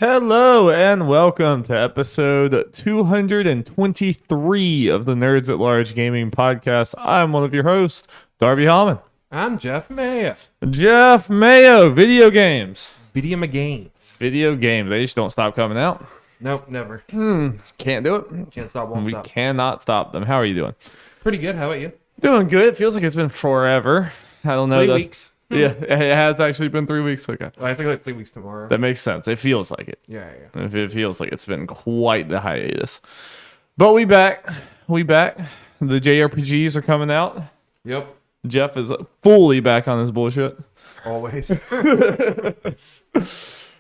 Hello and welcome to episode 223 of the Nerds at Large Gaming Podcast. I'm one of your hosts, Darby Hallman. I'm Jeff Mayo. Jeff Mayo, video games. Video games. Video games, they just don't stop coming out. Nope, never. Can't do it. Can't stop, won't We stop. cannot stop them. How are you doing? Pretty good. How about you? Doing good. It feels like it's been forever. I don't know. 3 weeks. Yeah, it has actually been 3 weeks. Okay. Well, I think like 3 weeks tomorrow. That makes sense. It feels like it. Yeah. It feels like it's been quite the hiatus. But we back. The JRPGs are coming out. Yep. Jeff is fully back on his bullshit. Always. Yeah,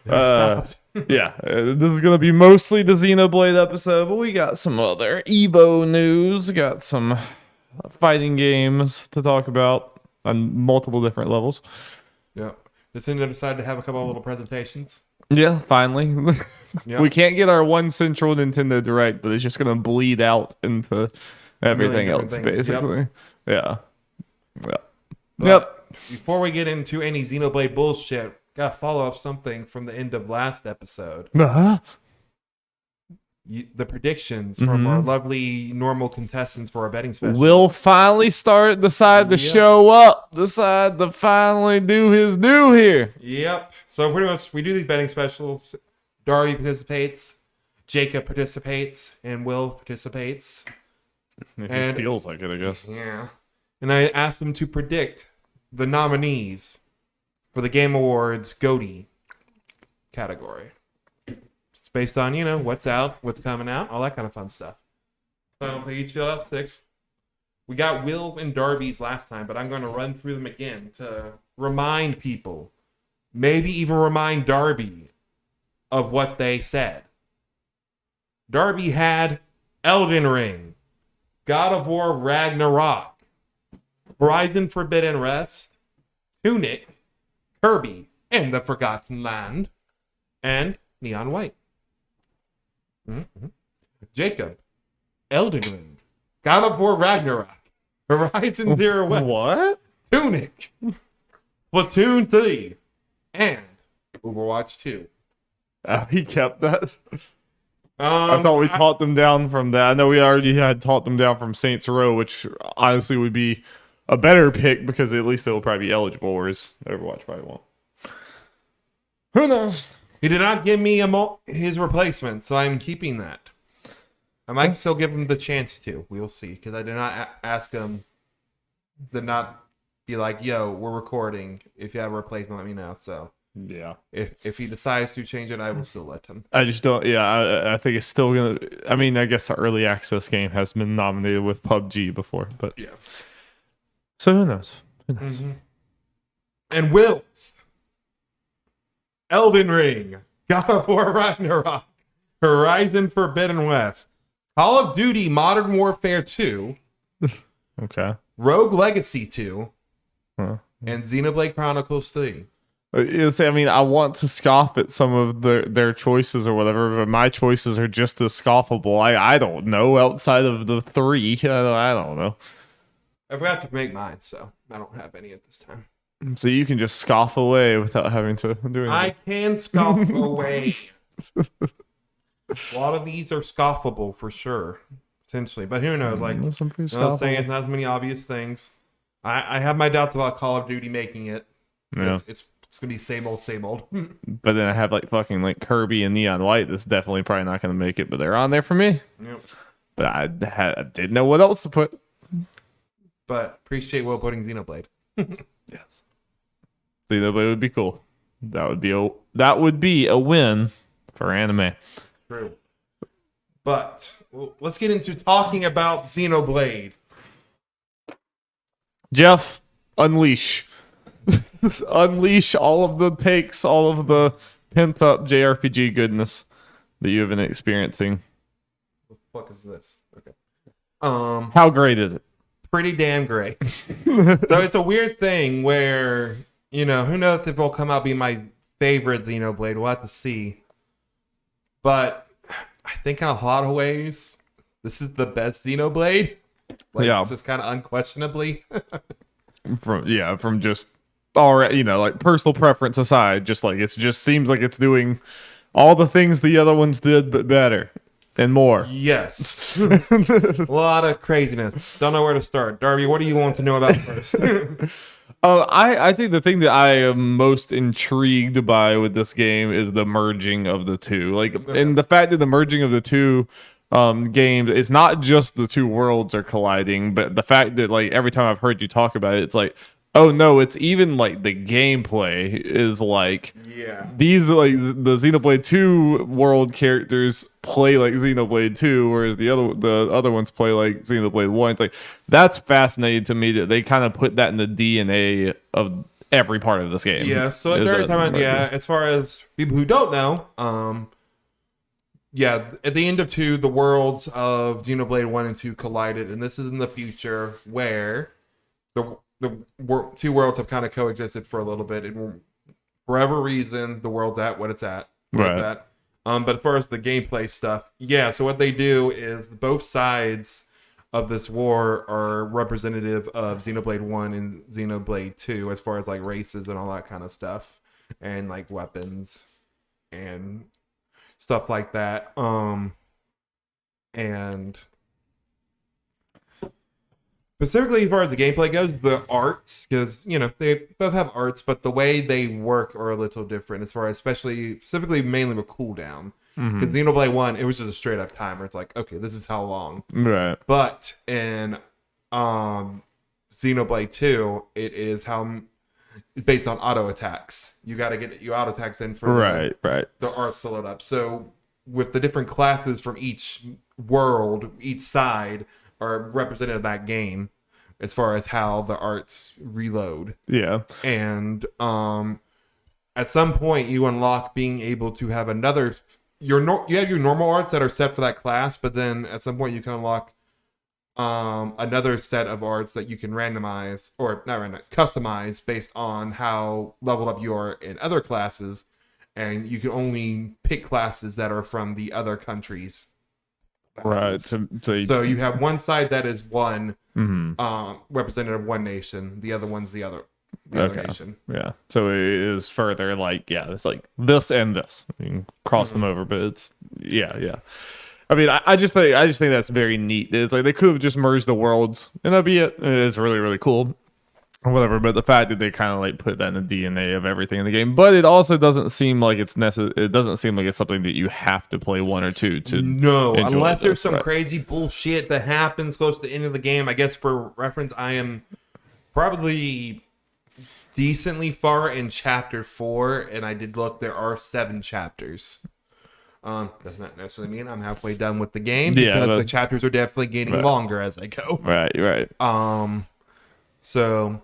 this is going to be mostly the Xenoblade episode, but we got some other Evo news. Got some fighting games to talk about on multiple different levels. Yep. Nintendo decided to have a couple of little presentations. Yeah, finally. Yep. We can't get our one central Nintendo Direct, but it's just going to bleed out into everything different else, things. basically. Yeah. But Yep. Before we get into any Xenoblade bullshit, gotta follow up something from the end of last episode. Uh-huh. The predictions from our lovely normal contestants for our betting special. Will finally decide to Yep. show up, decide to finally do his due here. Yep. So pretty much we do these betting specials. Darby participates, Jacob participates, and Will participates. It And- feels like it, I guess. Yeah. And I asked them to predict the nominees for the Game Awards GOTY category. It's based on, what's out, what's coming out, all that kind of fun stuff. So they each fill out 6. We got Will and Darby's last time, but I'm going to run through them again to remind people, maybe even remind Darby of what they said. Darby had Elden Ring, God of War Ragnarok, Horizon Forbidden West, Tunic, Kirby and the Forgotten Land, and Neon White. Jacob, Elden Ring, God of War Ragnarok, Horizon Zero West, What? Tunic, Splatoon 3, and Overwatch 2. He kept that? I thought we taught them down from that. I know we already had taught them down from Saints Row, which honestly would be a better pick because at least they'll probably be eligible, whereas Overwatch probably won't. Who knows? He did not give me his replacement, so I'm keeping that. I might still give him the chance to. We'll see, because I did not ask him to not be like, yo, we're recording. If you have a replacement, let me know. So Yeah. if he decides to change it, I will still let him. I just don't. Yeah, I think it's still gonna. I mean, I guess the early access game has been nominated with PUBG before, but Yeah. So who knows? Who knows? And Will's Elden Ring, God of War Ragnarok, Horizon Forbidden West, Call of Duty Modern Warfare 2, Okay. Rogue Legacy 2, Huh. and Xenoblade Chronicles 3. I mean, I want to scoff at some of their choices or whatever, but my choices are just as scoffable. I don't know outside of the 3. I don't know. I forgot to make mine, so I don't have any at this time. So you can just scoff away without having to do anything. I can scoff away. A lot of these are scoffable for sure, potentially, but who knows? Like, Some pretty another thing, scoffable. it's not as many obvious things. I have my doubts about Call of Duty making it. Yeah. It's gonna be same old, same old. But then I have fucking Kirby and Neon White. That's definitely probably not going to make it, but they're on there for me. Yep. But I didn't know what else to put. But appreciate Will putting Xenoblade. Yes. Xenoblade would be cool. That would be a win for anime. True. But let's get into talking about Xenoblade. Jeff, unleash. Unleash all of the takes, all of the pent up JRPG goodness that you have been experiencing. What the fuck is this? Okay. How great is it? Pretty damn great. So it's a weird thing where, who knows if it'll come out being my favorite Xenoblade. We'll have to see. But I think in a lot of ways, this is the best Xenoblade. Just kind of unquestionably. from just all right, personal preference aside, just it just seems like it's doing all the things the other ones did, but better and more. Yes. A lot of craziness. Don't know where to start. Darby, what do you want to know about first? I think the thing that I am most intrigued by with this game is the merging of the two. Like, and the fact that the merging of the two games, it's not just the two worlds are colliding, but the fact that like every time I've heard you talk about it, it's like, oh no, it's even like the gameplay is like these like the Xenoblade 2 world characters play like Xenoblade 2, whereas the other ones play like Xenoblade 1. It's like that's fascinating to me that they kind of put that in the DNA of every part of this game. Yeah, so as far as people who don't know, at the end of 2, the worlds of Xenoblade 1 and 2 collided, and this is in the future where the two worlds have kind of coexisted for a little bit, and for whatever reason, the world's at what it's at. Right. But as far as the gameplay stuff, so what they do is both sides of this war are representative of Xenoblade 1 and Xenoblade 2 as far as like races and all that kind of stuff, and like weapons and stuff like that. And specifically as far as the gameplay goes, the arts, because they both have arts, but the way they work are a little different as far as specifically mainly with cooldown. Because Xenoblade 1, it was just a straight up timer. It's like, okay, this is how long. Right. But in Xenoblade 2, it's based on auto attacks. You got to get your auto attacks in for the arts to load up. So with the different classes from each world, each side are represented in that game as far as how the arts reload. Yeah. And at some point you unlock being able to have you have your normal arts that are set for that class, but then at some point you can unlock another set of arts that you can customize based on how leveled up you are in other classes, and you can only pick classes that are from the other countries. Right. So you have one side that is one representative of one nation, the other one's the other nation. Yeah. So it is further like, it's like this and this. You can cross them over, but it's yeah. I mean, I just think that's very neat. It's like they could have just merged the worlds and that'd be it. It's really, really cool. Or whatever, but the fact that they kind of like put that in the DNA of everything in the game, but it also doesn't seem like it's necessary. It doesn't seem like it's something that you have to play 1 or 2 to. No, unless there's some crazy bullshit that happens close to the end of the game. I guess for reference, I am probably decently far in chapter 4, and I did look. There are 7 chapters. Does not necessarily mean I'm halfway done with the game because the chapters are definitely getting longer as I go. Right. So.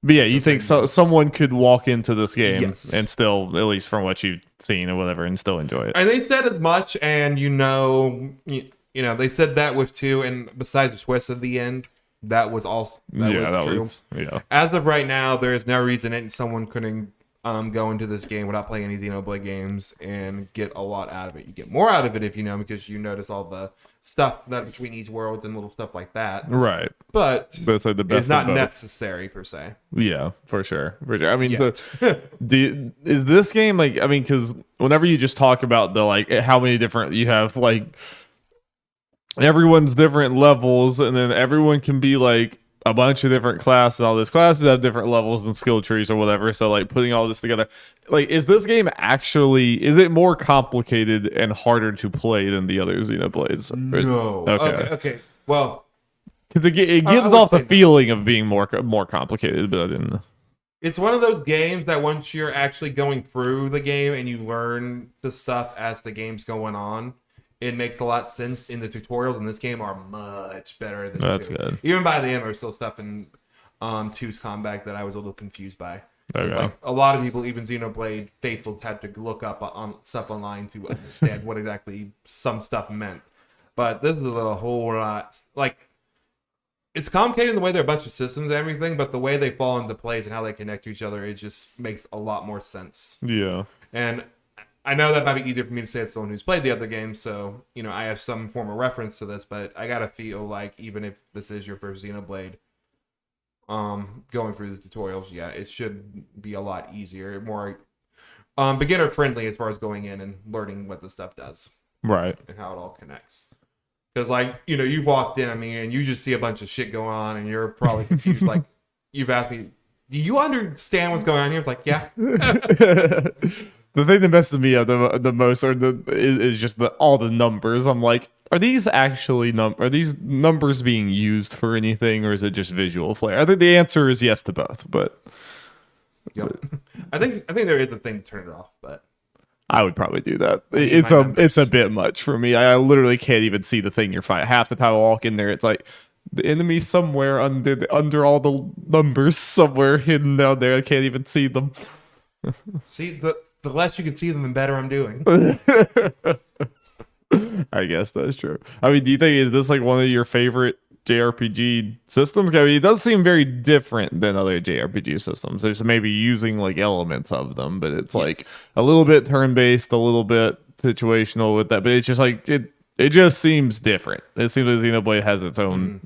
But yeah, you think someone could walk into this game and still, at least from what you've seen or whatever, and still enjoy it. And they said as much, and they said that with 2, and besides the twist at the end, that was all. That was true. As of right now, there is no reason someone couldn't go into this game without playing any Xenoblade games and get a lot out of it. You get more out of it if because you notice all the stuff that between each world and little stuff like that. Right. But it's like the best. It's not necessary per se. Yeah, for sure. I mean, so is this game like? I mean, because whenever you just talk about the like how many different you have, like everyone's different levels, and then everyone can be like a bunch of different classes. All these classes have different levels and skill trees or whatever. So like putting all this together, like is this game is it more complicated and harder to play than the other Xenoblades? No. Okay. Well, because it gives off the feeling of being more complicated, but I didn't. It's one of those games that once you're actually going through the game and you learn the stuff as the game's going on, it makes a lot of sense. In the tutorials in this game are much better than That's 2. good. Even by the end, there's still stuff in 2's combat that I was a little confused by. Okay. Like a lot of people, even Xenoblade faithfuls, had to look up on stuff online to understand what exactly some stuff meant. But this is a whole lot. Like, it's complicated in the way there are a bunch of systems and everything, but the way they fall into place and how they connect to each other, it just makes a lot more sense. Yeah. And I know that might be easier for me to say as someone who's played the other games, so I have some form of reference to this, but I gotta feel like even if this is your first Xenoblade, going through the tutorials, it should be a lot easier, more beginner friendly as far as going in and learning what the stuff does Right. and how it all connects. Because, like, you walked in, I mean, and you just see a bunch of shit going on, and you're probably confused. Like, you've asked me, do you understand what's going on here? It's like, yeah. The thing that messes me up the most is just all the numbers. I'm like, are these actually are these numbers being used for anything, or is it just visual flair? I think the answer is yes to both, but Yep. I think there is a thing to turn it off, but I would probably do that. need It's my a numbers. it's a bit much for me. I literally can't even see the thing you're fighting. Half the time I walk in there, it's like the enemy somewhere under all the numbers somewhere hidden down there. I can't even see them. see, the less you can see them, the better I'm doing. I guess that's true. I mean, do you think is this like one of your favorite JRPG systems? I mean, it does seem very different than other JRPG systems. There's maybe using like elements of them, but it's like a little bit turn-based, a little bit situational with that. But it's just like it just seems different. It seems like Xenoblade has its own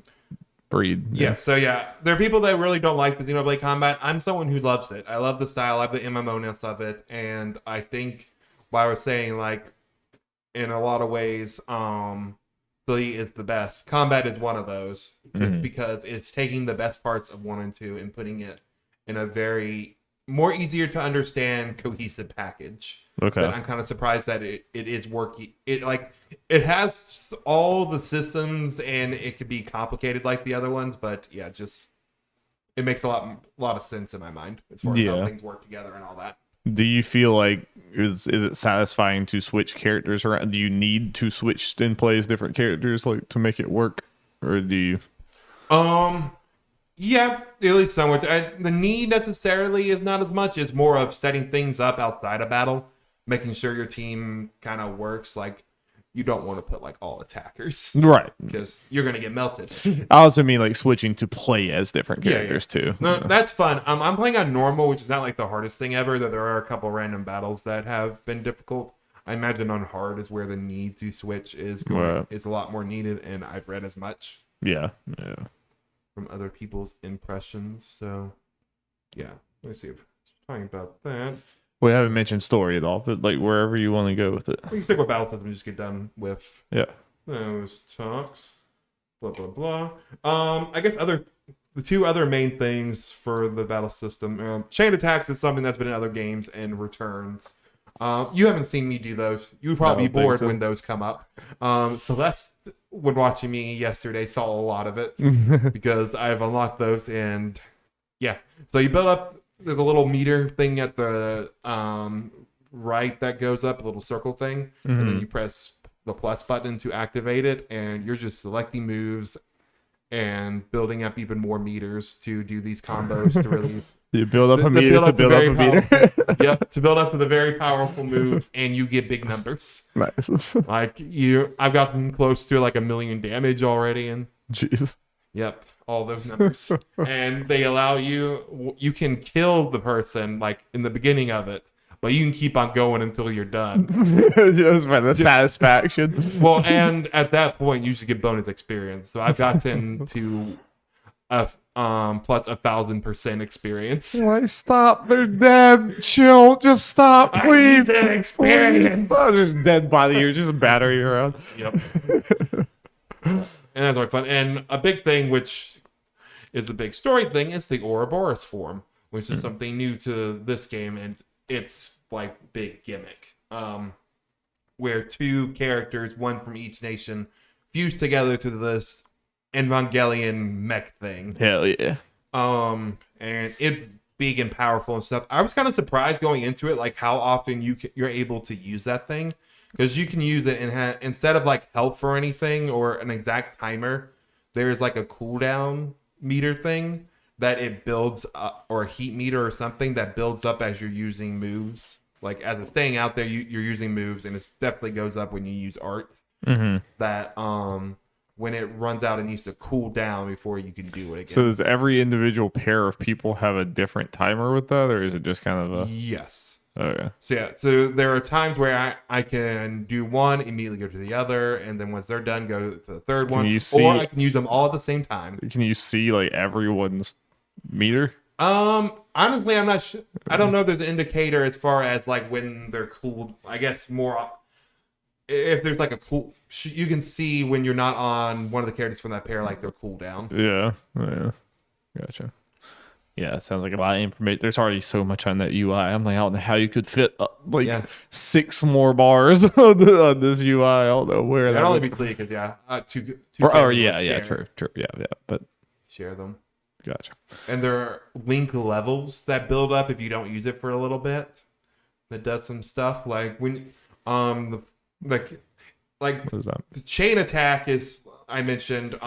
breed. Yeah, so yeah, there are people that really don't like the Xenoblade combat. I'm someone who loves it. I love the style, I love the MMO-ness of it, and I think what I was saying, like, in a lot of ways, is the best. Combat is one of those, just because it's taking the best parts of 1 and 2 and putting it in a very more easier to understand cohesive package. Okay. But I'm kind of surprised that it is working. It has all the systems and it could be complicated like the other ones, but yeah, just it makes a lot of sense in my mind as far as how things work together and all that. Do you feel like is it satisfying to switch characters around? Do you need to switch and play as different characters like to make it work, or do you? Yeah, at least somewhat. The need necessarily is not as much. It's more of setting things up outside of battle, making sure your team kind of works. Like, you don't want to put like all attackers, Right. because you're gonna get melted. I also mean like switching to play as different characters too. No, that's fun. I'm playing on normal, which is not like the hardest thing ever. Though there are a couple random battles that have been difficult. I imagine on hard is where the need to switch is going. It's a lot more needed, and I've read as much. Yeah. From other people's impressions. So, yeah. Let me see if talking about that. We haven't mentioned story at all, but like wherever you want to go with it. We can stick with battle and just get done with Yeah. those talks. Blah blah blah. I guess the two other main things for the battle system. Chain attacks is something that's been in other games and returns. You haven't seen me do those. You would probably be bored when those come up. Celeste, when watching me yesterday, saw a lot of it because I've unlocked those, and yeah. So you build up. There's a little meter thing at the right that goes up, a little circle thing, and then you press the plus button to activate it, and you're just selecting moves and building up even more meters to do these combos to really. You build up a meter to build up a meter. Yep, to build up to the very powerful moves, and you get big numbers. Nice. Like I've gotten close to like 1 million damage already, and Jesus. Yep, all those numbers, and they allow you can kill the person like in the beginning of it, but you can keep on going until you're done. Just by the satisfaction. Well, and at that point, you should get bonus experience. So I've gotten to plus 1,000% experience. Like, stop! They're dead. Chill. Just stop, please. I need that experience. Please. Oh, there's dead body here. Just a battery around. Yep. And that's really fun. And a big thing, which is a big story thing, is the Ouroboros form, which is something new to this game, and it's like big gimmick. Where two characters, one from each nation, fuse together to this Evangelion mech thing. Hell yeah. And it big and powerful and stuff. I was kind of surprised going into it, like how often you're able to use that thing, because you can use it and instead of like health for anything or an exact timer, there's like a cooldown meter thing that it builds up, or a heat meter or something that builds up as you're using moves. Like as it's staying out there, you're using moves, and it definitely goes up when you use art. That when it runs out, it needs to cool down before you can do it again. So does every individual pair of people have a different timer with that, or is it just kind of a... Yes. Okay. So yeah, so there are times where I can do one, immediately go to the other, and then once they're done, go to the third one. Or I can use them all at the same time. Can you see like everyone's meter? I Honestly, I'm not sure. I don't know if there's an indicator as far as like when they're cooled. I guess more if there's like a cool, you can see when you're not on one of the characters from that pair, like they're cooled down. Yeah. Gotcha. Yeah, it sounds like a lot of information. There's already so much on that UI. I'm like, I don't know how you could fit 6 more bars on this UI. I don't know where That'd that only would be 3 because two true. Yeah, but share them. Gotcha. And there are link levels that build up if you don't use it for a little bit. That does some stuff like when what is that? The chain attack is I mentioned.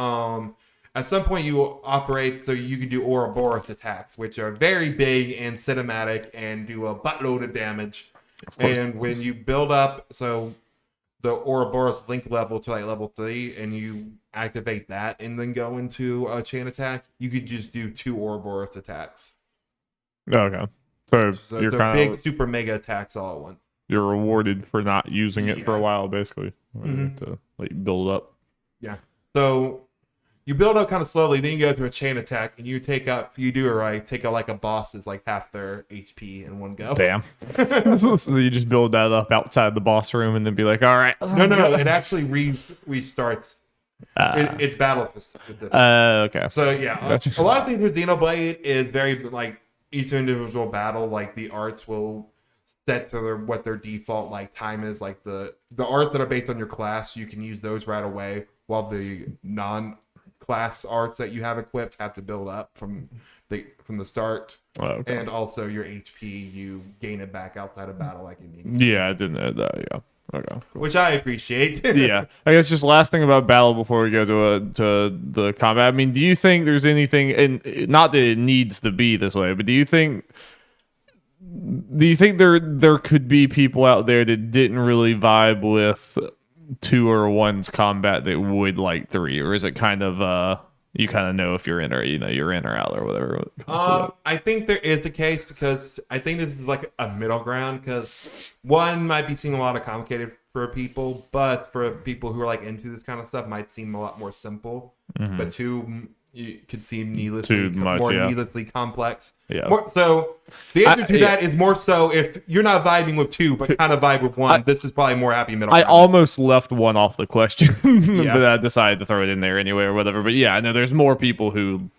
At some point you operate so you can do Ouroboros attacks, which are very big and cinematic and do a buttload of damage. And when you build up, so the Ouroboros link level to like level 3, and you activate that and then go into a chain attack, you could just do 2 Ouroboros attacks. Okay. So you're kind of big super mega attacks all at once. You're rewarded for not using it for a while, basically, to like build up. Yeah. So you build up kind of slowly, then you go to a chain attack, and you take up like a boss's like half their HP in one go. Damn. So you just build that up outside the boss room and then be like, all right. No, it actually restarts. It's battle specific. Okay. So yeah, a lot of things with Xenoblade is very like each individual battle, like the arts will set to what their default like time is. Like the arts that are based on your class, you can use those right away, while the non-class arts that you have equipped have to build up from the start. Okay. And also your HP, you gain it back outside of battle like immediately. Yeah, I didn't know that. Yeah. Okay. Cool. Which I appreciate. Yeah. I guess just last thing about battle before we go to the combat. I mean, do you think there's anything, and not that it needs to be this way, but do you think there could be people out there that didn't really vibe with 2 or 1's combat that would like 3, or is it kind of you kind of know if you're in or you're in or out or whatever? I think there is a case, because I think this is like a middle ground, because 1 might be seeming a lot of complicated for people, but for people who are like into this kind of stuff might seem a lot more simple. But 2 you could seem needlessly complex. Yeah. So the answer to that is more so if you're not vibing with 2 but kind of vibe with 1, this is probably more happy middle ground. I almost left 1 off the question, but I decided to throw it in there anyway or whatever. But yeah, I know there's more people who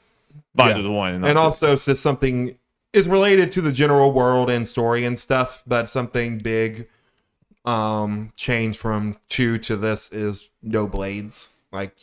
vibe with 1. And also, since something is related to the general world and story and stuff, but something big change from 2 to this is no blades. Like,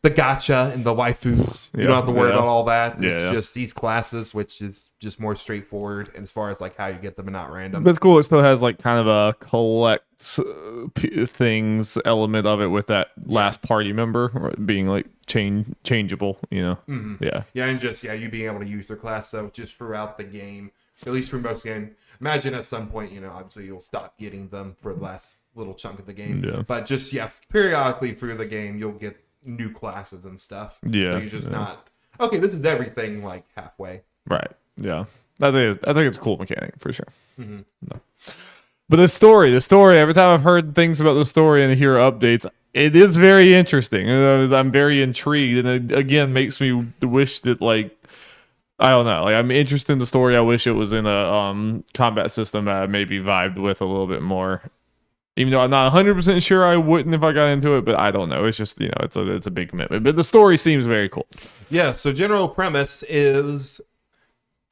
the gacha and the waifus. You don't have to worry about all that. It's just these classes, which is just more straightforward. And as far as like how you get them and not random. But it's cool. It still has like kind of a collect things element of it with that last party member being like changeable, Yeah. Yeah, and just you being able to use their class. So just throughout the game, at least for most game, imagine at some point, obviously you'll stop getting them for the last little chunk of the game. Yeah. But just periodically through the game, you'll get new classes and stuff. Yeah. So you're just not this is everything like halfway. Right. Yeah. I think it's a cool mechanic for sure. No. But the story, every time I've heard things about the story and hear updates, it is very interesting. I'm very intrigued, and it again makes me wish that like I don't know. Like, I'm interested in the story. I wish it was in a combat system that I maybe vibed with a little bit more. Even though I'm not 100% sure I wouldn't if I got into it, but I don't know. It's just, it's a big commitment. But the story seems very cool. Yeah, so general premise is,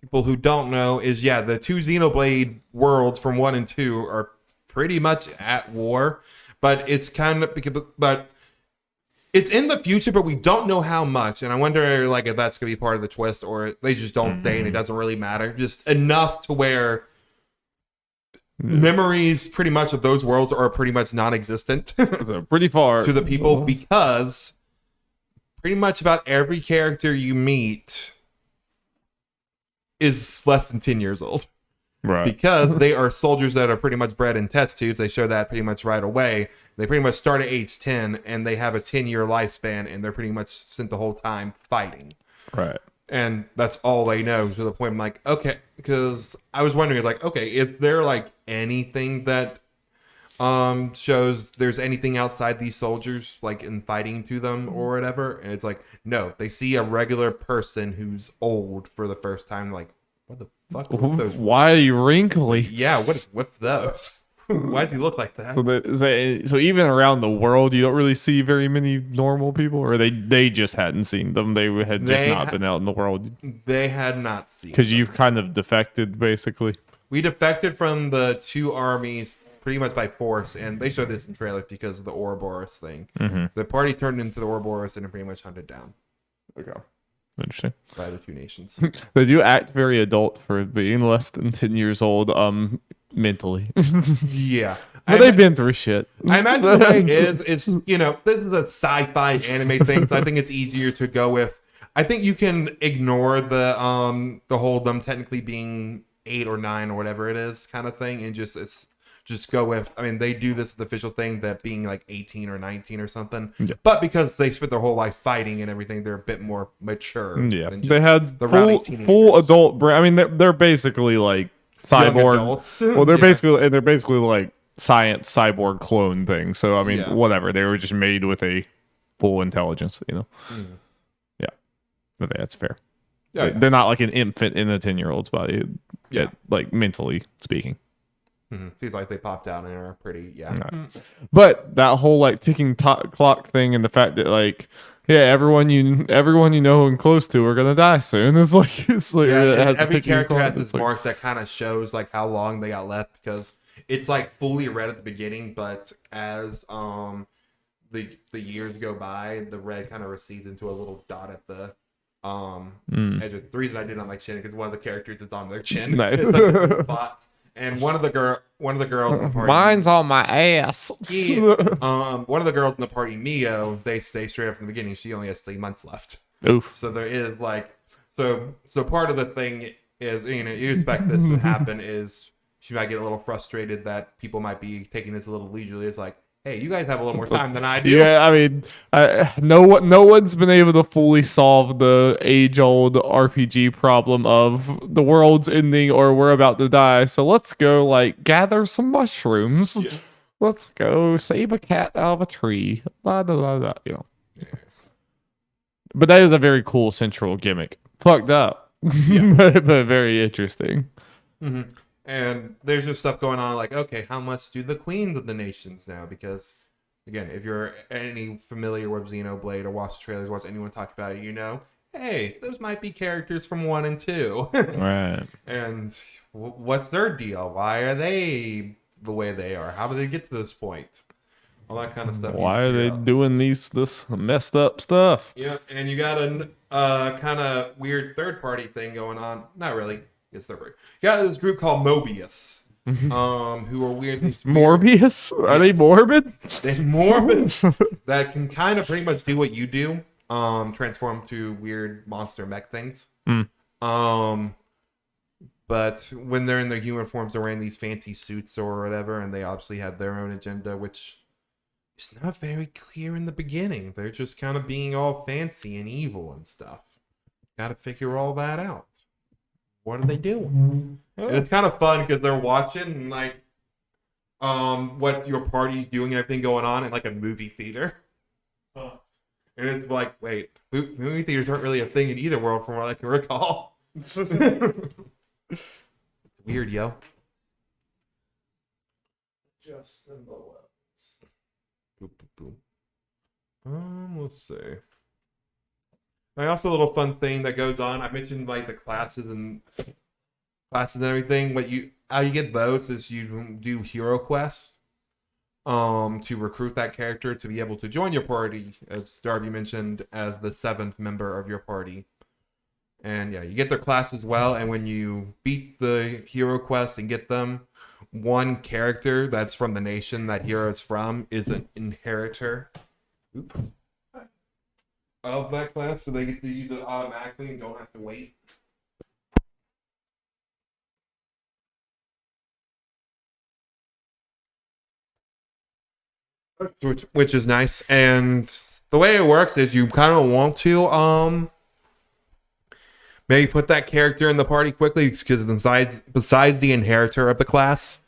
people who don't know, is the 2 Xenoblade worlds from 1 and 2 are pretty much at war. But it's it's in the future, but we don't know how much. And I wonder like if that's going to be part of the twist, or they just don't say and it doesn't really matter. Just enough to where memories pretty much of those worlds are pretty much non-existent. So pretty far to the people, because pretty much about every character you meet is less than 10 years old. Right. Because they are soldiers that are pretty much bred in test tubes. They show that pretty much right away. They pretty much start at age 10 and they have a 10-year lifespan, and they're pretty much spent the whole time fighting. Right. And that's all they know, to the point I'm like, okay, because I was wondering, like, okay, is there like anything that shows there's anything outside these soldiers, like in fighting to them or whatever? And it's like, no, they see a regular person who's old for the first time, like What the fuck? With those? Why are you wrinkly? Yeah, what is with those? Why does he look like that? So even around the world, you don't really see very many normal people, or they just hadn't seen them. They had just not been out in the world. They had not seen. Because you've kind of defected, basically. We defected from the two armies pretty much by force, and they showed this in trailers because of the Ouroboros thing. Mm-hmm. The party turned into the Ouroboros and it pretty much hunted down. Okay. Interesting. By the two nations. They do act very adult for being less than 10 years old, mentally. Yeah. But they've been through shit. I imagine the way it's, this is a sci-fi anime thing, so I think it's easier to go with. I think you can ignore the whole them technically being 8 or 9 or whatever it is kind of thing, and just go with, I mean, they do this the official thing that being like 18 or 19 or something. Yeah. But because they spent their whole life fighting and everything, they're a bit more mature. Yeah. They had full adult I mean, they're basically like cyborg. Well, they're basically like science cyborg clone thing. So I mean, whatever. They were just made with a full intelligence, Yeah. Okay, that's fair. Yeah, they're not like an infant in a 10-year-old's body. Yeah. Like mentally speaking. Mm-hmm. Seems like they popped out and are pretty, But that whole like ticking clock thing, and the fact that like, everyone you know and close to are gonna die soon. It's like every character has this mark that kind of shows like how long they got left, because it's like fully red at the beginning, but as the years go by, the red kind of recedes into a little dot at the edge. The reason I did on my chin because one of the characters is on their chin. Nice. Spots. And one of the girls in the party. Mine's on my ass. One of the girls in the party, Mio, they say straight up from the beginning she only has 3 months left. Oof. So there is like, so part of the thing is, you expect this would happen is she might get a little frustrated that people might be taking this a little leisurely. It's like, hey, you guys have a little more time than I do. Yeah, I mean, no one's been able to fully solve the age-old RPG problem of the world's ending or we're about to die. So let's go, like, gather some mushrooms. Yeah. Let's go save a cat out of a tree. Blah, blah, blah, blah, Yeah. But that is a very cool central gimmick. Fucked up, but very interesting. Mm-hmm. And there's just stuff going on like, okay, how much do the queens of the nations now? Because, again, if you're any familiar with Xenoblade or watch the trailers, watch anyone talk about it, hey, those might be characters from 1 and 2. Right. And what's their deal? Why are they the way they are? How did they get to this point? All that kind of stuff. Why are they doing this messed up stuff? Yeah, and you got a kind of weird third-party thing going on. Not really. It's their break. You got this group called Mobius, who are weird. Morbius? Are they morbid? They're morbid. That can kind of pretty much do what you do. Transform to weird monster mech things. But when they're in their human forms, they're wearing these fancy suits or whatever, and they obviously have their own agenda, which is not very clear in the beginning. They're just kind of being all fancy and evil and stuff. Got to figure all that out. What are they doing? And it's kind of fun because they're watching and like what your party's doing and everything going on in like a movie theater. And it's like, wait, movie theaters aren't really a thing in either world from what I can recall. It's weird, yo. Just in the levels. Boop, boop, boop. Let's see. And also a little fun thing that goes on. I mentioned like the classes and everything. How you get those is you do hero quests to recruit that character to be able to join your party, as Darby mentioned, as the 7th member of your party. And you get their class as well. And when you beat the hero quests and get them, one character that's from the nation that hero is from is an inheritor. Oops. Of that class, so they get to use it automatically and don't have to wait. Which is nice. And the way it works is you kind of want to maybe put that character in the party quickly, because besides the inheritor of the class,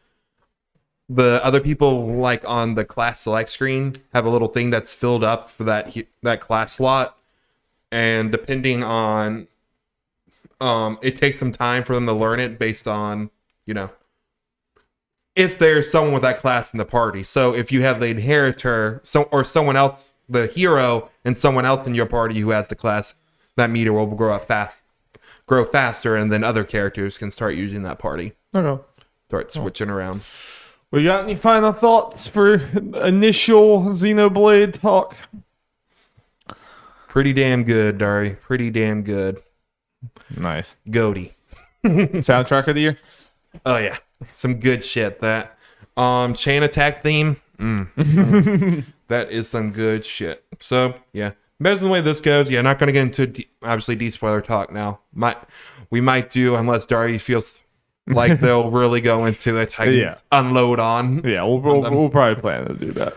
the other people, like on the class select screen, have a little thing that's filled up for that class slot, and depending on it takes some time for them to learn it based on, if there's someone with that class in the party. So if you have the inheritor, or someone else, the hero, and someone else in your party who has the class, that meter will grow faster, and then other characters can start using that party. Okay. Start switching around. We got any final thoughts for initial Xenoblade talk? Pretty damn good, Dari. Pretty damn good. Nice. Goaty. Soundtrack of the year? Oh yeah, some good shit. That chain attack theme. That is some good shit. So yeah, based on the way this goes, yeah, not gonna get into obviously de-spoiler talk now. We might do, unless Dari feels like they'll really go into it. I can unload on. Yeah, we'll probably plan to do that.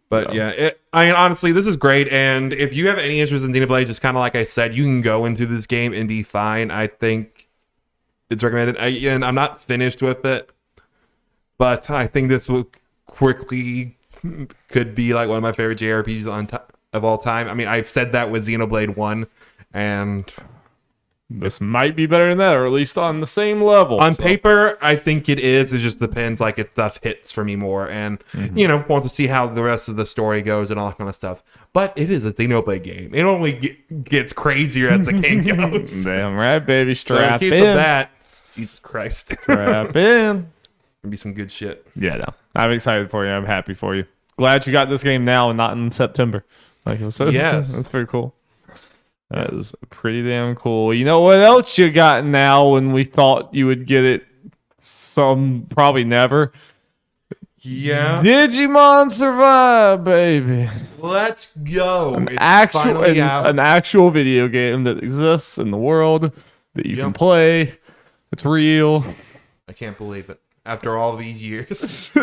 But I mean, honestly, this is great. And if you have any interest in Xenoblade, just kind of like I said, you can go into this game and be fine. I think it's recommended. And I'm not finished with it, but I think this will quickly could be like one of my favorite JRPGs of all time. I mean, I've said that with Xenoblade 1, and this might be better than that, or at least on the same level. On paper, I think it is. It just depends, like, if stuff hits for me more. And, want to see how the rest of the story goes and all that kind of stuff. But it is a Xenoblade game. It only gets crazier as the game goes. Damn right, baby. Strap so in. That, Jesus Christ. Strap in. It'll be some good shit. Yeah, no. I'm excited for you. I'm happy for you. Glad you got this game now and not in September. Like it was yes. That's pretty cool. That is pretty damn cool. You know what else you got now when we thought you would get it probably never? Yeah. Digimon Survive, baby. Let's go. An actual video game that exists in the world that you can play. It's real. I can't believe it. After all these years.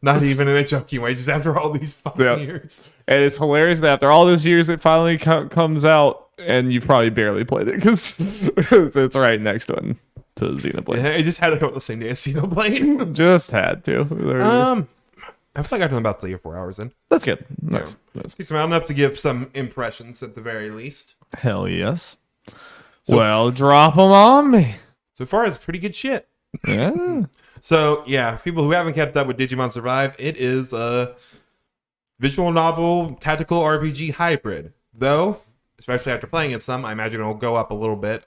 Not even in a joking way, just after all these fucking years. And it's hilarious that after all these years it finally comes out and you've probably barely played it because it's right next to Xenoblade. Yeah, it just had to come out the same day as Xenoblade. Just had to. I feel like I've done about 3 or 4 hours in. That's good. Nice. I'm enough to give some impressions at the very least. Hell yes. Well, drop them on me. So far, it's pretty good shit. Yeah. So, yeah, people who haven't kept up with Digimon Survive, it is a visual novel tactical RPG hybrid. Though, especially after playing it some, I imagine it will go up a little bit.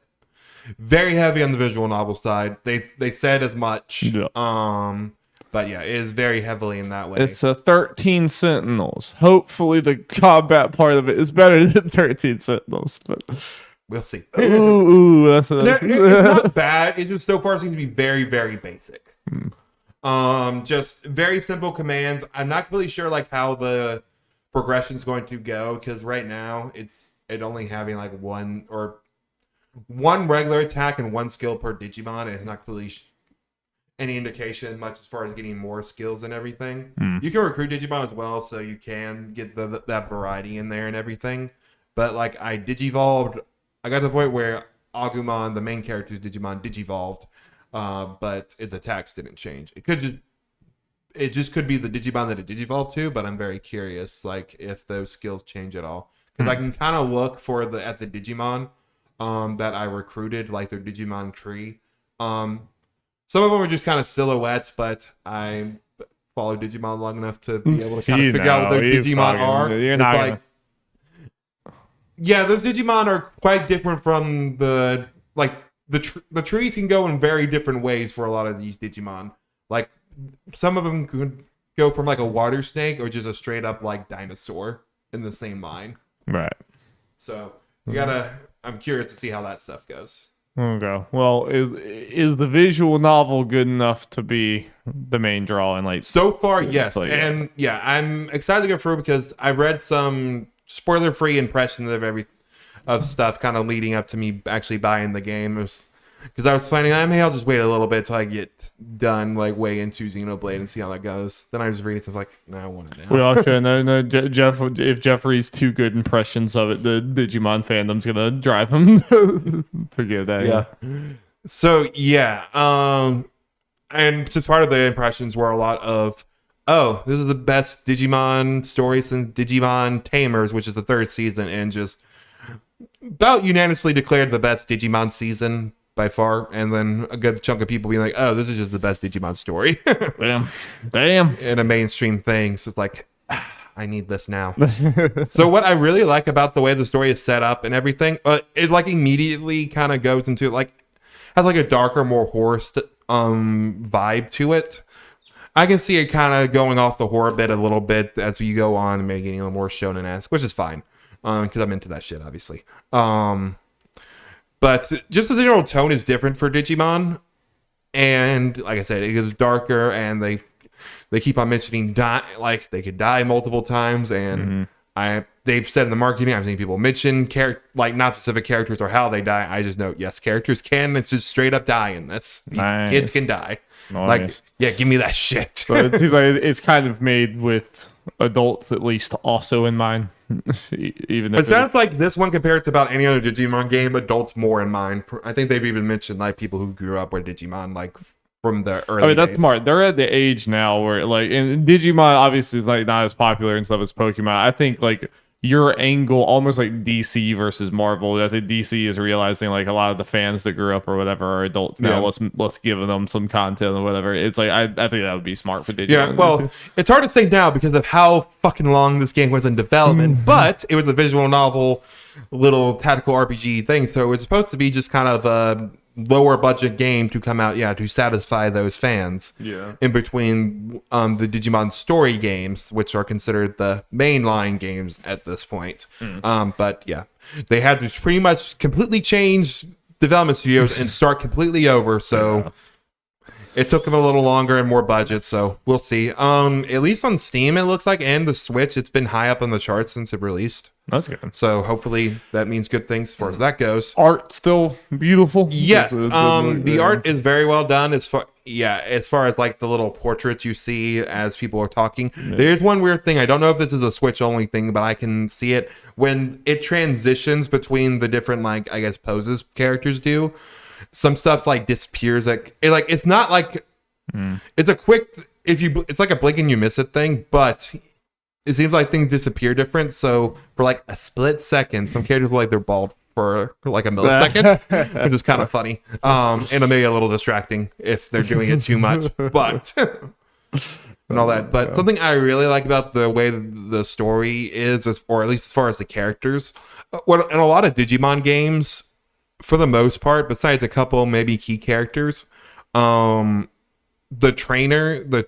Very heavy on the visual novel side. They said as much. Yeah. But yeah, it is very heavily in that way. It's a 13 Sentinels. Hopefully the combat part of it is better than 13 Sentinels, but we'll see. That's it's not bad. It just so far seems to be very, very basic. Just very simple commands. I'm not really sure like how the progression is going to go because right now it only having like one regular attack and one skill per Digimon. It's not really any indication much as far as getting more skills and everything. You can recruit Digimon as well, so you can get that variety in there and everything. But like I Digivolved, I got to the point where Agumon, the main character's Digimon, Digivolved. But its attacks didn't change. It just could be the Digimon that it Digivolved to, but I'm very curious, like if those skills change at all, because I can kind of look at the Digimon, that I recruited, like their Digimon tree. Some of them are just kind of silhouettes, but I follow Digimon long enough to be able to kind of figure out what those Digimon are. You're not like, yeah, those Digimon are quite different from the trees can go in very different ways for a lot of these Digimon. Like, some of them could go from, like, a water snake or just a straight-up, like, dinosaur in the same line. Right. So, I'm curious to see how that stuff goes. Okay. Well, is the visual novel good enough to be the main draw? And like so far, yes. And, yeah, I'm excited to go through because I read some spoiler-free impressions of stuff kind of leading up to me actually buying the game. Because I was planning, I'll just wait a little bit till I get done, like, way into Xenoblade and see how that goes. Then I just read it, stuff like, no, I want it now. We all should know, Jeff, if Jeff reads 2 good impressions of it, the Digimon fandom's going to drive him to get that. Yeah. So, yeah. And so part of the impressions were a lot of, this is the best Digimon story since Digimon Tamers, which is the 3rd season, and just about unanimously declared the best Digimon season by far, and then a good chunk of people being like, "Oh, this is just the best Digimon story." Damn. In a mainstream thing, so it's like, I need this now. So what I really like about the way the story is set up and everything, it like immediately kind of goes into like has like a darker, more horror vibe to it. I can see it kind of going off the horror bit a little bit as you go on and making it a little more shonen-esque, which is fine because I'm into that shit, obviously. But just the general tone is different for Digimon, and like I said, it gets darker, and they keep on mentioning like they could die multiple times, and they've said in the marketing, I've seen people mention like not specific characters or how they die. I just know yes, characters can. It's just straight up die in this. These kids can die. Nice. Like yeah, give me that shit. So it seems like it's kind of made with adults at least also in mind. Even if it sounds like this one compared to about any other Digimon game, adults more in mind. I think they've even mentioned like people who grew up with Digimon like from the early that's days. smart. They're at the age now where like, and Digimon obviously is like not as popular and stuff as Pokemon. I think like your angle, almost like DC versus Marvel. I think DC is realizing like a lot of the fans that grew up or whatever are adults now. Yeah. Let's give them some content or whatever. It's like I think that would be smart for Digimon. Yeah, well, it's hard to say now because of how fucking long this game was in development, but it was a visual novel, little tactical RPG thing, so it was supposed to be just kind of a lower budget game to come out, to satisfy those fans. Yeah. In between the Digimon story games, which are considered the mainline games at this point. But yeah, they had to pretty much completely change development studios and start completely over. So it took them a little longer and more budget. So we'll see. At least on Steam, it looks like, and the Switch, it's been high up on the charts since it released. That's good. So hopefully that means good things as far as that goes. Art still beautiful. Yes, the art is very well done. As far as like the little portraits you see as people are talking. There's one weird thing. I don't know if this is a Switch only thing, but I can see it when it transitions between the different like I guess poses characters do. Some stuff like disappears. It's not like it's a quick it's like a blink and you miss it thing, but it seems like things disappear different. So for like a split second, some characters look like they're bald for like a millisecond, which is kind of funny. And it may be a little distracting if they're doing it too much, but and all that. But something I really like about the way the story is, or at least as far as the characters, in a lot of Digimon games, for the most part, besides a couple maybe key characters, the trainer, the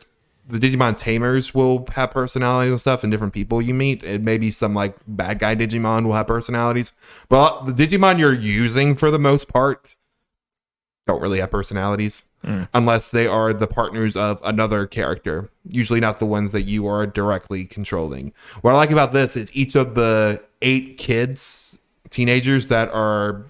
Digimon tamers will have personalities and stuff, and different people you meet, and maybe some like bad guy Digimon will have personalities. But the Digimon you're using for the most part don't really have personalities unless they are the partners of another character, usually not the ones that you are directly controlling. What I like about this is each of the 8 teenagers that are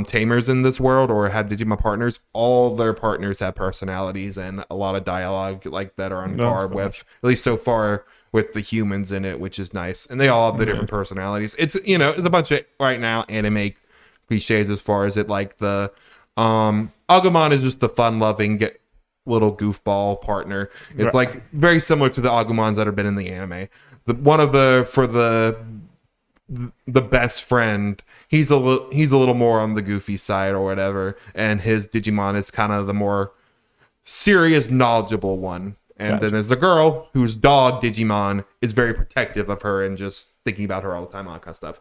tamers in this world or have Digimon partners, all their partners have personalities and a lot of dialogue like that are on par with, at least so far, with the humans in it, which is nice. And they all have the different personalities. It's it's a bunch of right now anime cliches as far as it, like the Agumon is just the fun-loving little goofball partner. It's like very similar to the Agumons that have been in the anime. The best friend, he's a little more on the goofy side or whatever, and his Digimon is kind of the more serious, knowledgeable one. And then there's the girl whose dog Digimon is very protective of her and just thinking about her all the time, all that kind of stuff.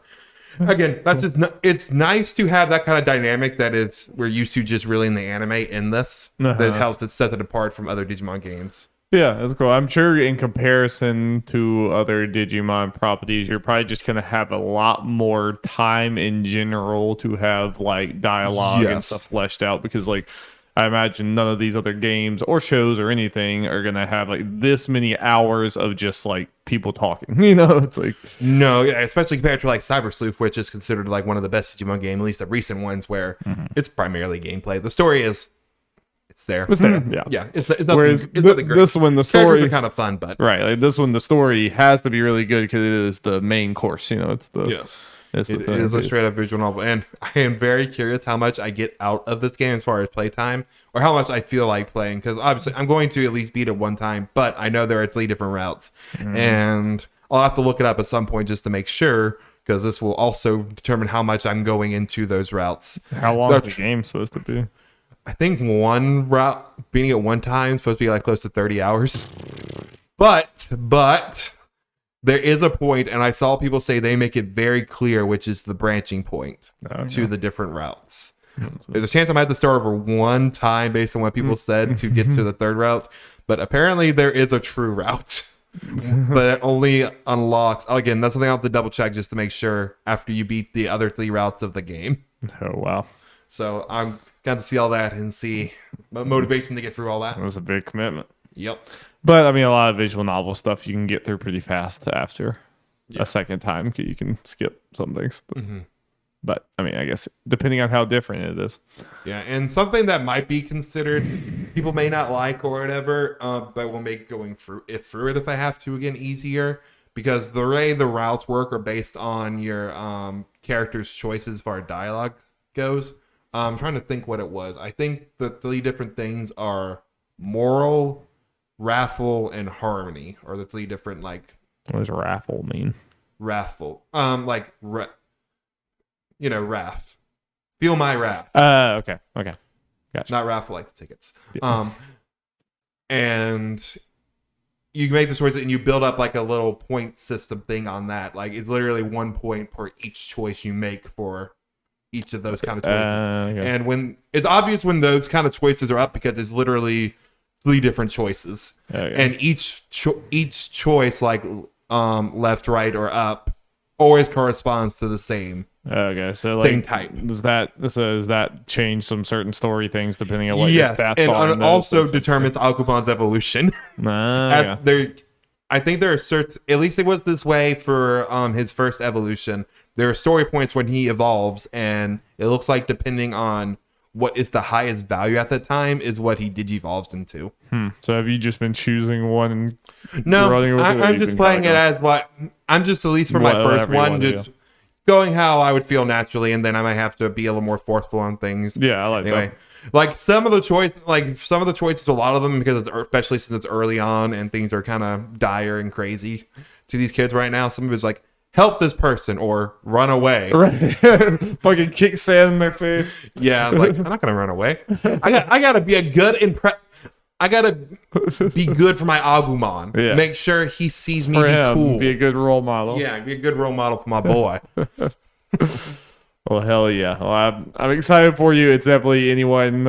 Again, that's just it's nice to have that kind of dynamic that we're used to just really in the anime in this that helps it set it apart from other Digimon games. Yeah, that's cool. I'm sure in comparison to other Digimon properties, you're probably just going to have a lot more time in general to have like dialogue and stuff fleshed out, because like I imagine none of these other games or shows or anything are going to have like this many hours of just like people talking. It's like no, especially compared to like Cyber Sleuth, which is considered like one of the best Digimon games, at least the recent ones, where it's primarily gameplay. The story is it's there. It's there. Yeah. It's nothing, whereas it's nothing great. This one, the story characters are kind of fun, but like this one, the story has to be really good because it is the main course. It's the It is a straight up visual novel, and I am very curious how much I get out of this game as far as playtime, or how much I feel like playing, because obviously I'm going to at least beat it one time, but I know there are 3 different routes, and I'll have to look it up at some point just to make sure, because this will also determine how much I'm going into those routes. How long is the game supposed to be? I think one route beating at one time is supposed to be like close to 30 hours. But there is a point, and I saw people say they make it very clear, which is the branching point to the different routes. There's a chance I might have to start over one time based on what people said to get to the third route, but apparently there is a true route. But it only unlocks, again, that's something I'll have to double check just to make sure after you beat the other 3 routes of the game. Oh, wow. So I'm got to see all that and see motivation to get through all that. That was a big commitment. Yep. But, I mean, a lot of visual novel stuff you can get through pretty fast after a second time. You can skip some things. But, I mean, I guess depending on how different it is. Yeah, and something that might be considered people may not like or whatever, but will make going through it if I have to again easier, because the way the routes work are based on your character's choices as far as dialogue goes. I'm trying to think what it was. I think the 3 different things are moral, raffle, and harmony, or the 3 different like. What does raffle mean? Raffle, wrath. Feel my wrath. Okay. Gotcha. Not raffle like the tickets. Yeah. And you make the choice and you build up like a little point system thing on that. Like it's literally 1 point per each choice you make for each of those kind of choices. Okay. And when it's obvious when those kind of choices are up because it's literally 3 different choices. Okay. And each choice, like left, right, or up, always corresponds to the same. Okay, so same like, type. Does that change some certain story things depending on what your stats and are? And also determines Akupon's evolution. Yeah. I think there are certain, at least it was this way for his first evolution. There are story points when he evolves, and it looks like depending on what is the highest value at that time is what he digivolves into. So have you just been choosing one and no, running with it? I'm just playing it as what I'm just, at least for my first one, just going how I would feel naturally, and then I might have to be a little more forceful on things. Yeah, I like that. Like some of the choices, a lot of them, because especially since it's early on and things are kind of dire and crazy to these kids right now. Some of it's like, help this person or run away. Right. Fucking kick sand in their face. Yeah, like I'm not gonna run away. I gotta be a good I gotta be good for my Agumon. Yeah. Make sure he sees me for be him, cool. Be a good role model. Yeah, be a good role model for my boy. Well, hell yeah. Well, I'm excited for you. It's definitely anyone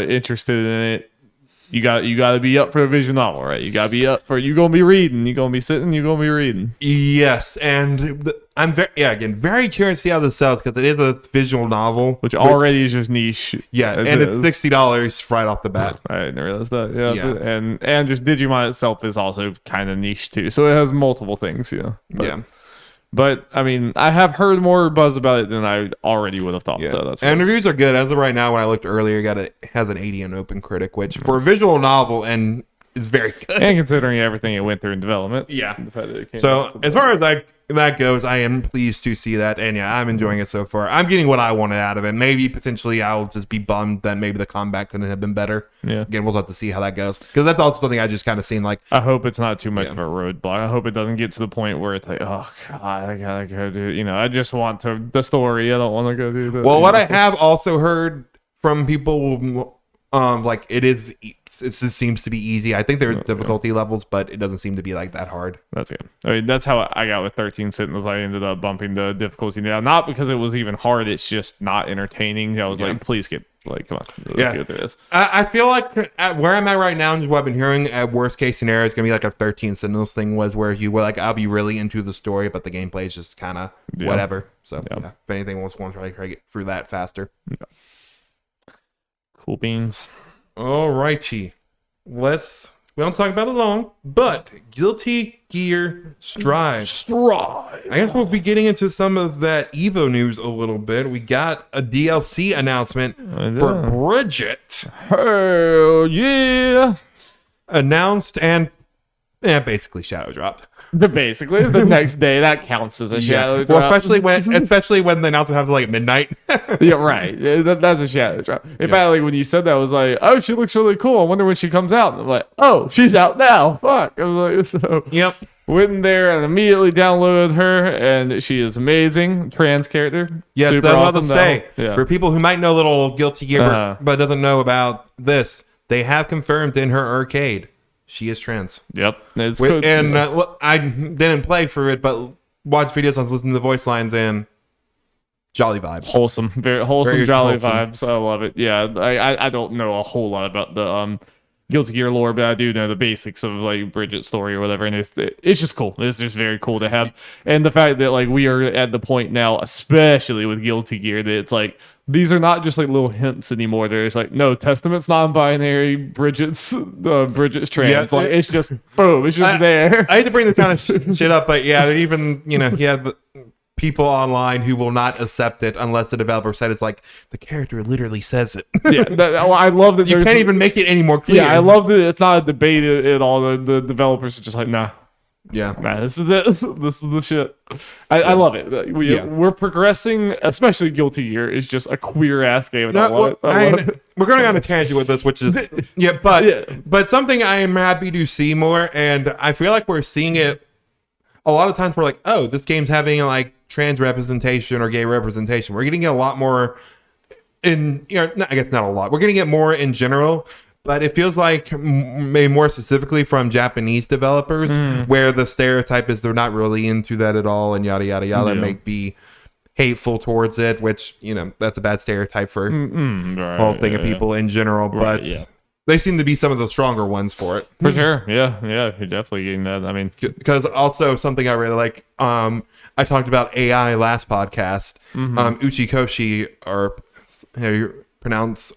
interested in it. You got to be up for a visual novel, right? You got to be up for. You're gonna be reading. You're gonna be sitting. You're gonna be reading. Yes, and I'm very curious to see how this sells because it is a visual novel, which already is just niche. Yeah, and it's $60 right off the bat. I didn't realize that. Yeah. And just Digimon itself is also kind of niche too, so it has multiple things. Yeah. But I mean, I have heard more buzz about it than I already would have thought. Yeah. So that's and reviews are good as of right now. When I looked earlier, it has an 80 on Open Critic, which for a visual novel and is very good. And considering everything it went through in development, yeah. The fact that it came so as far as that goes, I am pleased to see that, and yeah, I'm enjoying it so far. I'm getting what I wanted out of it. Maybe potentially I'll just be bummed that maybe the combat couldn't have been better. Yeah. Again, we'll have to see how that goes because that's also something I just kind of seen. Like, I hope it's not too much of a roadblock. I hope it doesn't get to the point where it's like, oh god, I gotta go do. I just want the story. I don't want to go do that. Well, what I have also heard from people. Like it just seems to be easy. I think there's difficulty levels, but it doesn't seem to be like that hard. That's good. I mean, that's how I got with 13 Sentinels. I ended up bumping the difficulty down, not because it was even hard. It's just not entertaining. I was like, please get come on, let's get through this. I feel like at where I'm at right now, and what I've been hearing, at worst case scenario, it's gonna be like a 13 Sentinels thing was where you were like, I'll be really into the story, but the gameplay is just kind of whatever. So if anything, we'll just want to try to get through that faster. Yeah. Cool beans. Alrighty. We don't talk about it long, but Guilty Gear Strive. I guess we'll be getting into some of that Evo news a little bit. We got a DLC announcement for Bridget. Hell yeah. Announced and basically shadow dropped. Basically, the next day that counts as a shadow drop. Well, especially when the announcement happens like midnight. Yeah, right. That's a shadow drop. In fact, like when you said that, I was like, "Oh, she looks really cool. I wonder when she comes out." And I'm like, "Oh, she's out now." Fuck. I was like, "So." Yep. Went in there and immediately downloaded her, and she is amazing. Trans character. Yes, Super that's what awesome I'll say. Yeah. For people who might know little Guilty Gear, but doesn't know about this, they have confirmed in her arcade she is trans. Yep. It's good. And I didn't play for it, but watch videos on listening to the voice lines and jolly vibes. Wholesome. Very wholesome, Very jolly wholesome. vibes. I love it. Yeah. I don't know a whole lot about the Guilty Gear lore, but I do know the basics of like Bridget's story or whatever, and it's just cool. It's just very cool to have, and the fact that like we are at the point now, especially with Guilty Gear, that it's like these are not just like little hints anymore. There's like no, Testament's non-binary, Bridget's trans. Yeah, like it's just boom, it's just there. I hate to bring this kind of shit up, but yeah, even you have the people online who will not accept it unless the developer said it's like the character literally says it. Yeah, I love that You can't even make it any more clear. Yeah, I love that it's not a debate at all. The developers are just like, nah, this is it. This is the shit. I love it. We're progressing, especially Guilty Gear is just a queer ass game, and I love it. We're going on a tangent with this, which is but something I am happy to see more, and I feel like we're seeing it a lot of times. We're like, oh, this game's having like trans representation or gay representation. We're getting it a lot more in, I guess not a lot. We're getting it more in general, but it feels like maybe more specifically from Japanese developers, where the stereotype is they're not really into that at all, and yada yada yada, may be hateful towards it, which that's a bad stereotype for the whole thing of people in general. But they seem to be some of the stronger ones for it. For sure. Yeah, you're definitely getting that. I mean, because also something I really like, I talked about AI last podcast. Uchikoshi, or how you pronounce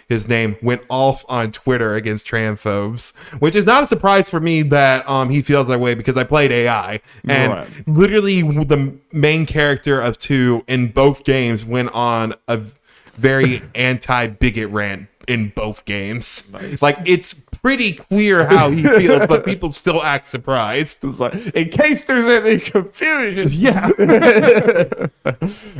his name, went off on Twitter against transphobes, which is not a surprise for me that he feels that way, because I played AI, and literally the main character of 2 in both games went on a very anti-bigot rant in both games. Nice. Like, it's pretty clear how he feels, but people still act surprised. It's like, in case there's any confusion. Yeah.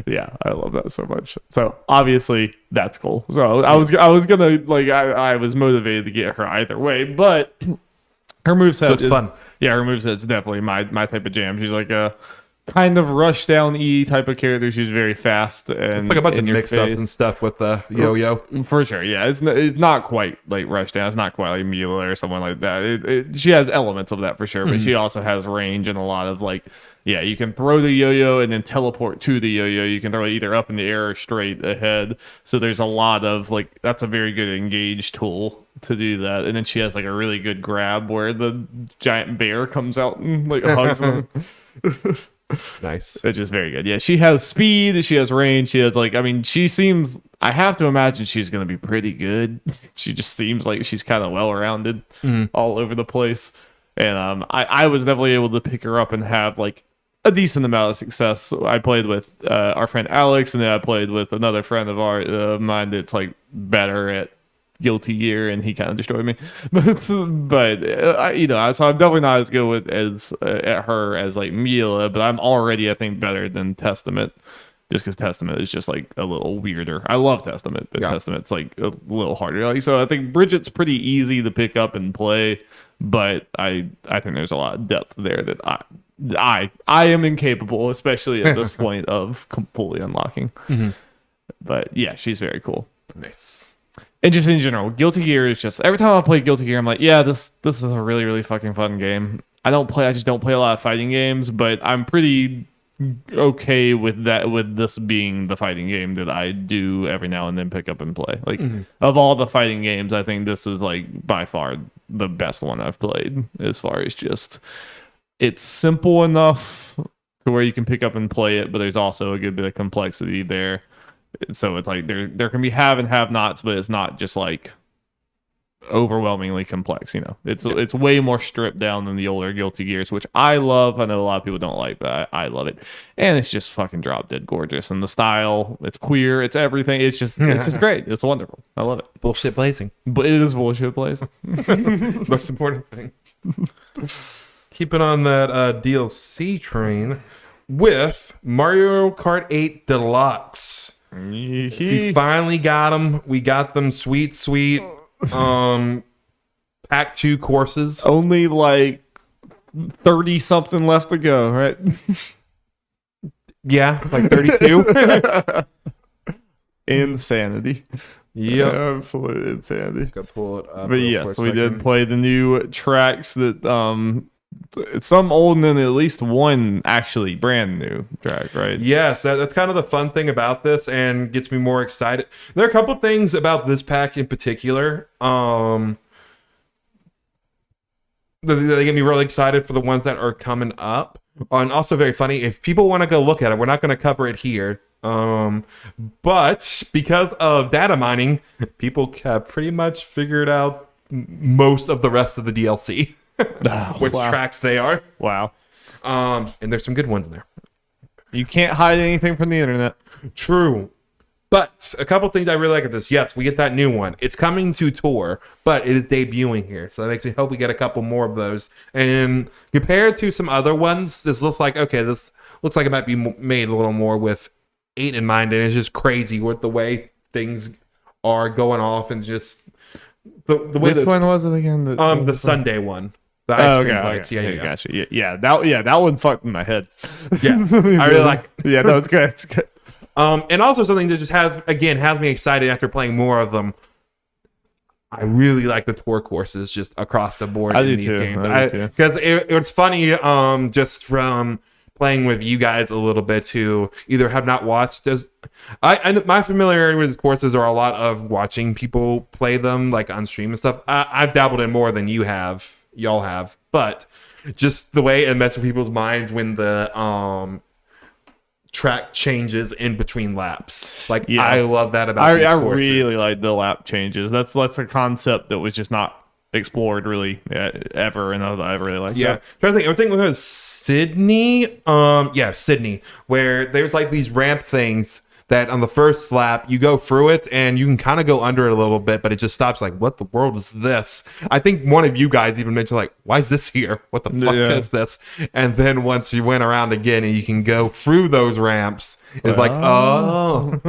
Yeah, I love that so much. So obviously that's cool. So I was gonna like I was motivated to get her either way, but her moveset is fun. Yeah, her moveset's definitely my type of jam. She's like a kind of rush down E type of character. She's very fast, and it's like a bunch of mix ups and stuff with the yo-yo. For sure, yeah. It's not quite like rush down. It's not quite like Mila or someone like that. She has elements of that for sure, but she also has range and a lot of like, you can throw the yo-yo and then teleport to the yo-yo. You can throw it either up in the air or straight ahead. So there's a lot of like, that's a very good engage tool to do that. And then she has like a really good grab where the giant bear comes out and like hugs them. Nice. It's just very good. Yeah, she has speed, she has range, she has like, I mean, she seems, I have to imagine she's going to be pretty good. She just seems like she's kind of well-rounded all over the place. And I was definitely able to pick her up and have like a decent amount of success. I played with our friend Alex, and then I played with another friend of mine that's like better at Guilty Gear, and he kind of destroyed me. but so I'm definitely not as good at her as like Mila, but I'm already, I think, better than Testament, just because Testament is just like a little weirder. I love Testament, but Testament's like a little harder. Like, so I think Bridget's pretty easy to pick up and play, but I think there's a lot of depth there that I am incapable, especially at this point, of fully unlocking. But yeah, she's very cool. Nice. And just in general, Guilty Gear is just, every time I play Guilty Gear, I'm like, yeah, this is a really, really fucking fun game. I just don't play a lot of fighting games, but I'm pretty okay with that, with this being the fighting game that I do every now and then pick up and play. Like, of all the fighting games, I think this is like by far the best one I've played, as far as just, it's simple enough to where you can pick up and play it, but there's also a good bit of complexity there. So it's like there can be have and have nots, but it's not just like overwhelmingly complex. It's way more stripped down than the older Guilty Gears, which I love. I know a lot of people don't like, but I love it. And it's just fucking drop dead gorgeous. And the style, it's queer, it's everything. It's just great. It's wonderful. I love it. Bullshit blazing. But it is bullshit blazing. Most important thing. Keeping on that DLC train with Mario Kart 8 Deluxe. We finally got them. We got them sweet Pack 2 courses. Only like 30 something left to go, right? Yeah, like 32. Insanity. Yep. Absolute insanity. Go pull it up. But yes, we did play the new tracks that some old and then at least one actually brand new track, right? Yes, that's kind of the fun thing about this and gets me more excited. There are a couple things about this pack in particular. They get me really excited for the ones that are coming up. And also very funny, if people want to go look at it, we're not going to cover it here. But because of data mining, people have pretty much figured out most of the rest of the DLC. Which tracks they are. Wow. And there's some good ones in there. You can't hide anything from the internet. True. But a couple things I really like at this. Yes, we get that new one. It's coming to tour, but it is debuting here. So that makes me hope we get a couple more of those. And compared to some other ones, this looks like, okay, this looks like it might be made a little more with 8 in mind. And it's just crazy with the way things are going off and just the way Which one was it again? the Sunday one. The ice cream place. Okay. Yeah, gotcha. Yeah, that one fucked in my head. Yeah, I really like it. Yeah, no, it's good. It's good. And also something that just has me excited after playing more of them. I really like the tour courses just across the board in these games. Because it was funny, just from playing with you guys a little bit who either have not watched this. My familiarity with these courses are a lot of watching people play them like on stream and stuff. I've dabbled in more than y'all have, but just the way it messes with people's minds when the track changes in between laps. Like, yeah. I love that about these courses. I really like the lap changes. That's a concept that was just not explored really ever, and I really like that. I think it was Sydney. Sydney, where there's like these ramp things that on the first lap you go through it and you can kind of go under it a little bit, but it just stops. Like, what the world is this? I think one of you guys even mentioned like, why is this here? What the fuck is this? And then once you went around again and you can go through those ramps, it's like, oh.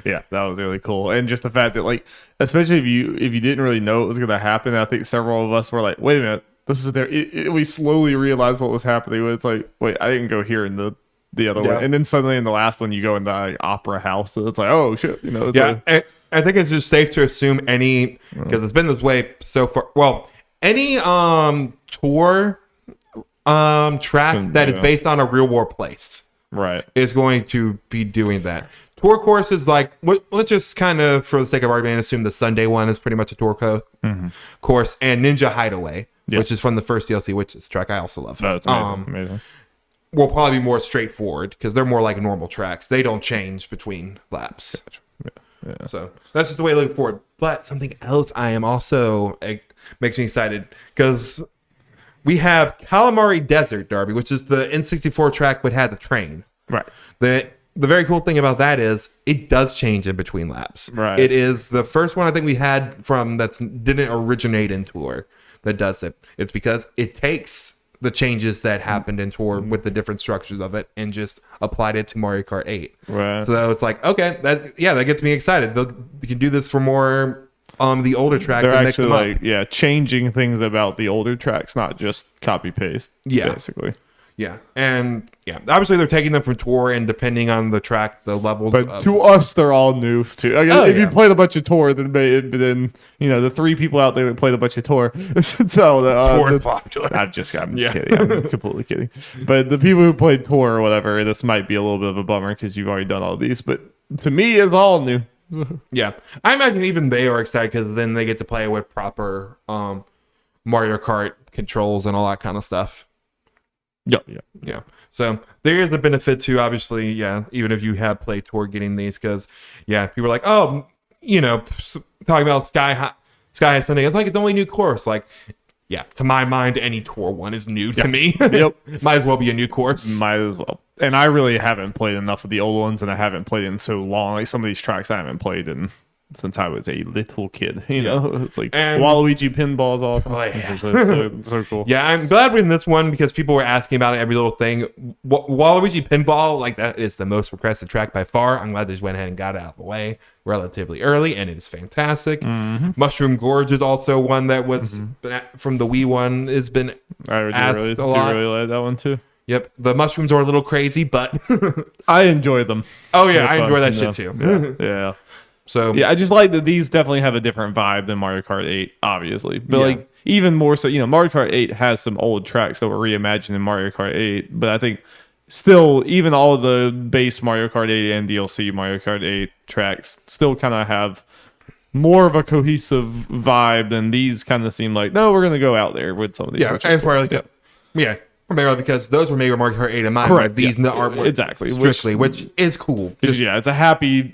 Yeah, that was really cool. And just the fact that, like, especially if you didn't really know it was going to happen, I think several of us were like, wait a minute, this is there. We slowly realized what was happening. It's like, wait, I didn't go here in the other one. And then suddenly in the last one, you go in the opera house. So it's like, oh, shit. It's I think it's just safe to assume because it's been this way so far. Well, any tour track that is based on a real world place. Right. Is going to be doing that. Tour courses, like, let's just kind of, for the sake of argument, assume the Sunday one is pretty much a tour course, and Ninja Hideaway, which is from the first DLC, which is a track I also love. No, it's amazing. Will probably be more straightforward because they're more like normal tracks. They don't change between laps. Yeah. So that's just the way I look forward. But something else I am also makes me excited because we have Calamari Desert, Darby, which is the N64 track but had the train. Right. The very cool thing about that is it does change in between laps. Right. It is the first one I think we had from that didn't originate in Tour that does it. It's because it takes the changes that happened in Tour with the different structures of it and just applied it to Mario Kart 8. Right. So it's like, okay, that gets me excited. They can do this for more the older tracks. They're and actually mix them up. Changing things about the older tracks, not just copy paste. Basically. Yeah, and obviously they're taking them from Tour, and depending on the track, the levels. But to us, they're all new too. If you played a bunch of Tour, then the 3 people out there that played a bunch of Tour. Tour popular. I'm kidding. I'm completely kidding. But the people who played Tour or whatever, this might be a little bit of a bummer because you've already done all these. But to me, it's all new. Yeah, I imagine even they are excited because then they get to play with proper Mario Kart controls and all that kind of stuff. Yeah. So there is a benefit to obviously, even if you have played Tour, getting these because, people are like, oh, talking about Sky High Sunday. It's like it's the only new course. Like, to my mind, any Tour one is new to me. Yep, might as well be a new course. Might as well. And I really haven't played enough of the old ones, and I haven't played in so long. Like some of these tracks I haven't played in since I was a little kid. You know, it's like And- Waluigi pinball is awesome. Oh, yeah. It's so cool. Yeah, I'm glad we're in this one because people were asking about it, every little thing. Waluigi Pinball, like that is the most requested track by far. I'm glad they just went ahead and got it out of the way relatively early, and it is fantastic. Mushroom Gorge is also one that was from the Wii one has been I asked really, a lot. really like that one too. Yep, the mushrooms are a little crazy, but I enjoy them. oh yeah, I They're enjoy fun, that you shit know. too. Yeah. So Yeah, I just like that these definitely have a different vibe than Mario Kart 8, obviously. But Yeah. like even more so, you know, Mario Kart 8 has some old tracks that were reimagined in Mario Kart 8, but I think still even all the base Mario Kart 8 and DLC Mario Kart 8 tracks still kind of have more of a cohesive vibe than these kind of seem like, no, we're going to go out there with some of these. yeah, which is and cool. for like yeah, primarily because those were made with Mario Kart 8 in mind. Correct, Right? These yeah. aren't Exactly, strictly, which is cool. Just- Yeah, it's a happy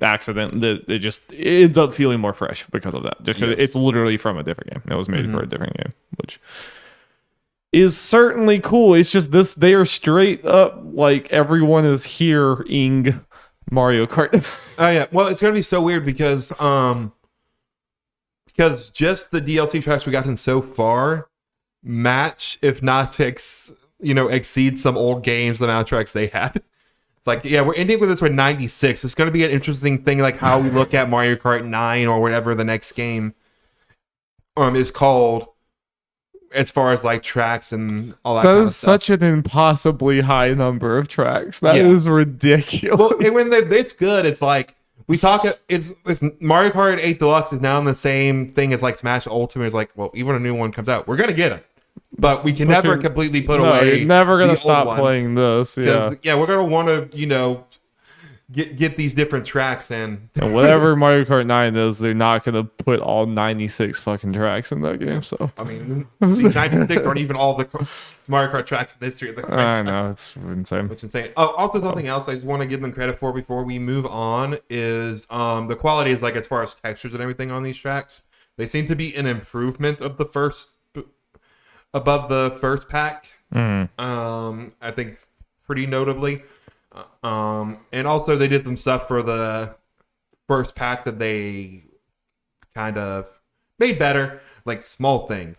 accident that it ends up feeling more fresh because of that. Just because Yes. it's literally from a different game. It was made for a different game, which is certainly cool. It's just this they are straight up like everyone is hearing Mario Kart. Oh yeah, well, it's gonna be so weird because just the DLC tracks we gotten so far match, if not exceed some old games the amount of tracks they had. It's like, yeah, we're ending with this with 96. It's gonna be an interesting thing, like how we look at Mario Kart 9 or whatever the next game is called, as far as like tracks and all that. That kind of is stuff. such an impossibly high number of tracks. That is Yeah. ridiculous. Well, and when it's good, it's like we talk. It's Mario Kart 8 Deluxe is now in the same thing as like Smash Ultimate. It's like, well, even when a new one comes out, we're gonna get it, but we can never you're- completely put no, away. you're never the gonna old stop ones. playing this. 'Cause, Yeah. yeah, we're gonna want to get these different tracks in. And whatever Mario Kart 9 is, they're not gonna put all 96 fucking tracks in that game. So I mean, these 96 aren't even all the Mario Kart tracks in the history of the I franchise. know it's insane. Which is insane. Oh, also something else I just want to give them credit for before we move on is the quality is like as far as textures and everything on these tracks. They seem to be an improvement of above the first pack. I think pretty notably. And also they did some stuff for the first pack that they kind of made better, like small thing.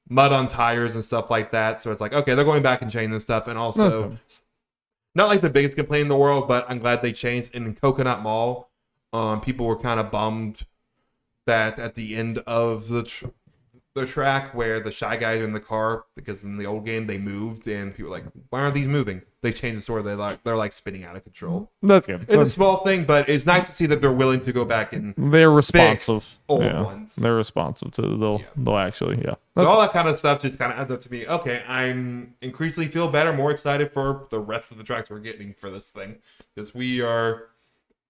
Mud on tires and stuff like that. So it's like, okay, they're going back and changing stuff. And also, not like the biggest complaint in the world, but I'm glad they changed. And in Coconut Mall, people were kind of bummed that at the end of the track where the Shy Guys are in the car, because in the old game they moved, and people were like, why aren't these moving? They changed the story. They're like spinning out of control. That's good. It's a small thing, but it's nice to see that they're willing to go back and They're responsive. fix old Yeah. ones. They're responsive to they'll actually So all that kind of stuff just kind of adds up to me. Okay, I'm increasingly feel better, more excited for the rest of the tracks we're getting for this thing, because we are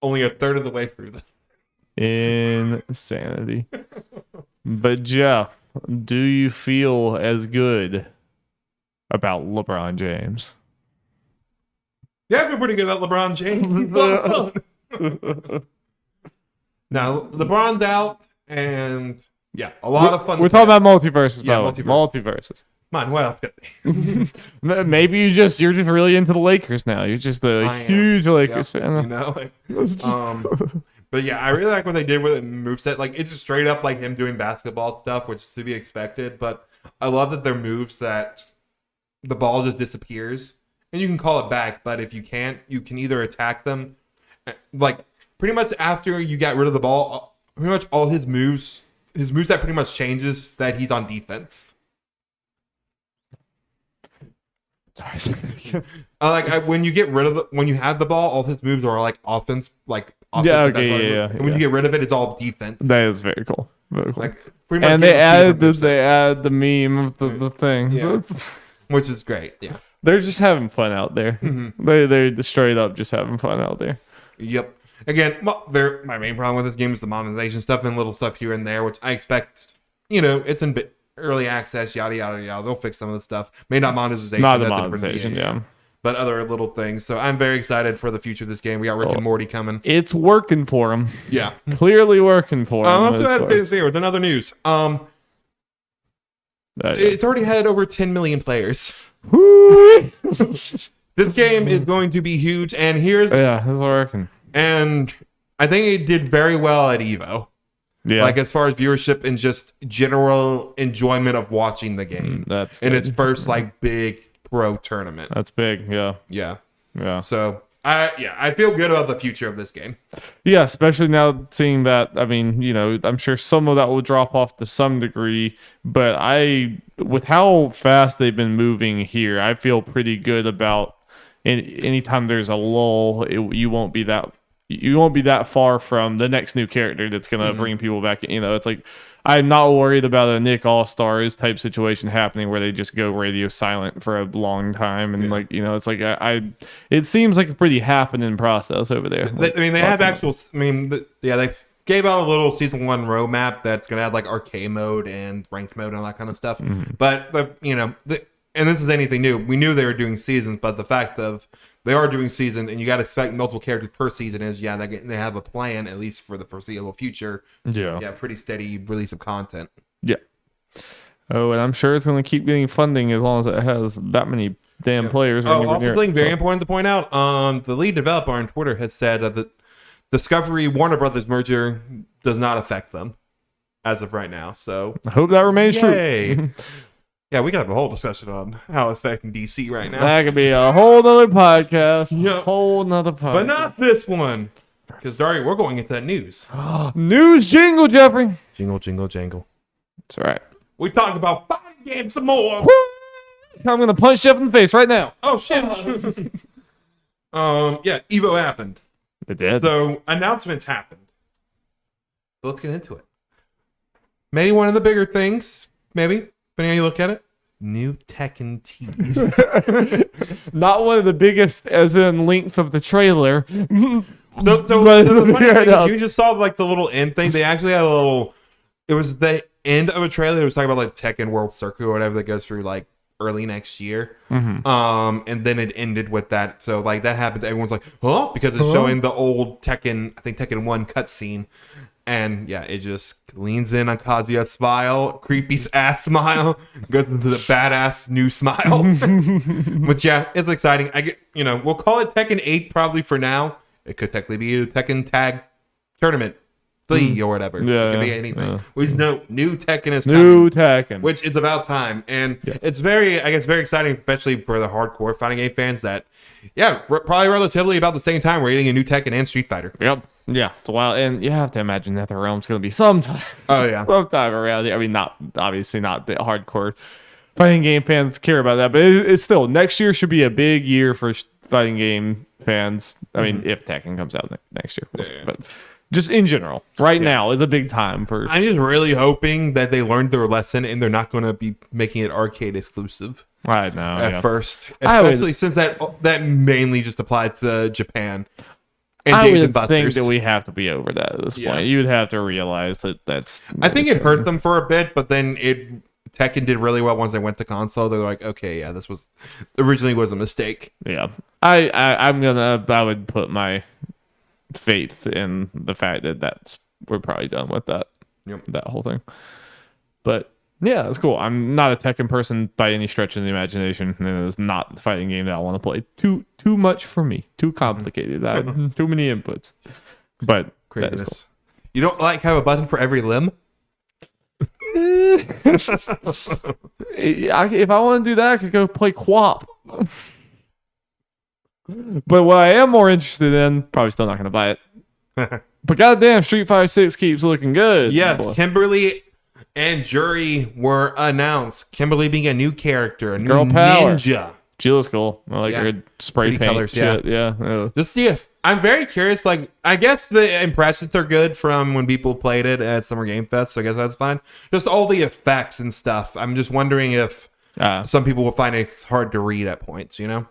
only a third of the way through this. insanity. But Jeff, do you feel as good about LeBron James? Yeah, I feel pretty good about LeBron James. Now LeBron's out, and yeah, a lot of fun. We're talking about Multiversus, Yeah, by the way. Multiversus. Multiversus. Man, what else could be? Maybe you're just really into the Lakers now. You're just a I am. huge Lakers Yep, fan. you know. But yeah, I really like what they did with the moveset. Like, it's just straight up like him doing basketball stuff, which is to be expected. But I love that they're moves that the ball just disappears, and you can call it back. But if you can't, you can either attack them. Like, pretty much after you get rid of the ball, pretty much all his moveset pretty much changes that he's on defense. When you get rid of when you have the ball, all his moves are like offense, like offensive, Yeah, that's okay, what I yeah, mean. yeah, And when you get rid of it, it's all defense. That is very cool. Very cool. Like pretty much. And they guaranteed added the meme of the thing. Yeah. So it's- which is great. Yeah. they're just having fun out there. Mm-hmm. They're straight up just having fun out there. Yep. Again, my main problem with this game is the monetization stuff and little stuff here and there, which I expect. It's in early access, yada yada yada. They'll fix some of the stuff. May not monetization. Not the that's a different monetization, game, yeah. But other little things. So I'm very excited for the future of this game. We got Rick and Morty coming. It's working for him. Yeah. Clearly working for him. It's another news. It's already had over 10 million players. Woo! This game is going to be huge, and Yeah, it's working. and I think it did very well at Evo. Yeah. Like as far as viewership and just general enjoyment of watching the game. That's in good. its first like big pro tournament. That's big. Yeah. Yeah. Yeah. So I feel good about the future of this game. Yeah, especially now seeing that. I mean, you know, I'm sure some of that will drop off to some degree, but with how fast they've been moving here, I feel pretty good about anytime there's a lull, you won't be that far from the next new character that's gonna bring people back. You know, it's like I'm not worried about a Nick All-Stars type situation happening where they just go radio silent for a long time, and like, you know, it's like it seems like a pretty happening process over there. They have actual. They gave out a little season 1 roadmap that's gonna have like arcade mode and ranked mode and all that kind of stuff. But you know, and this is anything new. We knew they were doing seasons, but the fact of they are doing seasons, and you got to expect multiple characters per season. They have a plan, at least for the foreseeable future. Yeah, pretty steady release of content. Yeah. Oh, and I'm sure it's going to keep getting funding as long as it has that many damn players. Also, something very important to point out: the lead developer on Twitter has said that the Discovery Warner Brothers merger does not affect them as of right now. So I hope that remains true. Yeah, we could have a whole discussion on how it's affecting DC right now. That could be a whole nother podcast. Yep. Whole nother podcast. But not this one. Because, Darby, we're going into that news. News jingle, Jeffrey. Jingle, jingle, jangle. That's all right. We talk about fighting games some more. I'm going to punch Jeff in the face right now. Oh, shit. Yeah, Evo happened. It did. So, announcements happened. So let's get into it. Maybe one of the bigger things, depending on how you look at it. New Tekken tease. Not one of the biggest as in length of the trailer. You just saw like the little end thing. They actually had a little, it was the end of a trailer. It was talking about like Tekken World Circuit or whatever that goes through like early next year. And then it ended with that. So like that happens. Everyone's like, huh? Because it's showing the old Tekken, I think Tekken 1 cutscene. And yeah, it just leans in on Kazuya's smile, creepy ass smile, goes into the badass new smile. But yeah, it's exciting. We'll call it Tekken 8 probably for now. It could technically be a Tekken Tag Tournament 3 or whatever. Yeah, it could be anything. Yeah. We just know new Tekken is New coming, Tekken. which is about time. And it's very exciting, especially for the hardcore fighting game fans that, probably relatively about the same time we're getting a new Tekken and Street Fighter. Yep. Yeah. It's wild. And you have to imagine that the realm's going to be sometime. Oh, yeah. Sometime around here. I mean, not the hardcore fighting game fans care about that, but it's still, next year should be a big year for fighting game fans. I mean, if Tekken comes out next year. But just in general, now is a big time for. I'm just really hoping that they learned their lesson and they're not going to be making it arcade exclusive. I know. At first, especially since that mainly just applies to Japan. And I would think that we have to be over that at this point. You would have to realize that's. I think it hurt them for a bit, but then Tekken did really well once they went to console. They're like, okay, this was originally was a mistake. Yeah, I would put my faith in the fact that we're probably done with that. That whole thing. But yeah, it's cool. I'm not a Tekken person by any stretch of the imagination, and it is not the fighting game that I want to play. Too much for me. Too complicated. Too many inputs. But craziness. That is cool. You don't like have a button for every limb? If I want to do that, I could go play Quap. But what I am more interested in, probably still not going to buy it. But goddamn, Street Fighter 6 keeps looking good. Yes, Kimberly and Jury were announced. Kimberly being a new character, a new Girl power. ninja. She looks cool. I like her spray Pretty paint colors, shit. Yeah. Just see if I'm very curious. Like, I guess the impressions are good from when people played it at Summer Game Fest, so I guess that's fine. Just all the effects and stuff. I'm just wondering if some people will find it hard to read at points, Yeah,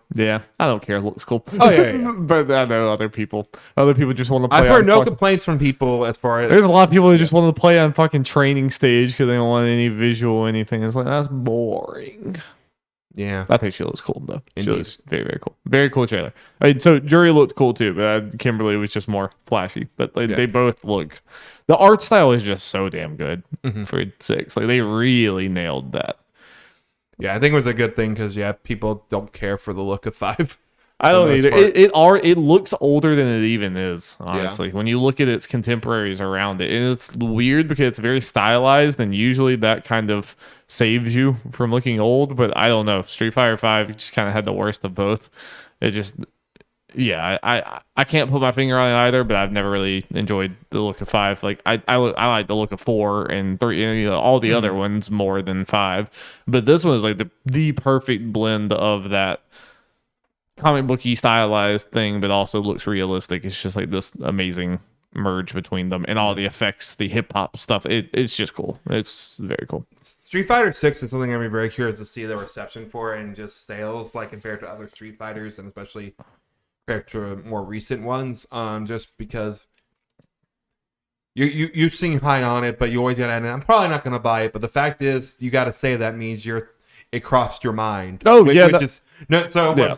I don't care. It looks cool. Oh, yeah. But I know other people just want to play. I've heard no complaints from people as far as... There's a lot of people who just want to play on fucking training stage because they don't want any visual or anything. It's like, that's boring. Yeah. I think she looks cool, though. Indeed. She looks very, very cool. Very cool trailer. I mean, so Jury looked cool, too, but Kimberly was just more flashy. But they both look... The art style is just so damn good for 6. Like, they really nailed that. Yeah, I think it was a good thing because, people don't care for the look of 5. I don't either. It looks older than it even is, honestly. Yeah. When you look at its contemporaries around it, and it's weird because it's very stylized, and usually that kind of saves you from looking old. But I don't know. Street Fighter V just kind of had the worst of both. It just, yeah, I can't put my finger on it either. But I've never really enjoyed the look of 5. Like I like the look of 4 and 3, and, you know, all the other ones more than 5. But this one is like the perfect blend of that comic booky stylized thing, but also looks realistic. It's just like this amazing merge between them, and all the effects, the hip hop stuff. It's just cool. It's very cool. Street Fighter 6 is something I'm very curious to see the reception for, and just sales like compared to other Street Fighters, and especially compared to more recent ones. Just because you seem high on it, but you always gotta. I'm probably not gonna buy it, but the fact is, you gotta say that means it crossed your mind. Oh, which, yeah, which is no. So Yeah.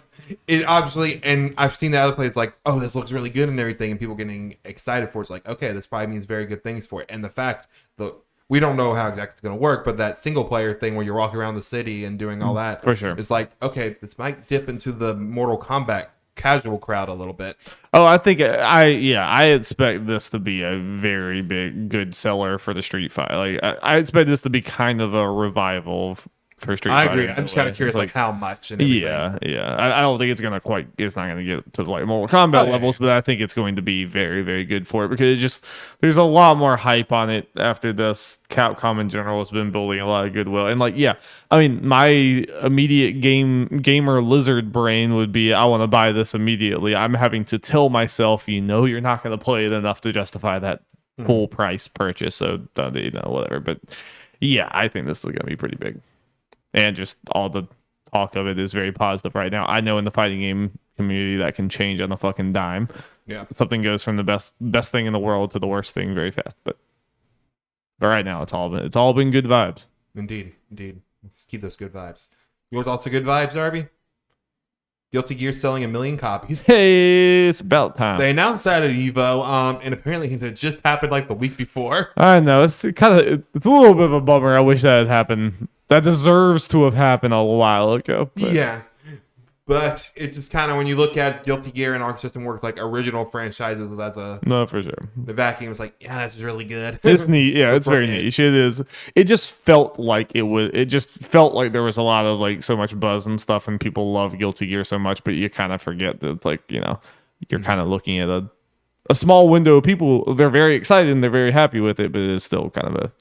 it obviously, and I've seen the other plays like, oh, this looks really good and everything, and people getting excited for it. It's like, okay, this probably means very good things for it. And the fact that we don't know how exactly it's going to work, but that single player thing where you're walking around the city and doing all that, For sure. it's like, okay, this might dip into the Mortal Kombat casual crowd a little bit. Oh, I think I expect this to be a very big good seller for the Street Fighter. Like I expect this to be kind of a revival for Street Fighter. I agree. I'm just kind of curious, like how much. And everything. Yeah. I don't think it's gonna it's not gonna get to like Mortal Kombat levels, but I think it's going to be very, very good for it because there's a lot more hype on it after this. Capcom in general has been building a lot of goodwill, and like, yeah, I mean, my immediate gamer lizard brain would be, I want to buy this immediately. I'm having to tell myself, you're not gonna play it enough to justify that full price purchase, so whatever. But yeah, I think this is gonna be pretty big. And just all the talk of it is very positive right now. I know in the fighting game community that can change on a fucking dime. Yeah. Something goes from the best thing in the world to the worst thing very fast. But right now it's all been good vibes. Indeed. Let's keep those good vibes. Yours also good vibes, Darby? Guilty Gear selling 1 million copies. Hey, it's about time. They announced that at Evo, and apparently it just happened like the week before. I know, it's a little bit of a bummer. I wish that had happened. That deserves to have happened a while ago. But. Yeah. But it's just kind of, when you look at Guilty Gear and Arc System Works, like original franchises as No, for sure. the vacuum, it's like, yeah, this is really good. It's neat. Yeah, it's very niche. It is. It just felt like it just felt like there was a lot of like so much buzz and stuff, and people love Guilty Gear so much, but you kind of forget that it's like, you're kind of looking at a small window of people. They're very excited and they're very happy with it, but it's still kind of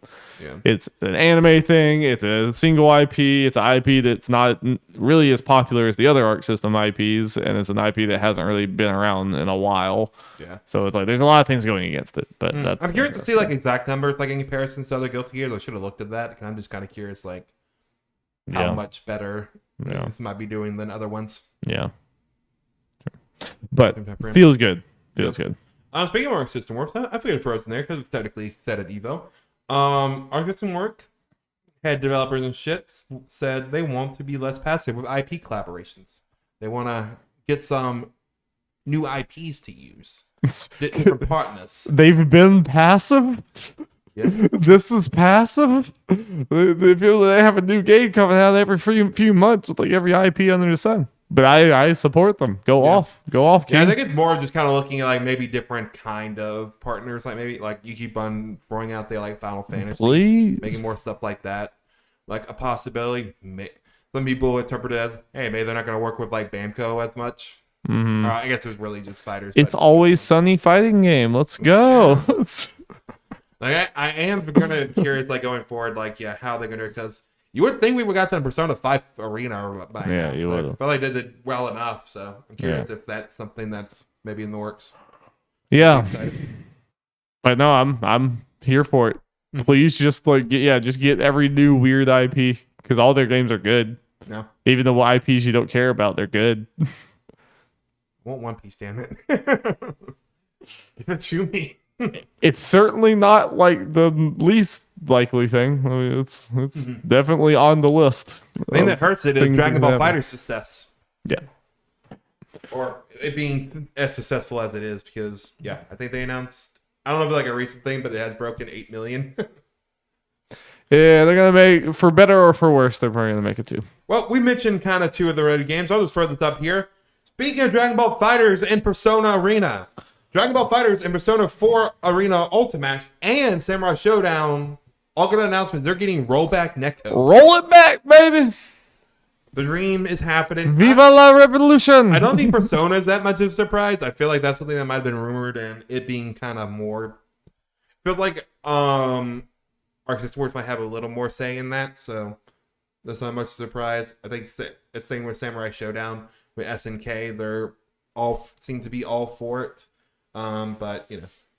it's an anime thing. It's a single IP. It's an IP that's not really as popular as the other Arc System IPs, and it's an IP that hasn't really been around in a while. Yeah. So it's like there's a lot of things going against it, but I'm curious to see like exact numbers, like in comparison to other Guilty Gears. I should have looked at that. I'm just kind of curious, like how much better this might be doing than other ones. Yeah. But feels good. Feels good. Speaking of Arc System Works, I figured it throws in there because it's technically set at Evo. Arc System Works head developers and shit said they want to be less passive with IP collaborations. They want to get some new IPs to use from partners. They've been passive. Yeah. This is passive. They feel that they have a new game coming out every few months with like every IP under the sun. But I support them. Go off, King. Yeah, I think it's more just kind of looking at like maybe different kind of partners, like maybe like you keep on throwing out there like Final Fantasy, please, making more stuff like that, like a possibility. Some people interpret it as, hey, maybe they're not going to work with like Bamco as much. Mm-hmm. I guess it was really just fighters. It's always sunny fighting game. Let's go. Yeah. Like I am gonna curious like going forward, like how they're gonna, because you would think we would got to the Persona 5 arena by now. You would. I feel like they did it well enough, so I'm curious if that's something that's maybe in the works. Yeah. But no, I'm here for it. Please just get every new weird IP, because all their games are good. No. Even the IPs you don't care about, they're good. I want One Piece, damn it. Give it to me. It's certainly not like the least likely thing. I mean, it's definitely on the list. The thing that hurts it is Dragon Ball FighterZ success. Yeah. Or it being as successful as it is, because I think they announced, I don't know if it's like a recent thing, but it has broken 8 million. Yeah, they're gonna make, for better or for worse, they're probably gonna make it too. Well, we mentioned kind of 2 of the ready games. I'll just throw this up here. Speaking of Dragon Ball Fighters and Persona Arena, Dragon Ball Fighters and Persona 4 Arena Ultimax and Samurai Showdown all got an announcement. They're getting rollback netcode. Roll it back, baby. The dream is happening. Viva la revolution. I don't think Persona is that much of a surprise. I feel like that's something that might have been rumored, and it being kind of more feels like Arc Sports might have a little more say in that, so that's not much surprise. I think it's same with Samurai Showdown with SNK. They're all seem to be all for it, but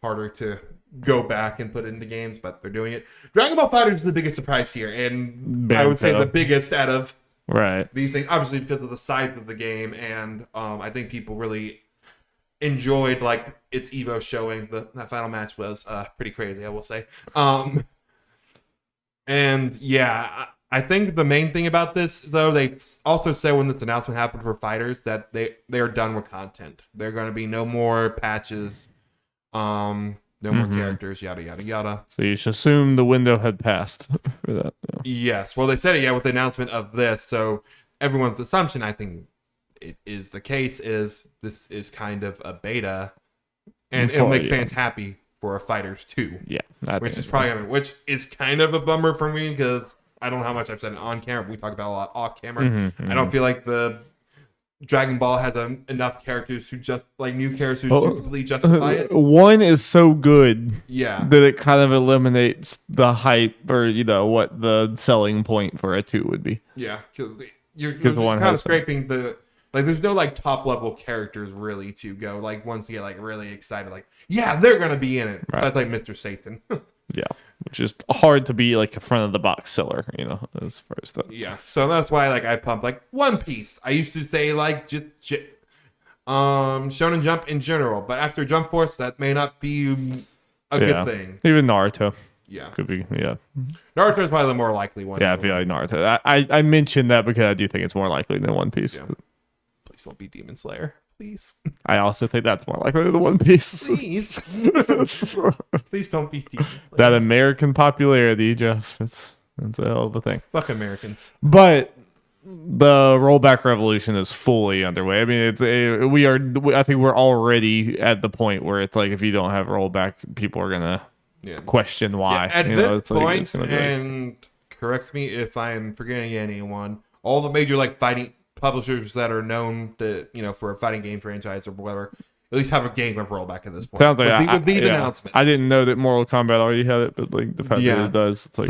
harder to go back and put it into games, but they're doing it. Dragon Ball FighterZ is the biggest surprise here, and I would say the biggest out of these things, obviously because of the size of the game, and I think people really enjoyed like its Evo showing. That final match was pretty crazy, I will say. And yeah, I think the main thing about this, though, they also said when this announcement happened for fighters that they are done with content. There are going to be no more patches, no more characters, yada yada yada. So you should assume the window had passed for that. Yes, well, they said it with the announcement of this. So everyone's assumption, I think, it is the case, is this is kind of a beta, and it'll make fans happy for a Fighters 2. Yeah, which is kind of a bummer for me because I don't know how much I've said it on camera. But we talk about a lot off camera. I don't feel like the Dragon Ball has enough characters who just like new characters who completely justify it. One is so good, that it kind of eliminates the hype or what the selling point for a 2 would be. Yeah, because you're kind of scraping the. Like, there's no, like, top-level characters, really, to go. Like, once you get, like, really excited, like, yeah, they're going to be in it. Right. So that's, like, Mr. Satan. Yeah, which is hard to be, like, a front-of-the-box seller, as far as stuff. Yeah, so that's why, like, I pump, like, One Piece. I used to say, like, Shonen Jump in general. But after Jump Force, that may not be a good thing. Even Naruto. Yeah. Could be, yeah. Naruto is probably the more likely one. Yeah, I feel like Naruto. I mentioned that because I do think it's more likely than One Piece. Yeah. Please don't be Demon Slayer. Please. I also think that's more likely than One Piece. Please. Please don't be Demon Slayer. That American popularity, Jeff. That's a hell of a thing. Fuck Americans. But the rollback revolution is fully underway. I mean, I think we're already at the point where it's like if you don't have rollback, people are gonna question why. Yeah, at this point, and correct me if I'm forgetting anyone, all the major like fighting publishers that are known to for a fighting game franchise or whatever at least have a game of rollback at this point. Sounds like with these announcements. I didn't know that Mortal Kombat already had it, but like the fact that it does, it's like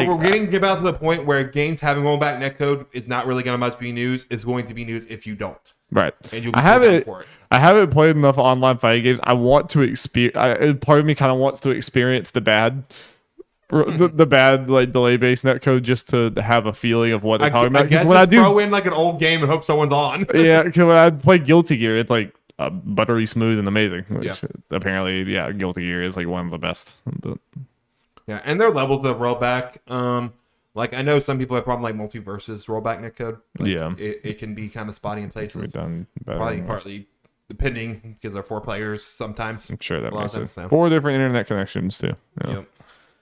we're getting about to the point where games having rollback netcode is not really going to much be news. It's going to be news if you don't. Right. And you'll I haven't played enough online fighting games. I want to experience. Part of me kind of wants to experience the bad. The bad like delay based netcode just to have a feeling of what they're talking about. When I throw in like an old game and hope someone's on. Yeah, because when I play Guilty Gear, it's like buttery smooth and amazing. Which apparently, Guilty Gear is like one of the best. But. Yeah, and there are levels of rollback. Like I know some people have problem like Multiversus rollback netcode. Like, it can be kind of spotty in places. Partly depending because there are 4 players sometimes. I'm sure that makes sense. 4 different internet connections too. Yep.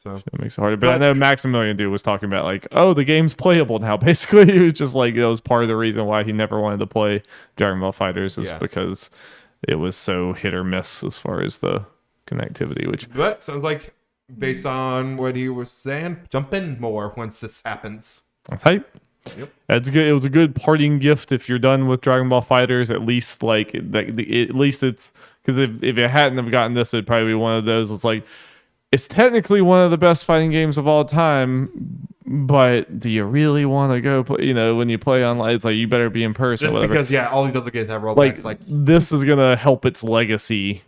So it makes it harder. But I know Maximilian dude was talking about like, oh, the game's playable now. Basically, it was just like that was part of the reason why he never wanted to play Dragon Ball Fighters is because it was so hit or miss as far as the connectivity. But sounds like based on what he was saying, jump in more once this happens. That's hype. Yep. That's good. It was a good parting gift if you're done with Dragon Ball Fighters. At least like at least it's because if it hadn't have gotten this, it'd probably be one of those. It's like. It's technically one of the best fighting games of all time, but do you really want to go play, when you play online, it's like you better be in person. Just because, all these other games have rollbacks. Like this is going to help its legacy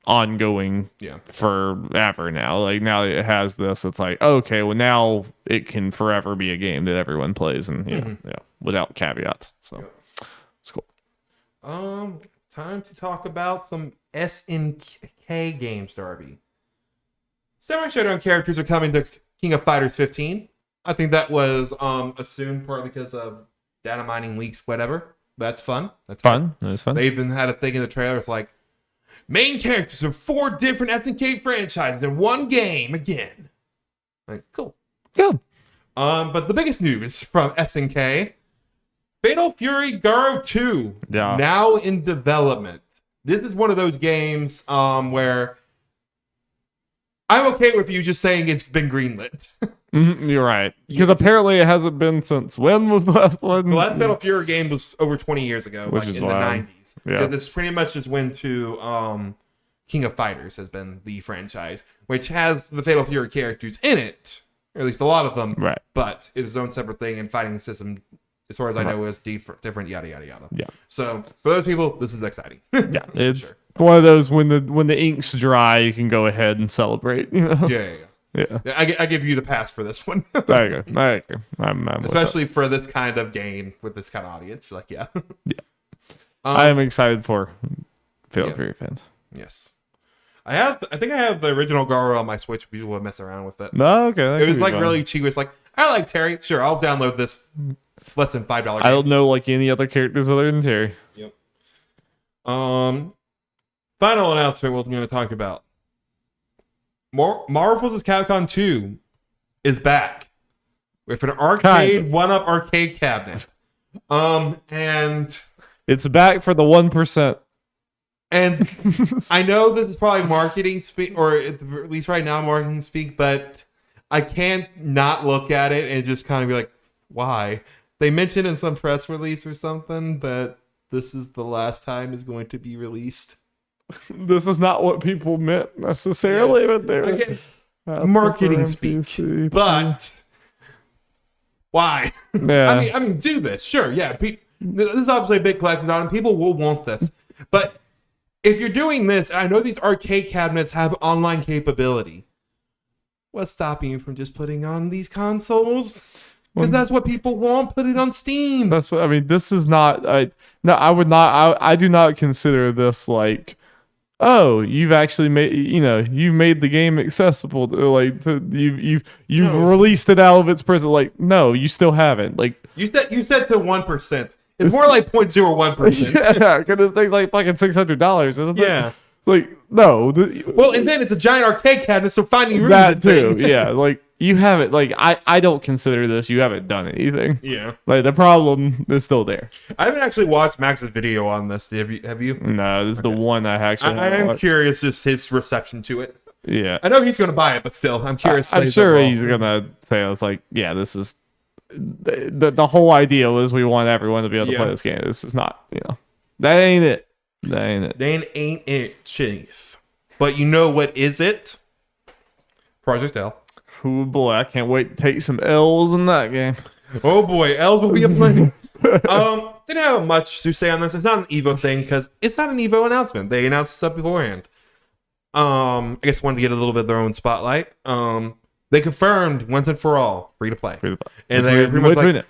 ongoing forever now. Like now that it has this, it's like, okay, well now it can forever be a game that everyone plays and without caveats. So it's cool. Time to talk about some SNK games, Darby. Samurai Showdown characters are coming to King of Fighters 15. I think that was assumed partly because of data mining leaks, whatever. That's fun. That's fun. That was fun. They even had a thing in the trailer. It's like, main characters of 4 different SNK franchises in one game again. Like, cool. Good. But the biggest news from SNK, Fatal Fury Garo 2, now in development. This is one of those games where I'm okay with you just saying it's been greenlit. You're right. Because apparently it hasn't been since when was the last one? The last Fatal Fury game was over 20 years ago, Which like is in wild. the 90s. Yeah. This pretty much just went to King of Fighters has been the franchise, which has the Fatal Fury characters in it, or at least a lot of them. Right. But it is its own separate thing, and fighting system, as far as I know, is different. Yada yada yada. Yeah. So for those people, this is exciting. Yeah. It's one of those when the ink's dry, you can go ahead and celebrate. You know? Yeah. Yeah. I give you the pass for this one. There you go. I agree. I'm Especially for this kind of game with this kind of audience. Like, yeah. Yeah. I am excited for Fatal Fury fans. Yes. I think I have the original Garo on my Switch. We will mess around with it. No, okay. It was like really cheap. It's like, I like Terry. Sure, I'll download this less than $5 game. I don't know like any other characters other than Terry. Yep. Final announcement we're going to talk about. Marvel vs. Capcom 2 is back with an one-up arcade cabinet. And it's back for the 1%. And I know this is probably marketing speak, or at least right now marketing speak, but I can't not look at it and just kind of be like, why? They mentioned in some press release or something that this is the last time it's going to be released. This is not what people meant necessarily, but they're marketing speak. But why? Yeah. I mean, do this. Sure, yeah. This is obviously a big collector's item. People will want this. But if you're doing this, and I know these arcade cabinets have online capability, what's stopping you from just putting on these consoles? Because that's what people want. Put it on Steam. That's what I mean. This is not. I would not. I do not consider this like, oh, you've actually made. You've made the game accessible. You've released it out of its prison. Like, no, you still haven't. Like you said to 1%. It's more like 0.01%. Yeah, because it takes like fucking $600, isn't it? Yeah. Like, no. Well, and then it's a giant arcade cabinet, so finding room that too. Yeah, like you haven't. Like I don't consider this. You haven't done anything. Yeah. Like the problem is still there. I haven't actually watched Max's video on this. Have you? No, this is the one I actually. I am curious, just his reception to it. Yeah. I know he's going to buy it, but still, I'm curious. I'm sure he's gonna say it's like, yeah, this is the whole idea was we want everyone to be able to play this game. This is not, that ain't it. That ain't it, Chief. But you know what is it? Project L. Oh boy, I can't wait to take some L's in that game. Oh boy, L's will be a plenty. Didn't have much to say on this. It's not an Evo thing because it's not an Evo announcement. They announced this up beforehand. I guess wanted to get a little bit of their own spotlight. They confirmed once and for all free to play. And they pretty much like,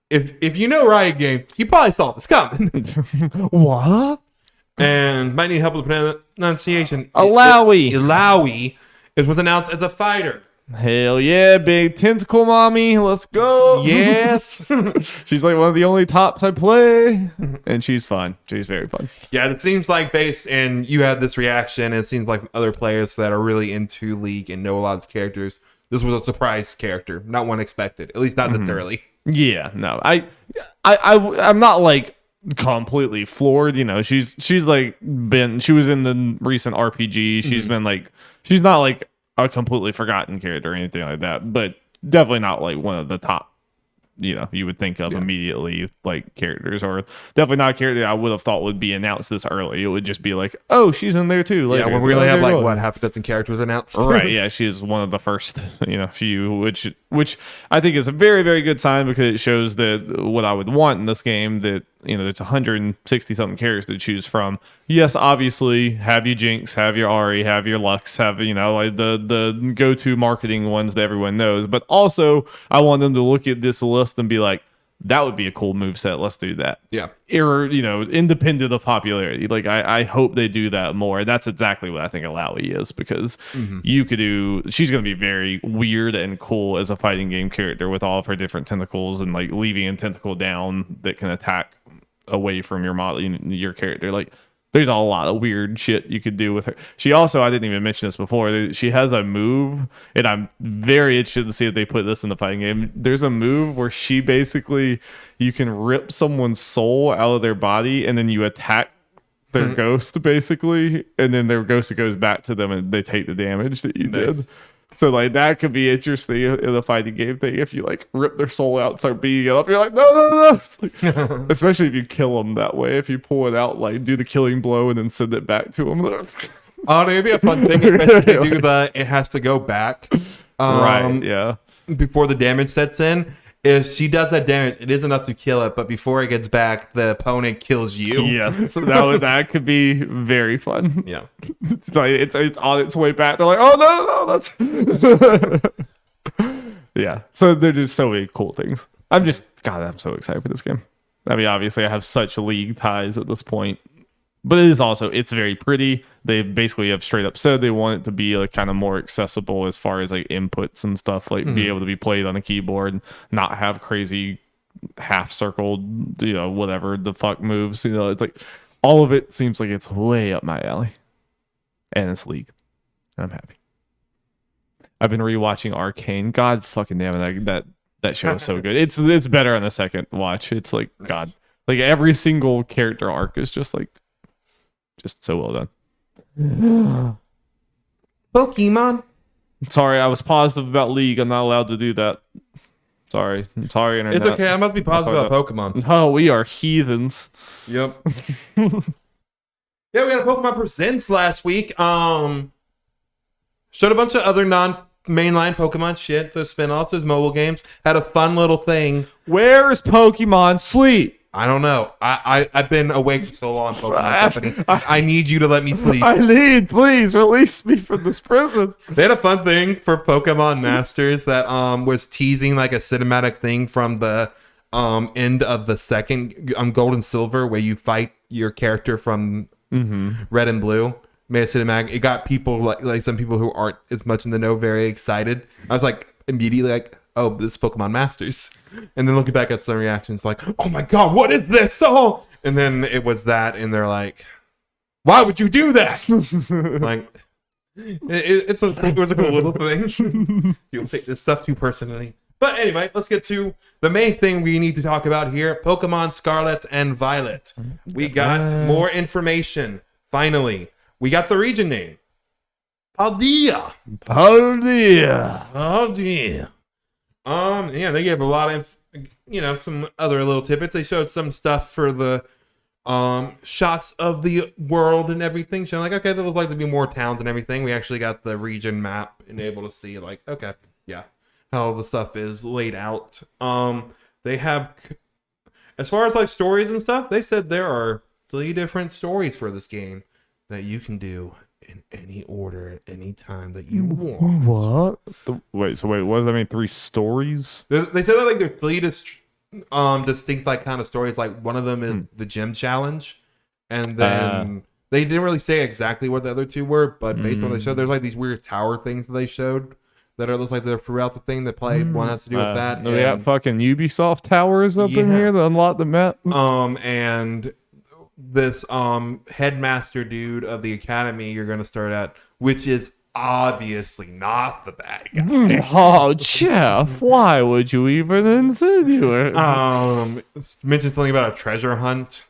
if you know Riot Game, you probably saw this coming. What? And might need help with the pronunciation. Alawi. It was announced as a fighter. Hell yeah, big tentacle mommy. Let's go. Yes. She's like one of the only tops I play. And she's fun. She's very fun. Yeah, it seems like and you had this reaction, it seems like other players that are really into League and know a lot of the characters, this was a surprise character. Not one expected. At least not necessarily. Yeah, no. I'm not like completely floored. She's like she was in the recent RPG. She's been like, she's not like a completely forgotten character or anything like that, but definitely not like one of the top, you would think of immediately like characters, or definitely not a character I would have thought would be announced this early. It would just be like, oh, she's in there too. Later. Yeah, when we really have like half a dozen characters announced. Right, yeah, she is one of the first, few, which I think is a very, very good sign, because it shows that what I would want in this game, that there's 160 something characters to choose from. Yes, obviously, have your Jinx, have your Ahri, have your Lux, have like the go-to marketing ones that everyone knows. But also, I want them to look at this list and be like, that would be a cool moveset. Let's do that. Yeah. Or, independent of popularity. Like, I hope they do that more. And that's exactly what I think Alawi is, because she's going to be very weird and cool as a fighting game character with all of her different tentacles, and like leaving a tentacle down that can attack away from your model, your character. Like, There's a lot of weird shit you could do with her. She also, I didn't even mention this before, she has a move, and I'm very interested to see if they put this in the fighting game. There's a move where she basically, you can rip someone's soul out of their body, and then you attack their ghost, basically, and then their ghost goes back to them, and they take the damage that you did. So, like, that could be interesting in the fighting game thing. If you, like, rip their soul out and start beating it up, you're like, no. It's like, especially if you kill them that way. If you pull it out, like, do the killing blow and then send it back to them. Oh, it'd be a fun thing if you do the, it has to go back. Right, yeah. Before the damage sets in. If she does that damage, it is enough to kill it, but before it gets back, the opponent kills you. Yes, so that could be very fun. Yeah. It's like it's on its way back. They're like, oh no, that's yeah. So there's just so many cool things. I'm so excited for this game. I mean, obviously, I have such league ties at this point, but it's very pretty. They basically have straight up said they want it to be like kind of more accessible as far as like inputs and stuff, like be able to be played on a keyboard, not have crazy half circled, whatever the fuck moves. It's like all of it seems like it's way up my alley, and it's League, and I'm happy. I've been rewatching Arcane. God fucking damn it, that show is so good. It's better on the second watch. It's like God, like every single character arc is just so well done. Pokemon. Sorry, I was positive about League. I'm not allowed to do that. Sorry, internet. It's okay. I'm about to be positive about Pokemon. No, we are heathens. Yep. Yeah, we had a Pokemon Presents last week. Showed a bunch of other non-mainline Pokemon shit. The spin-offs, there's mobile games. Had a fun little thing. Where is Pokemon Sleep? I don't know. I've been awake for so long, Pokemon Company. I need you to let me sleep. Please release me from this prison. They had a fun thing for Pokemon Masters that was teasing like a cinematic thing from the end of the second Gold and Silver, where you fight your character from Red and Blue. Made a cinematic. It got people like some people who aren't as much in the know very excited. I was like immediately like, oh, this is Pokemon Masters. And then looking back at some reactions like, oh my god, what is this? Oh! And then it was that, and they're like, why would you do that? It's like, it was a cool little thing. You don't take this stuff too personally. But anyway, let's get to the main thing we need to talk about here. Pokemon Scarlet and Violet. We got more information, finally. We got the region name. Paldea. Yeah, they gave a lot of, some other little tidbits. They showed some stuff for the shots of the world and everything. Showing like, okay, there look like to be more towns and everything. We actually got the region map and able to see like, okay, yeah, how the stuff is laid out. They have, as far as like stories and stuff, they said there are 3 different stories for this game that you can do in any order at any time that you want. What? Wait, what does that mean? 3 stories? They said that like they're 3 distinct like kind of stories. Like one of them is the gym challenge, and then they didn't really say exactly what the other 2 were, but based on what they showed, there's like these weird tower things that they showed that are looks like they're throughout the thing that play. One has to do with that. We got fucking Ubisoft towers up in here that unlock the map. And this headmaster dude of the academy you're gonna start at, which is obviously not the bad guy. Oh, Jeff, why would you even insinuate? Mentioned something about a treasure hunt,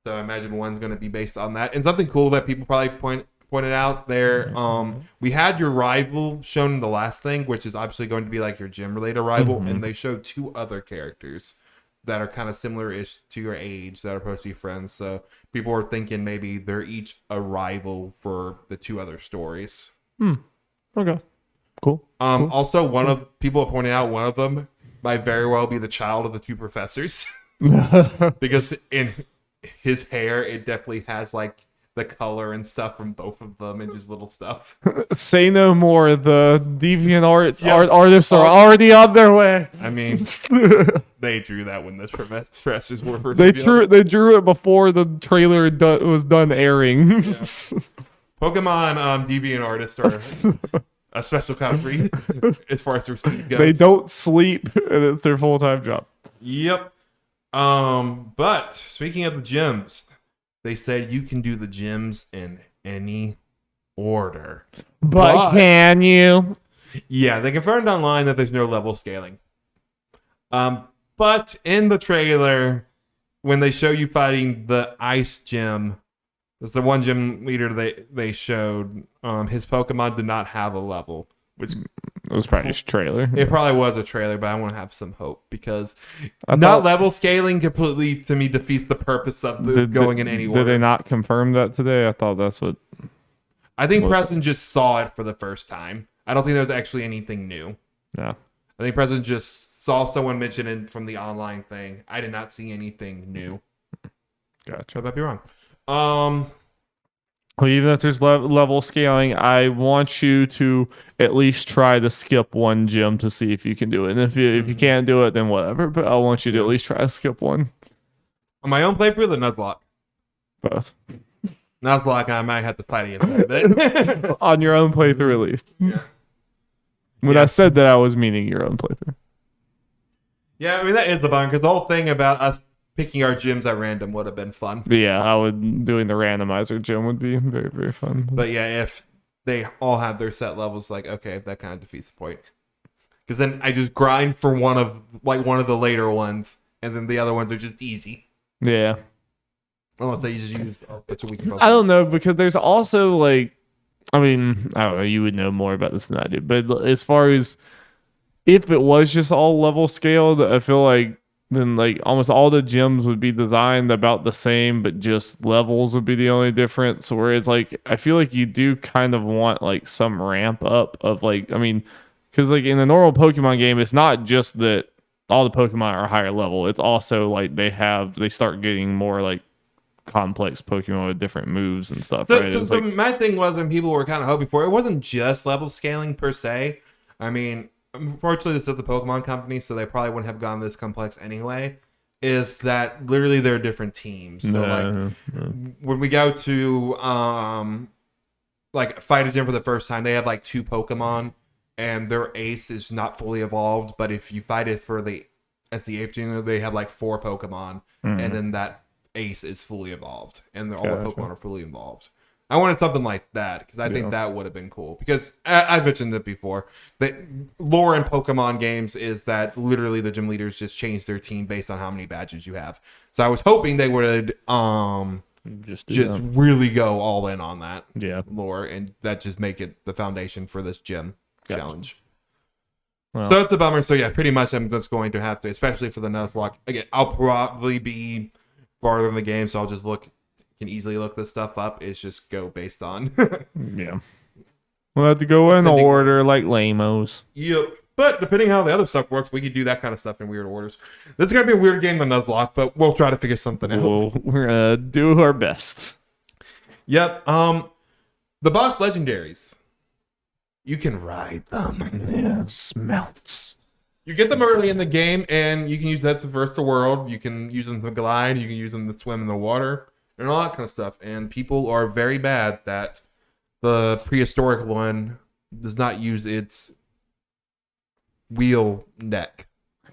so I imagine one's gonna be based on that. And something cool that people probably pointed out there, we had your rival shown in the last thing, which is obviously going to be like your gym related rival, and they showed 2 other characters that are kind of similar-ish to your age that are supposed to be friends. So people were thinking maybe they're each a rival for the 2 other stories. Okay. Cool. Also, one of people pointed out one of them might very well be the child of the 2 professors. Because in his hair, it definitely has like the color and stuff from both of them and just little stuff. Say no more. The deviant artists are already on their way. I mean, they drew that when the professors were first They drew it before the trailer was done airing. Yeah. Pokemon deviant artists are a special kind of breed as far as their speed goes. They don't sleep, and it's their full-time job. Yep. But speaking of the gyms, they said you can do the gyms in any order. But can you? Yeah, they confirmed online that there's no level scaling. But in the trailer, when they show you fighting the ice gym, there's the one gym leader they showed. His Pokemon did not have a level, which it was probably just a trailer. It probably was a trailer, but I want to have some hope because not level scaling completely to me defeats the purpose of going in any order. Did they not confirm that today? I thought that's what. I think Preston just saw it for the first time. I don't think there was actually anything new. Yeah. I think Preston just saw someone mention it from the online thing. I did not see anything new. Gotcha. I might be wrong. Well, even if there's level scaling, I want you to at least try to skip one gym to see if you can do it. And if you can't do it, then whatever. But I want you to at least try to skip one. On my own playthrough, the Nuzlocke. Both. Nuzlocke, I might have to fight against it. On your own playthrough, at least. Yeah. When I said that, I was meaning your own playthrough. Yeah, I mean, that is the bummer, because the whole thing about us picking our gyms at random would have been fun. But yeah, doing the randomizer gym would be very, very fun. But yeah, if they all have their set levels, like, okay, that kind of defeats the point. Because then I just grind for one of the later ones, and then the other ones are just easy. Yeah. Unless they just use a bunch of weak Pokemon. I don't know, because there's also, like, I mean, I don't know, you would know more about this than I do, but as far as if it was just all level scaled, I feel like then like almost all the gyms would be designed about the same, but just levels would be the only difference. Whereas like I feel like you do kind of want like some ramp up of like, I mean, because like in the normal Pokemon game, it's not just that all the Pokemon are higher level. It's also like they start getting more like complex Pokemon with different moves and stuff. So, right? so my thing was, when people were kind of hoping for it, wasn't just level scaling per se. I mean, unfortunately, this is the Pokemon company, so they probably wouldn't have gone this complex anyway. Is that literally they're different teams? So when we go to like fight a gym for the first time, they have like 2 Pokemon, and their ace is not fully evolved. But if you fight it as the 8th gym, they have like 4 Pokemon, and then that ace is fully evolved, and all the Pokemon are fully evolved. I wanted something like that because I think that would have been cool. Because I've mentioned it before. The lore in Pokemon games is that literally the gym leaders just change their team based on how many badges you have. So I was hoping they would just really go all in on that lore, and that just make it the foundation for this gym challenge. Well, so it's a bummer. So yeah, pretty much I'm just going to have to, especially for the Nuzlocke. Again, I'll probably be farther in the game, so I'll just can easily look this stuff up. It's just go based on we'll have to go in order like lamos. Yep. But depending how the other stuff works, we could do that kind of stuff in weird orders. This is gonna be a weird game, the Nuzlocke, but we'll try to figure something out. We're gonna do our best. Yep. The box legendaries, you can ride them. Yeah, smelts. You get them early in the game, and you can use that to traverse the world. You can use them to glide. You can use them to swim in the water, and all that kind of stuff. And people are very mad that the prehistoric one does not use its wheel neck.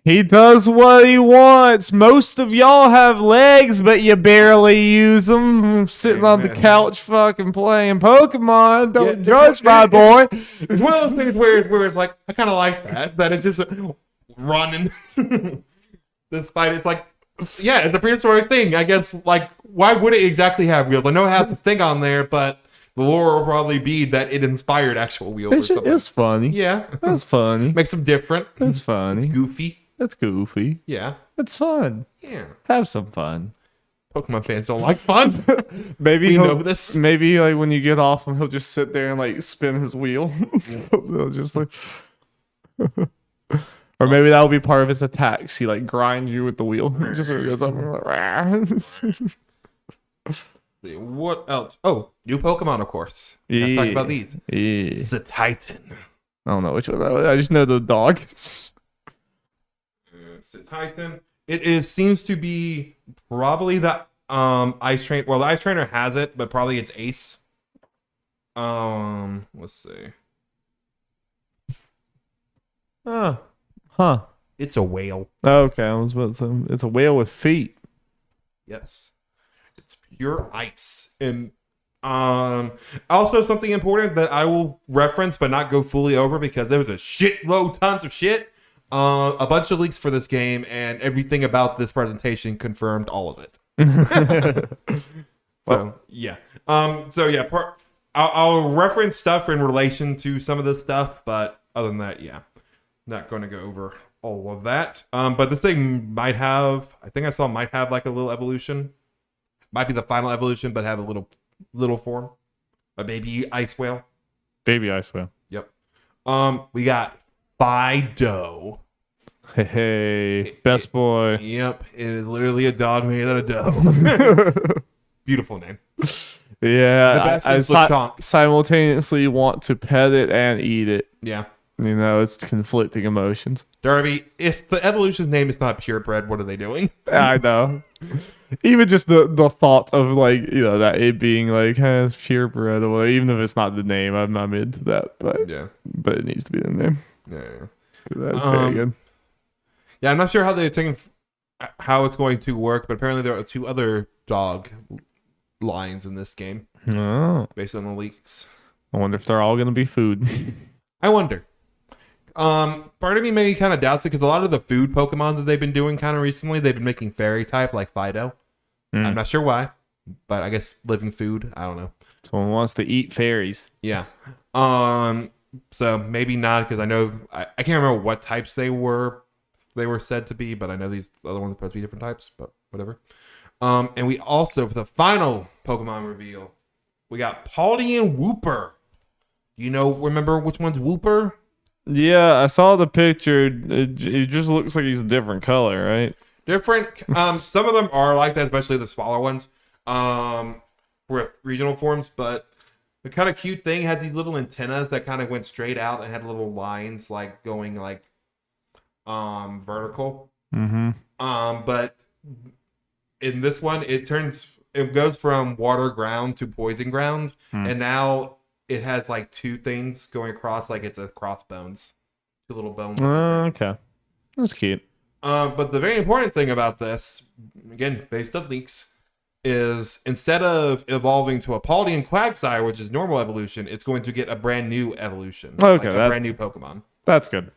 He does what he wants. Most of y'all have legs, but you barely use them. Sitting on the couch fucking playing Pokemon. Don't judge my boy. It's one of those things where it's like, I kind of like that it's just running. This fight, it's like, yeah, it's a prehistoric thing. I guess, like, why would it exactly have wheels? I know it has a thing on there, but the lore will probably be that it inspired actual wheels or something. It's funny. Yeah. That's funny. Makes them different. That's funny. It's goofy. That's goofy. Yeah. It's fun. Yeah. Have some fun. Pokemon fans don't like fun. Maybe we know this. Maybe like when you get off him, he'll just sit there and like spin his wheel. He'll just like or maybe that'll be part of his attacks. He like grinds you with the wheel. Just so he goes up and like, what else? Oh, new Pokemon, of course. Let's talk about these. Yeah. Titan. I don't know which one. I just know the dog. Titan. It seems to be probably the Ice Train. Well, the Ice Trainer has it, but probably it's Ace. Let's see. Huh. It's a whale. Okay, I was about to say it's a whale with feet. Yes. It's pure ice. And also something important that I will reference but not go fully over because there was a shitload tons of shit. A bunch of leaks for this game, and everything about this presentation confirmed all of it. So yeah. I'll reference stuff in relation to some of this stuff, but other than that, yeah, not going to go over all of that. But this thing might have like a little evolution. Might be the final evolution, but have a little form. A baby ice whale. Baby ice whale. Yep. We got Fido. Hey, best boy. Yep, it is literally a dog made out of dough. Beautiful name. Yeah, I simultaneously want to pet it and eat it. Yeah. You know, it's conflicting emotions. Darby, if the evolution's name is not purebred, what are they doing? I know. Even just the thought of like, you know, that it being like it's purebred, or even if it's not the name, I'm into that. But yeah, but it needs to be the name. Yeah. That's very good. Yeah, I'm not sure how it's going to work, but apparently there are 2 other dog lines in this game. Oh. Based on the leaks. I wonder if they're all going to be food. I wonder. Part of me maybe kind of doubts it because a lot of the food Pokemon that they've been doing kind of recently, they've been making fairy type like Fido. I'm not sure why, but I guess living food. I don't know. Someone wants to eat fairies. Yeah. So maybe not because I know I can't remember what types they were said to be, but I know these other ones are supposed to be different types. But whatever. And we also, for the final Pokemon reveal, we got Paldean Wooper. Remember which one's Wooper? Yeah, I saw the picture. It just looks like he's a different color, right? Different. Some of them are like that, especially the smaller ones. With regional forms, but the kind of cute thing has these little antennas that kind of went straight out and had little lines like going like vertical. Mm-hmm. But in this one, it goes from water ground to poison ground, and now it has like 2 things going across, like it's a crossbones, 2 little bones. Okay, that's cute. But the very important thing about this, again, based on leaks, is instead of evolving to a Paldean Quagsire, which is normal evolution, it's going to get a brand new evolution. Okay, like a brand new Pokemon. That's good.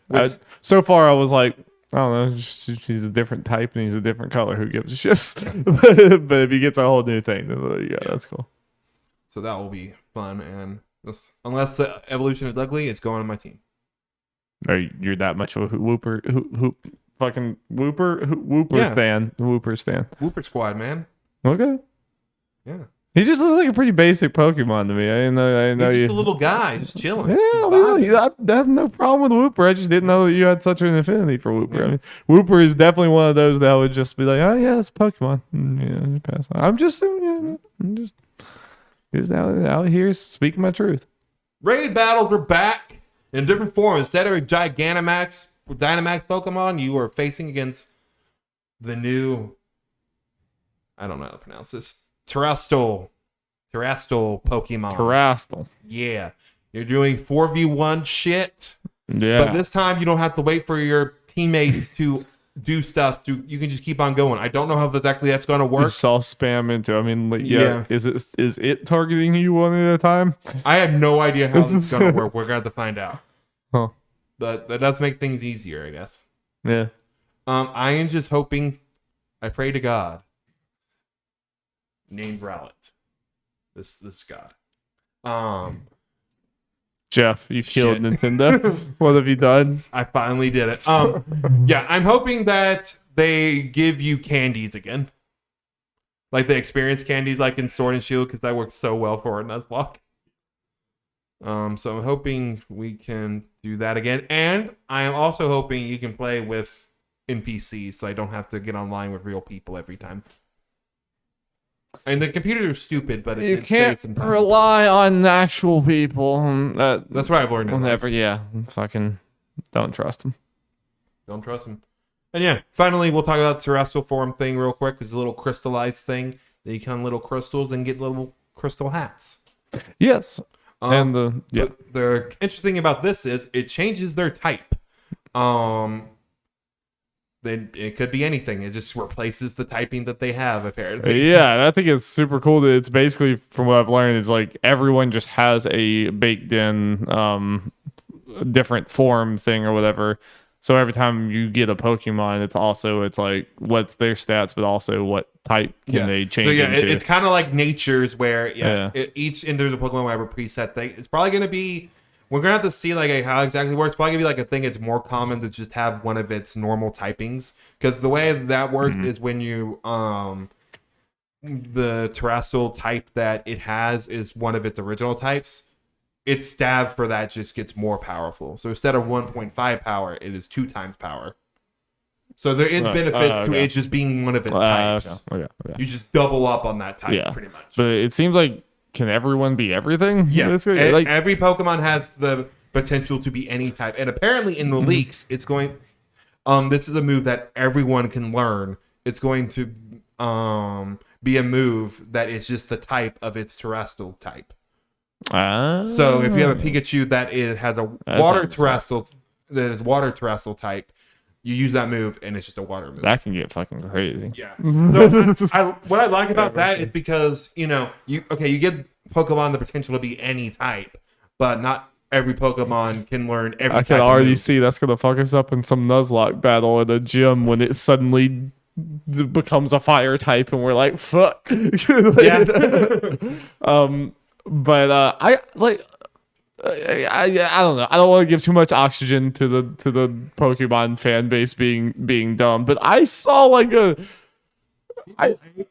So far, I was like, I don't know, he's a different type and he's a different color. Who gives a shit? But if he gets a whole new thing, then yeah, that's cool. So that will be fun. And unless the evolution is ugly, it's going on my team. You're that much of a Wooper fan? Wooper stan. Wooper squad, man. Okay. Yeah. He just looks like a pretty basic Pokemon to me. I didn't know He's you. just a little guy, just chilling. Yeah, I have no problem with Wooper. I just didn't know that you had such an affinity for Wooper. Yeah. I mean, Wooper is definitely one of those that would just be like, oh yeah, it's Pokemon. Yeah, pass on. I'm just out here speaking my truth. Raid battles are back in different forms. Instead of a Dynamax Pokemon, you are facing against the new, I don't know how to pronounce this, Terrestrial Pokemon. Terrestrial. Yeah. You're doing 4v1 shit. Yeah. But this time you don't have to wait for your teammates to do stuff. You can just keep on going. I don't know how exactly that's going to work. It's all spam into. I mean, like, yeah. Is it targeting you one at a time? I have no idea how this is going to work. We're going to have to find out. Huh. But that does make things easier, I guess. Yeah. I am just hoping, I pray to God, named Rowlet. This God. Jeff, you killed Nintendo. What have you done? I finally did it. Yeah, I'm hoping that they give you candies again. Like the experience candies like in Sword and Shield, because that works so well for a Nuzlocke. So I'm hoping we can do that again. And I am also hoping you can play with NPCs so I don't have to get online with real people every time. And the computers are stupid, but you can't rely on actual people. That's what I've learned. Fucking don't trust them. Don't trust them. And yeah, finally, we'll talk about the terrestrial form thing real quick. It's a little crystallized thing. They become little crystals and get little crystal hats. Yes. And the interesting about this is it changes their type. The then it could be anything. It just replaces the typing that they have, apparently. Yeah, and I think it's super cool that it's basically, from what I've learned, is like everyone just has a baked in different form thing or whatever. So every time you get a Pokemon, it's like what's their stats, but also what type can they change. So yeah, into. it's kind of like nature's, where each individual Pokemon will have a preset thing. It's probably gonna be, we're gonna have to see like how it exactly works. It's probably gonna be like a thing. It's more common to just have one of its normal typings, because the way that works is when you the terrestrial type that it has is one of its original types. Its stab for that just gets more powerful. So instead of 1.5 power, it is 2 times power. So there is benefits to it just being one of its types. Okay. You just double up on that type, pretty much. But it seems like, can everyone be everything? Yeah, like, every Pokemon has the potential to be any type. And apparently in the leaks, it's going... this is a move that everyone can learn. It's going to be a move that is just the type of its terrestrial type. So if you have a Pikachu that has a water terrestrial type, you use that move and it's just a water move. That can get fucking crazy. Yeah. So what I like about that is because you give Pokemon the potential to be any type, but not every Pokemon can learn every. I can already see that's gonna fuck us up in some Nuzlocke battle in a gym when it suddenly becomes a fire type and we're like, fuck. But I don't know. I don't want to give too much oxygen to the Pokemon fan base being dumb. But I saw like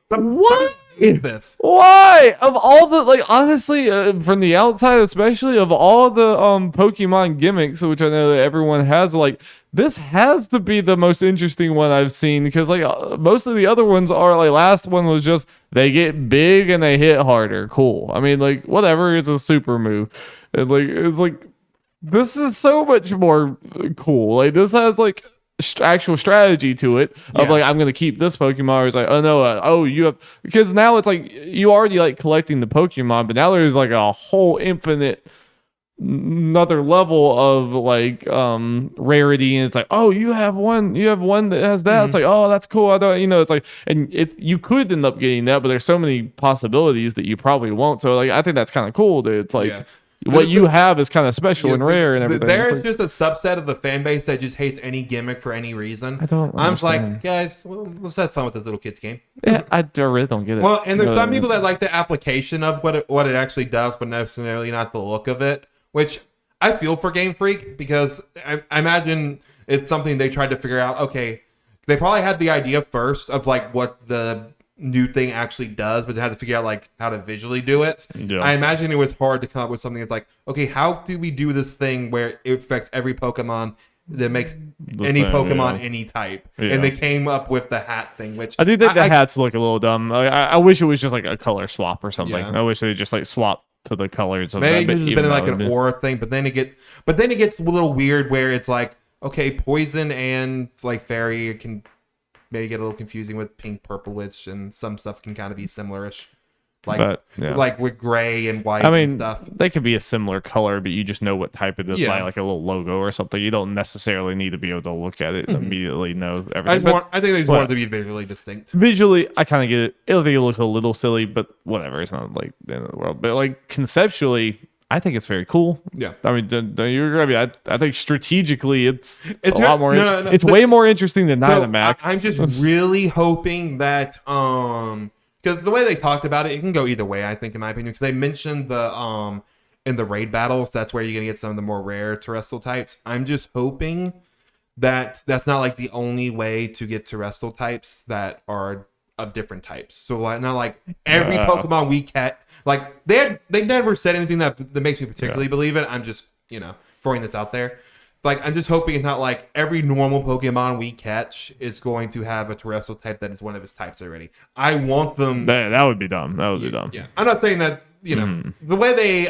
what? This. Why? Of all the, like, honestly, from the outside, especially, of all the Pokemon gimmicks, which I know that everyone has, like, this has to be the most interesting one I've seen, because like most of the other ones are like, last one was just they get big and they hit harder. Cool. I mean, like, whatever, it's a super move. And like, it's like, this is so much more cool. Like, this has like actual strategy to it of like, I'm gonna keep this Pokemon, or it's like, oh no, you have, because now it's like you already like collecting the Pokemon, but now there's like a whole infinite another level of like rarity, and it's like, oh, you have one that has that. It's like, oh, that's cool. I don't, it's like, and you could end up getting that, but there's so many possibilities that you probably won't. So like, I think that's kind of cool that it's like what you have is kind of special and rare and everything. There's just a subset of the fan base that just hates any gimmick for any reason. I'm just like, guys, let's have fun with this little kids game. Yeah, I really don't get it. Well, and there's some people that like the application of what it actually does, but necessarily not the look of it, which I feel for Game Freak, because I imagine it's something they tried to figure out. Okay, they probably had the idea first of like what the new thing actually does, but they had to figure out like how to visually do it. Yeah. I imagine it was hard to come up with something that's like, okay, how do we do this thing where it affects every Pokemon that makes any Pokemon any type? And they came up with the hat thing, which I do think the hats look a little dumb. I wish it was just like a color swap or something. I wish they just like swap to the colors of maybe that. Maybe it's been like an aura thing, but then it gets a little weird where it's like, okay, poison and like fairy can maybe get a little confusing with pink, purplish, and some stuff can kind of be similarish, like with gray and white. And stuff. They could be a similar color, but you just know what type it is by like a little logo or something. You don't necessarily need to be able to look at it and immediately know everything. I think they just wanted to be visually distinct. Visually, I kind of get it. I think it looks a little silly, but whatever. It's not like the end of the world. But like conceptually, I think it's very cool. Yeah. I mean, don't you agree? I mean, I think strategically it's a lot more. It's way more interesting than Dynamax. I'm just really hoping that because the way they talked about it can go either way. I think, in my opinion, because they mentioned the in the raid battles, that's where you're gonna get some of the more rare terrestrial types. I'm just hoping that that's not like the only way to get terrestrial types that are of different types. So like, not like every Pokemon we catch, like they never said anything that makes me particularly believe it. I'm just throwing this out there. Like, I'm just hoping it's not like every normal Pokemon we catch is going to have a terrestrial type that is one of its types already. I want them. That would be dumb. That would be dumb. Yeah, I'm not saying that the way they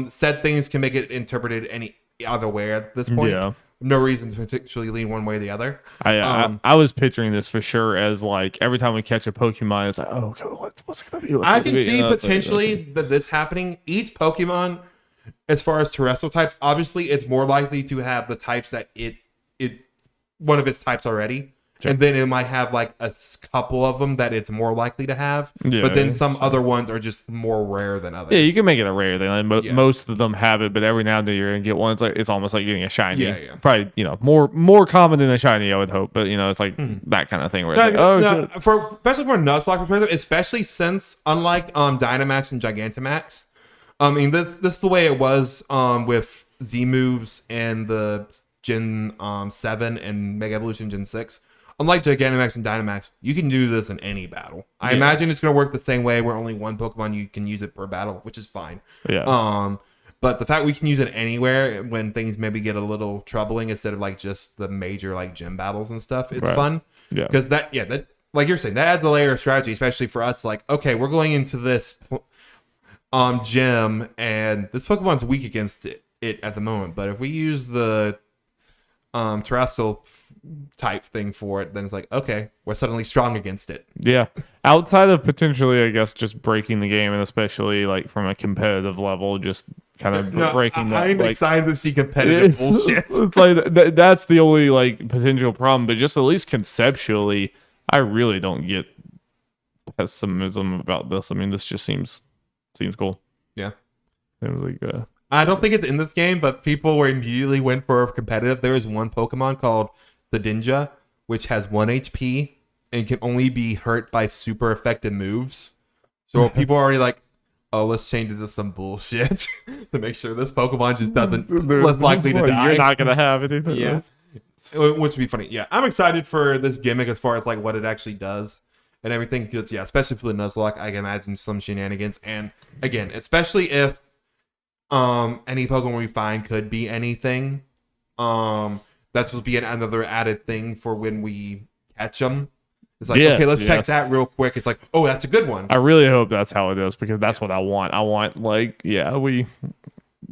said things can make it interpreted any other way at this point. Yeah. No reason to particularly lean one way or the other. I was picturing this for sure as like every time we catch a Pokemon, it's like, oh, okay, what's it gonna be? I can see potentially that this happening. Each Pokemon, as far as terrestrial types, obviously it's more likely to have the types that it one of its types already. and then it might have like a couple of them that it's more likely to have. Yeah, but then some other ones are just more rare than others. Yeah, you can make it a rare thing. Like most of them have it, but every now and then you're gonna get one. It's almost like getting a shiny. Yeah. Probably more common than a shiny, I would hope. But it's like that kind of thing where it's shit. Especially for Nuzlocke perspective, especially since unlike Dynamax and Gigantamax, I mean this is the way it was with Z moves and the Gen 7 and Mega Evolution Gen 6. Unlike Gigantamax and Dynamax, you can do this in any battle. I imagine it's going to work the same way where only one Pokemon you can use it per battle, which is fine. Yeah. But the fact we can use it anywhere when things maybe get a little troubling instead of like just the major like gym battles and stuff is fun. Yeah. Because that like you're saying, that adds a layer of strategy, especially for us. Like, okay, we're going into this gym and this Pokemon's weak against it at the moment. But if we use the terrestrial type thing for it, then it's like, okay, we're suddenly strong against it. Yeah. Outside of potentially, I guess, just breaking the game, and especially like from a competitive level, just kind of breaking that. I'm excited to see competitive bullshit. It's like that's the only like potential problem, but just at least conceptually, I really don't get pessimism about this. I mean, this just seems cool. Yeah. It was like I don't think it's in this game, but people were immediately went for competitive. There is one Pokemon called Sedinja, which has 1 HP and can only be hurt by super effective moves. So people are already like, oh, let's change it to some bullshit to make sure this Pokemon just doesn't less likely to die. You're not gonna have anything. Yeah. Which would be funny. Yeah, I'm excited for this gimmick as far as like what it actually does and everything. Because especially for the Nuzlocke, I can imagine some shenanigans. And again, especially if any Pokemon we find could be anything. That's just be another added thing for when we catch them. It's like, okay, let's check that real quick. It's like, oh, that's a good one. I really hope that's how it is because that's what I want. I want like, we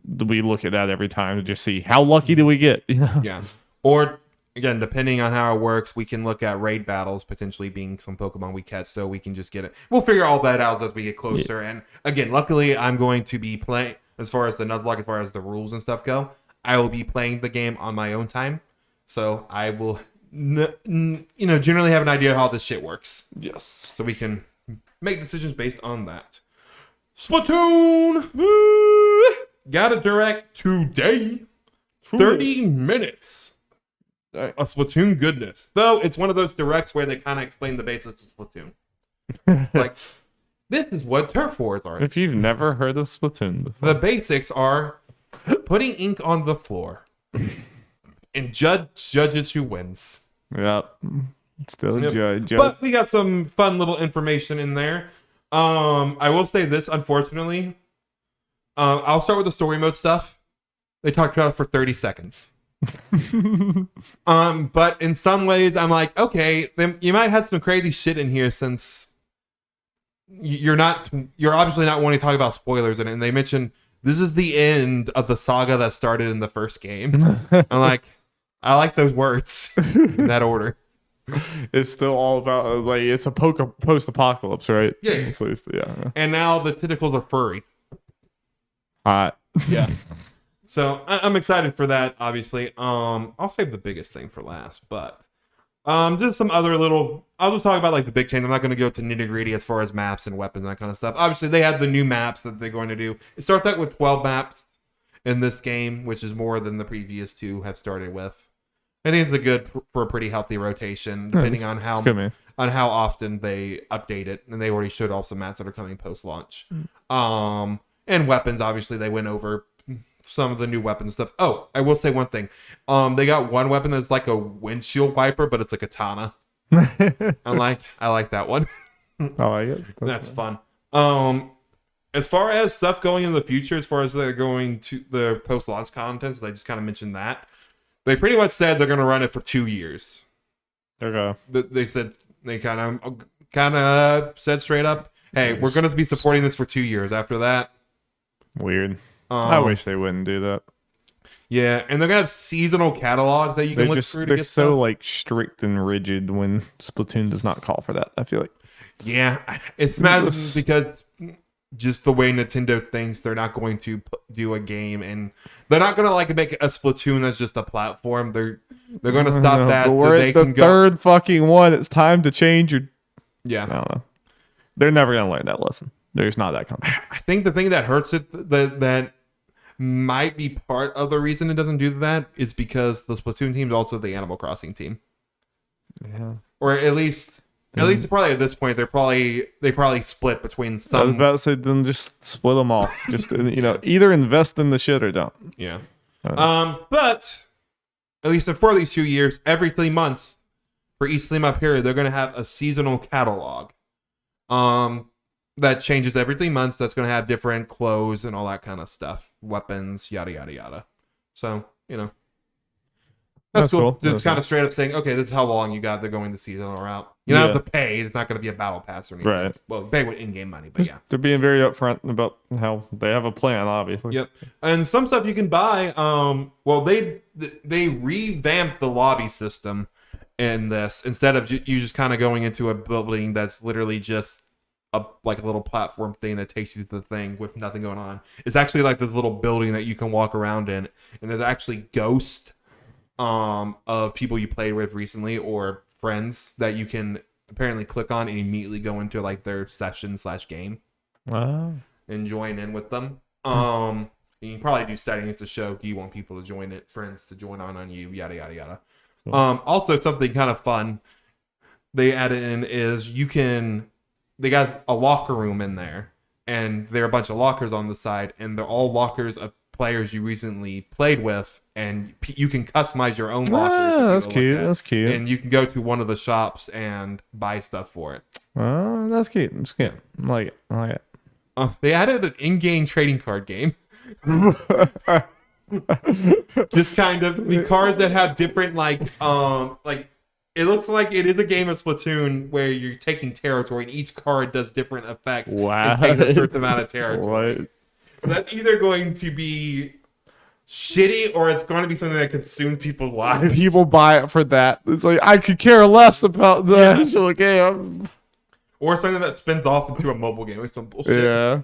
look at that every time to just see how lucky do we get. Yeah. Or again, depending on how it works, we can look at raid battles potentially being some Pokemon we catch, so we can just get it. We'll figure all that out as we get closer. Yeah. And again, luckily, I'm going to be playing as far as the Nuzlocke, as far as the rules and stuff go. I will be playing the game on my own time, so I will, generally have an idea how this shit works. Yes, so we can make decisions based on that. Splatoon, woo! Got a direct today. 30 minutes. A Splatoon goodness. Though it's one of those directs where they kind of explain the basics of Splatoon. Like, this is what turf wars are. If you've never heard of Splatoon before. The basics are putting ink on the floor and judges who wins. Yep. Still judge. But we got some fun little information in there. I will say this, unfortunately. I'll start with the story mode stuff. They talked about it for 30 seconds. But in some ways, I'm like, okay, then you might have some crazy shit in here since you're obviously not wanting to talk about spoilers in it. And they mentioned this is the end of the saga that started in the first game. I'm like, I like those words in that order. It's still all about like it's a post-apocalypse, right? Yeah. Yeah. And now the tentacles are furry. Hot. Yeah. So I'm excited for that. Obviously, I'll save the biggest thing for last, but just some other little. I'll just talk about like the big change. I'm not going to go to nitty gritty as far as maps and weapons and that kind of stuff. Obviously, they have the new maps that they're going to do. It starts out with 12 maps in this game, which is more than the previous two have started with. I think it's for a pretty healthy rotation, depending on how often they update it. And they already showed also maps that are coming post launch. And weapons, obviously, they went over some of the new weapons stuff. Oh, I will say one thing. They got one weapon that's like a windshield wiper, but it's a katana. I like that one. I like it. That's fun. As far as stuff going in the future, as far as they're going to the post-launch contests, I just kind of mentioned that. They pretty much said they're going to run it for 2 years. Okay. They said they kind of said straight up, hey, we're going to be supporting this for 2 years. After that, weird. I wish they wouldn't do that. Yeah, and they're gonna have seasonal catalogs that you can look through to get get so stuff. like strict and rigid when Splatoon does not call for that. I feel like. Yeah, it's because just the way Nintendo thinks, they're not going to do a game, and they're not gonna like make a Splatoon that's just a platform. They're going to stop that. But So we're they at the can go. third fucking one. It's time to change your. I Yeah. don't know. They're never gonna learn that lesson. There's not that company. I think the thing that hurts it, that might be part of the reason it doesn't do that, is because the Splatoon team is also the Animal Crossing team. Yeah. Or at least probably at this point, they probably split between I was some. about to say, then just split them off. Just either invest in the shit or don't. Yeah. But at least for these 2 years, every 3 months for each 3-month period, they're going to have a seasonal catalog. That changes every 3 months. That's going to have different clothes and all that kind of stuff, weapons, yada yada yada. So that's cool. Just kind of straight up saying, okay, this is how long you got. They're going the seasonal route. You don't have to pay. It's not going to be a battle pass or anything. Right. Well, pay with in-game money, but yeah. They're being very upfront about how they have a plan, obviously. Yep. And some stuff you can buy. Well, they revamped the lobby system in this. Instead of you just kind of going into a building that's literally just a little platform thing that takes you to the thing with nothing going on. It's actually like this little building that you can walk around in, and there's actually ghosts of people you played with recently or friends that you can apparently click on and immediately go into like their session/game and join in with them. You can probably do settings to show, do you want people to join it, friends to join on you, yada yada yada. Cool. Also something kind of fun they added in is they got a locker room in there, and there are a bunch of lockers on the side, and they're all lockers of players you recently played with, and you can customize your own locker. That's cute. That's cute. And you can go to one of the shops and buy stuff for it. Oh, that's cute. That's cute. I like it. They added an in-game trading card game. Just kind of the cards that have different it looks like it is a game of Splatoon where you're taking territory and each card does different effects. Wow. And takes a certain amount of territory. What? So that's either going to be shitty or it's going to be something that consumes people's lives. People buy it for that. It's like, I could care less about the actual game. Or something that spins off into a mobile game or some bullshit. Yeah.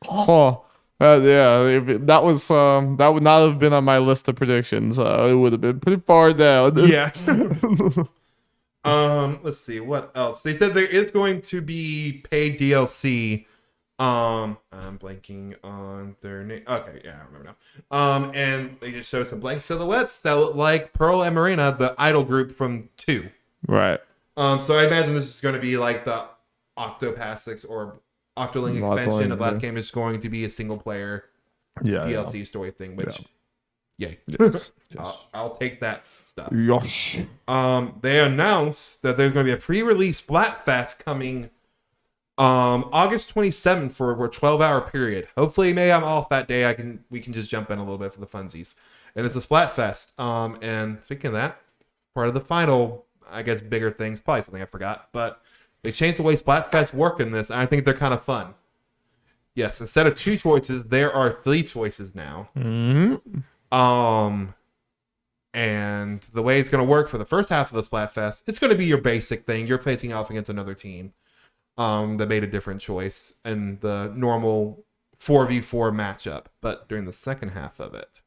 Oh. That would not have been on my list of predictions. It would have been pretty far down. Yeah. Let's see what else. They said there is going to be paid DLC. I'm blanking on their name. Okay, yeah, I remember now. And they just show some blank silhouettes that look like Pearl and Marina, the idol group from 2. Right. So I imagine this is going to be like the Octopassix or Octoling expansion of last game is going to be a single player DLC story thing, which yay. Yes. I'll take that stuff. Yosh. They announced that there's going to be a pre-release Splatfest coming August 27th for a 12-hour period. Hopefully maybe I'm off that day. We can just jump in a little bit for the funsies. And it's a Splatfest. And speaking of that, part of the final, I guess, bigger things, probably something I forgot, but they changed the way Splatfest work in this, and I think they're kind of fun. Yes, instead of 2 choices, there are 3 choices now. Mm-hmm. And the way it's going to work for the first half of the Splatfest, it's going to be your basic thing. You're facing off against another team that made a different choice in the normal 4v4 matchup. But during the second half of it,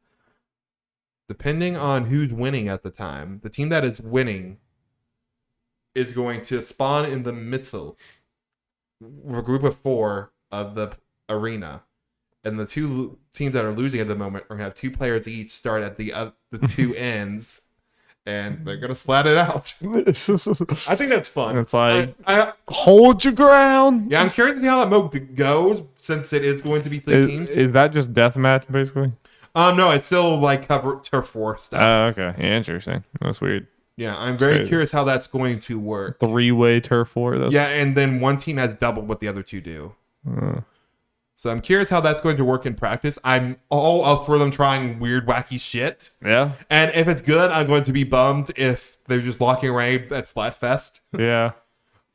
depending on who's winning at the time, the team that is winning is going to spawn in the middle, a group of 4 of the arena, and the 2 teams that are losing at the moment are going to have 2 players each start at the 2 ends, and they're going to splat it out. I think that's fun. It's like, hold your ground. Yeah, I'm curious to see how that mode goes, since it is going to be 3 teams. Is that just deathmatch, basically? No, it's still like cover turf war stuff. Okay. Yeah, interesting. That's weird. Yeah, I'm very curious how that's going to work. 3-way turf war. Yeah, and then one team has double what the other 2 do. So I'm curious how that's going to work in practice. I'm all up for them trying weird, wacky shit. Yeah. And if it's good, I'm going to be bummed if they're just locking away at Splatfest. Yeah.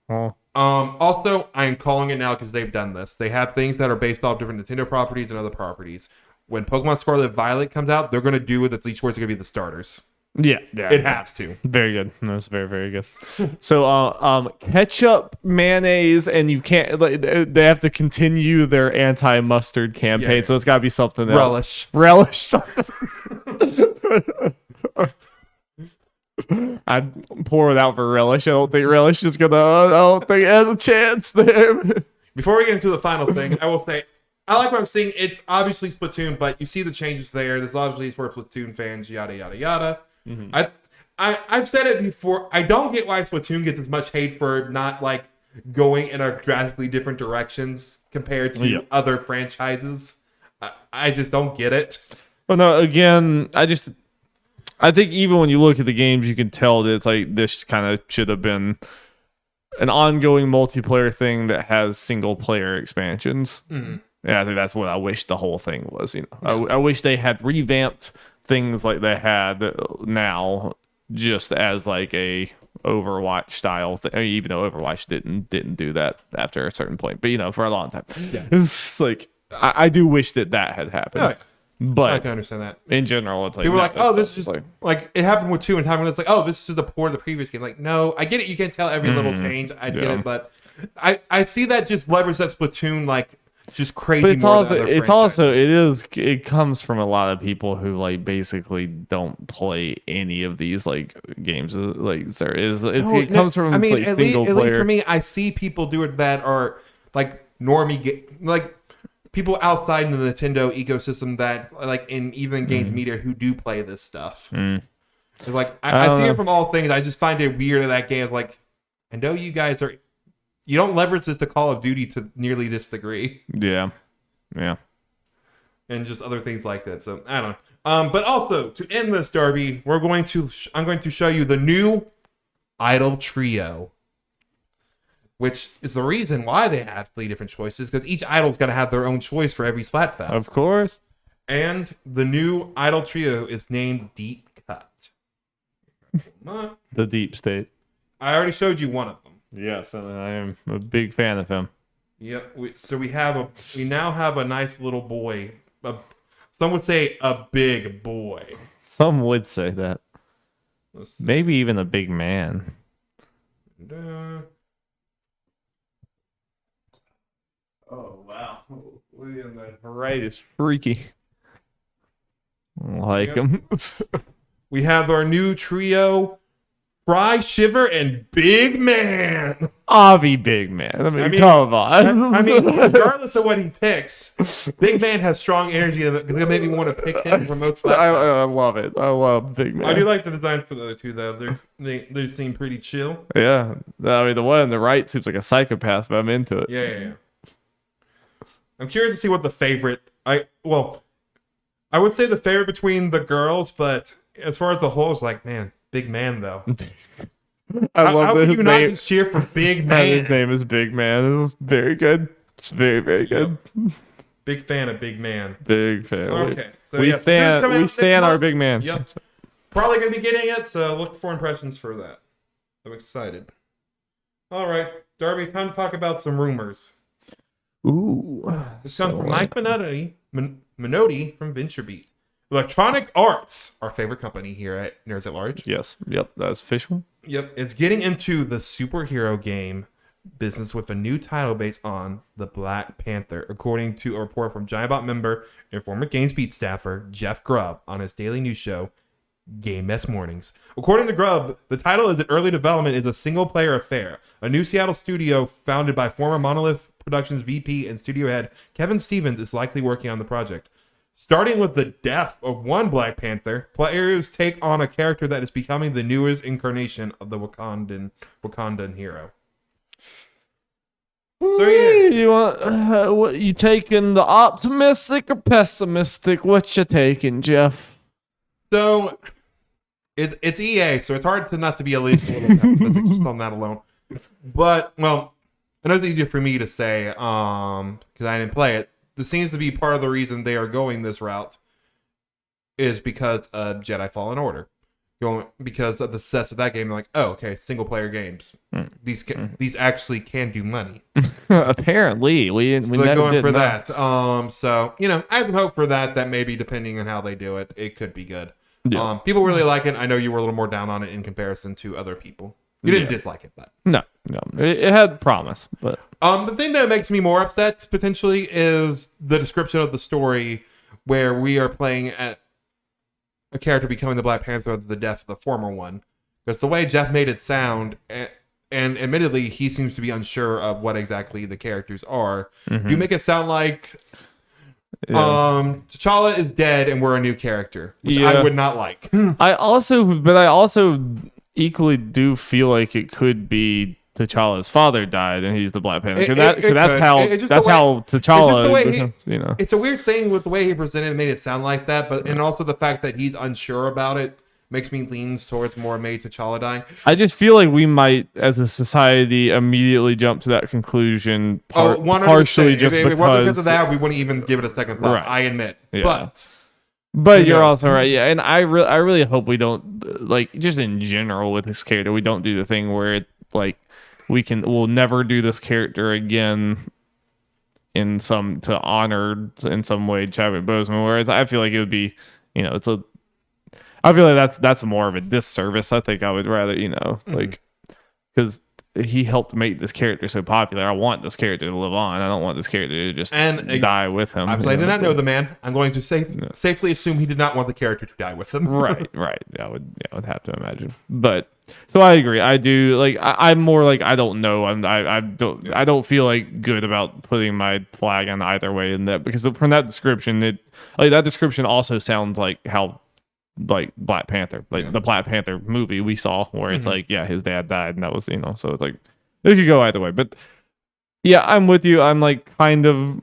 Oh. Also, I'm calling it now because they've done this. They have things that are based off different Nintendo properties and other properties. When Pokemon Scarlet Violet comes out, they're going to do with at least where it's going to be the starters. Yeah, it has to. Very good. That's very, very good. So, ketchup, mayonnaise, and you can't. They have to continue their anti-mustard campaign. Yeah. So it's got to be something else. Relish. I'd pour it out for Relish. I don't think Relish is gonna. I don't think it has a chance there. Before we get into the final thing, I will say I like what I'm seeing. It's obviously Splatoon, but you see the changes there. This obviously is for Splatoon fans. Yada yada yada. Mm-hmm. I've said it before. I don't get why Splatoon gets as much hate for not like going in a drastically different directions compared to other franchises. I just don't get it. Well, no. Again, I think even when you look at the games, you can tell that it's like this kind of should have been an ongoing multiplayer thing that has single player expansions. Mm-hmm. Yeah, I think that's what I wish the whole thing was. You know, I wish they had revamped things like they had now, just as like a Overwatch style thing. I mean, even though Overwatch didn't do that after a certain point, but you know, for a long time, it's like I do wish that had happened. Yeah. But I can understand that. In general, it's like people are like, oh, this is just like it happened with 2 and time. It's like, oh, this is just a port of the previous game. Like, no, I get it. You can tell every little change. I get it, but I see that just leverage that Splatoon like just crazy. But it comes from a lot of people who like basically don't play any of these like games. Like, it comes from like single player. At least for me, I see people do it that are like normie, like people outside the Nintendo ecosystem that like in even games media who do play this stuff. Like I see it from all things. I just find it weird that game is like, I know you guys are. You don't leverage this to Call of Duty to nearly this degree. Yeah. And just other things like that. So, I don't know. But also, to end this, Darby, I'm going to show you the new Idol Trio. Which is the reason why they have 3 different choices. Because each idol's going to have their own choice for every Splatfest. Of course. And the new Idol Trio is named Deep Cut. The Deep State. I already showed you one of them. Yes, and I am a big fan of him. Yep. We now have a nice little boy. Some would say a big boy. Some would say that. Maybe even a big man. Oh wow! The right is freaky. I like him. We have our new trio. Fry, Shiver, and Big Man. Avi Big Man. I mean, come on. I mean, regardless of what he picks, Big Man has strong energy because it's going to make me want to pick him for most. I love it. I love Big Man. I do like the design for the other two, though. They seem pretty chill. Yeah. I mean, the one on the right seems like a psychopath, but I'm into it. Yeah. I'm curious to see what the favorite... I would say the favorite between the girls, but as far as the whole, it's like, man... Big Man, though. I love how that can you not just cheer for Big Man? His name is Big Man. It's very good. It's very, very good. Big fan of Big Man. Big fan. Okay. So we stand our Big Man. Yep. Probably going to be getting it, so look for impressions for that. I'm excited. All right. Darby, time to talk about some rumors. Ooh. This comes from Mike Minotti from VentureBeat. Electronic Arts, our favorite company here at Nerds at Large. Yes. Yep. That's official. Yep. It's getting into the superhero game business with a new title based on the Black Panther, according to a report from Giantbot member and former GamesBeat staffer Jeff Grubb on his daily news show, Game Mess Mornings. According to Grubb, the title is in early development is a single-player affair. A new Seattle studio founded by former Monolith Productions VP and studio head Kevin Stevens is likely working on the project. Starting with the death of one Black Panther, players take on a character that is becoming the newest incarnation of the Wakandan hero. So yeah, you want what you taking, the optimistic or pessimistic? What you taking, Jeff? So it's EA, so it's hard to not to be at least a little pessimistic just on that alone. But well, I know it's easier for me to say because I didn't play it. This seems to be part of the reason they are going this route is because of Jedi Fallen Order. Because of the success of that game, they're like, oh, okay, single player games. These actually can do money. Apparently, we they're going for that. So I have some hope for that. That maybe depending on how they do it, it could be good. Yeah. People really like it. I know you were a little more down on it in comparison to other people. You didn't dislike it, but no, it had promise. But the thing that makes me more upset potentially is the description of the story where we are playing at a character becoming the Black Panther of the death of the former one. Because the way Jeff made it sound, and admittedly, he seems to be unsure of what exactly the characters are. You make it sound like T'Challa is dead and we're a new character, which I would not like. I also equally do feel like it could be T'Challa's father died and he's the Black Panther. That's how T'Challa, It's a weird thing with the way he presented it, made it sound like that, but and also the fact that he's unsure about it makes me lean towards more May T'Challa dying. I just feel like we might, as a society, immediately jump to that conclusion. Partially just if it wasn't because of that, we wouldn't even give it a second thought. Right. I admit, but you're also right, yeah. And I really hope we don't, like, just in general with this character, we don't do the thing where it, like, we'll never do this character again to honor in some way Chadwick Boseman. Whereas I feel like it would be, I feel like that's more of a disservice. I think I would rather, like, because he helped make this character so popular. I want this character to live on. I don't want this character to just die with him. I did not know the man. I'm going to safely assume he did not want the character to die with him. Right. I would have to imagine. But so I agree. I do like. I'm more like I don't know. I don't feel like good about putting my flag on either way in that, because from that description, that description also sounds like how, like, Black Panther, the Black Panther movie we saw, where it's like, his dad died, and that was, so it's like it could go either way. But yeah, I'm with you. I'm like kind of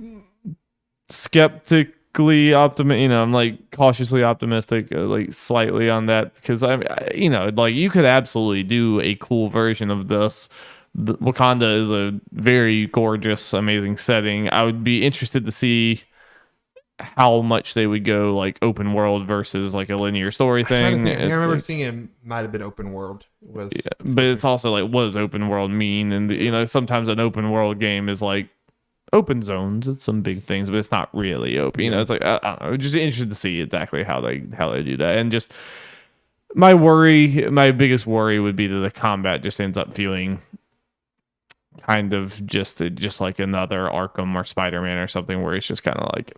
skeptically optimistic. I'm like cautiously optimistic, like slightly on that, because like you could absolutely do a cool version of this. Wakanda is a very gorgeous, amazing setting. I would be interested to see how much they would go like open world versus like a linear story thing. I remember seeing it might have been open world. But it's also like, what does open world mean? And sometimes an open world game is like open zones. It's some big things, but it's not really open. It's like I don't know. Just interested to see exactly how they do that. And just my biggest worry would be that the combat just ends up feeling kind of just like another Arkham or Spider-Man or something, where it's just kind of like,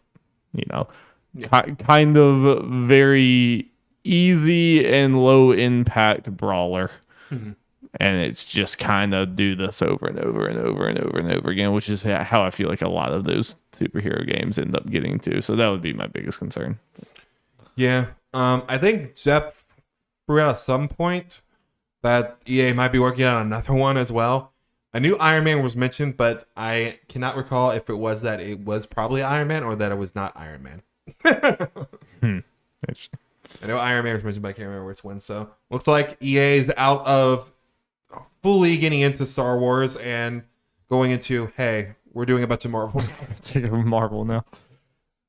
kind of very easy and low impact brawler. And it's just kind of do this over and over and over and over and over again, which is how I feel like a lot of those superhero games end up getting to. So that would be my biggest concern. Yeah. I think Jeff threw out at some point that EA might be working on another one as well. I knew Iron Man was mentioned, but I cannot recall if it was that it was probably Iron Man or that it was not Iron Man. Interesting. I know Iron Man was mentioned, but I can't remember which one. So looks like EA is out of fully getting into Star Wars and going into, hey, we're doing a bunch of Marvel. Take a Marvel now.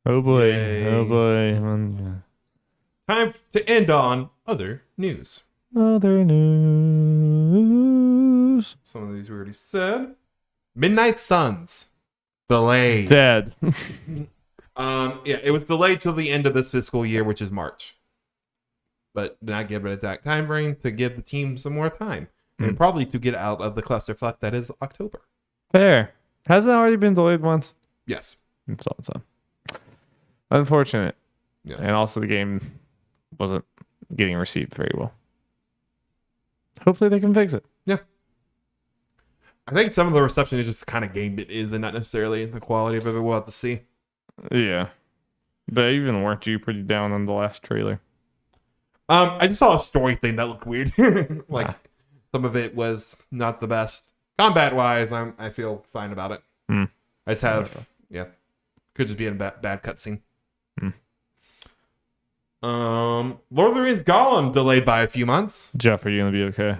Oh boy. Yay. Oh boy. Time to end on other news. Other news. Some of these we already said. Midnight Suns. Delayed. Dead. It was delayed till the end of this fiscal year, which is March. But not give it a exact time frame to give the team some more time. And probably to get out of the clusterfuck that is October. Fair. Hasn't it already been delayed once? Yes. So. Unfortunate. Yes. And also the game wasn't getting received very well. Hopefully they can fix it. Yeah. I think some of the reception is just the kind of game it is and not necessarily the quality of it. We'll have to see. Yeah. But even weren't you pretty down on the last trailer? I just saw a story thing that looked weird. Some of it was not the best. Combat-wise, I feel fine about it. I just have, could just be in a bad cutscene. Lord of the Rings Gollum delayed by a few months. Jeff, are you gonna be okay?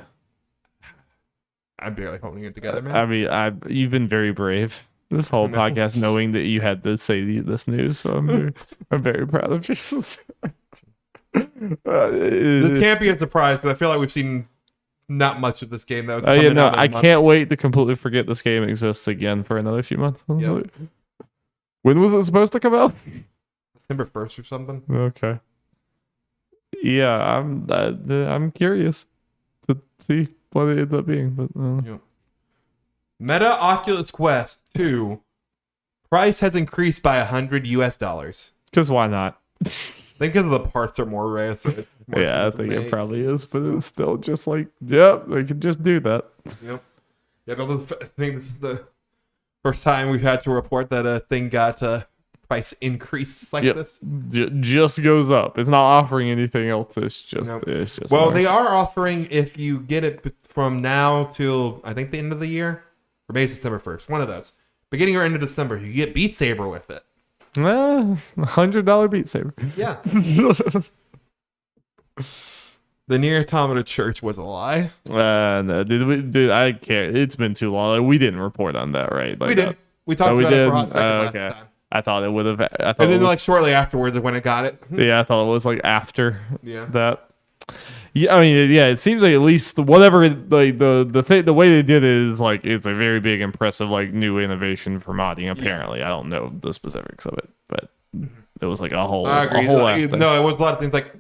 I'm barely holding it together, man. I mean, you've been very brave this whole podcast, knowing that you had to say this news. So I'm very proud of you. This can't be a surprise because I feel like we've seen not much of this game that was coming out. I can't wait to completely forget this game exists again for another few months. Yep. When was it supposed to come out? September 1st or something. Okay. Yeah, I'm curious to see what it ends up being, but Meta Oculus Quest 2 price has increased by $100. Because why not? think because the parts are more rare. So it's more Yeah, I fun to think it make. probably is, but it's still just like, yep, they could just do that. Yep. Yeah, but I think this is the first time we've had to report that a thing got a price increase like Yep. this. Just goes up. It's not offering anything else. It's just, Nope. it's just. Well, more. they are offering if you get it from now till I think the end of the year, or maybe December 1st, one of those. Beginning or end of December, you get Beat Saber with it. $100 Beat Saber. Yeah. The Near Automata Church was a lie. No, did I can't. It's been too long. Like, we didn't report on that, right? Like, We did. We talked we about it did. for a hot second last Okay. time. I thought it would have. I thought And it then was, like shortly afterwards when it got it. yeah, I thought it was like after Yeah. that. Yeah, I mean, yeah, it seems like at least whatever like the thing, the way they did it is like it's a very big, impressive like new innovation for modding. Apparently, I don't know the specifics of it, but it was like a whole. I agree. A whole ass thing. No, it was a lot of things like,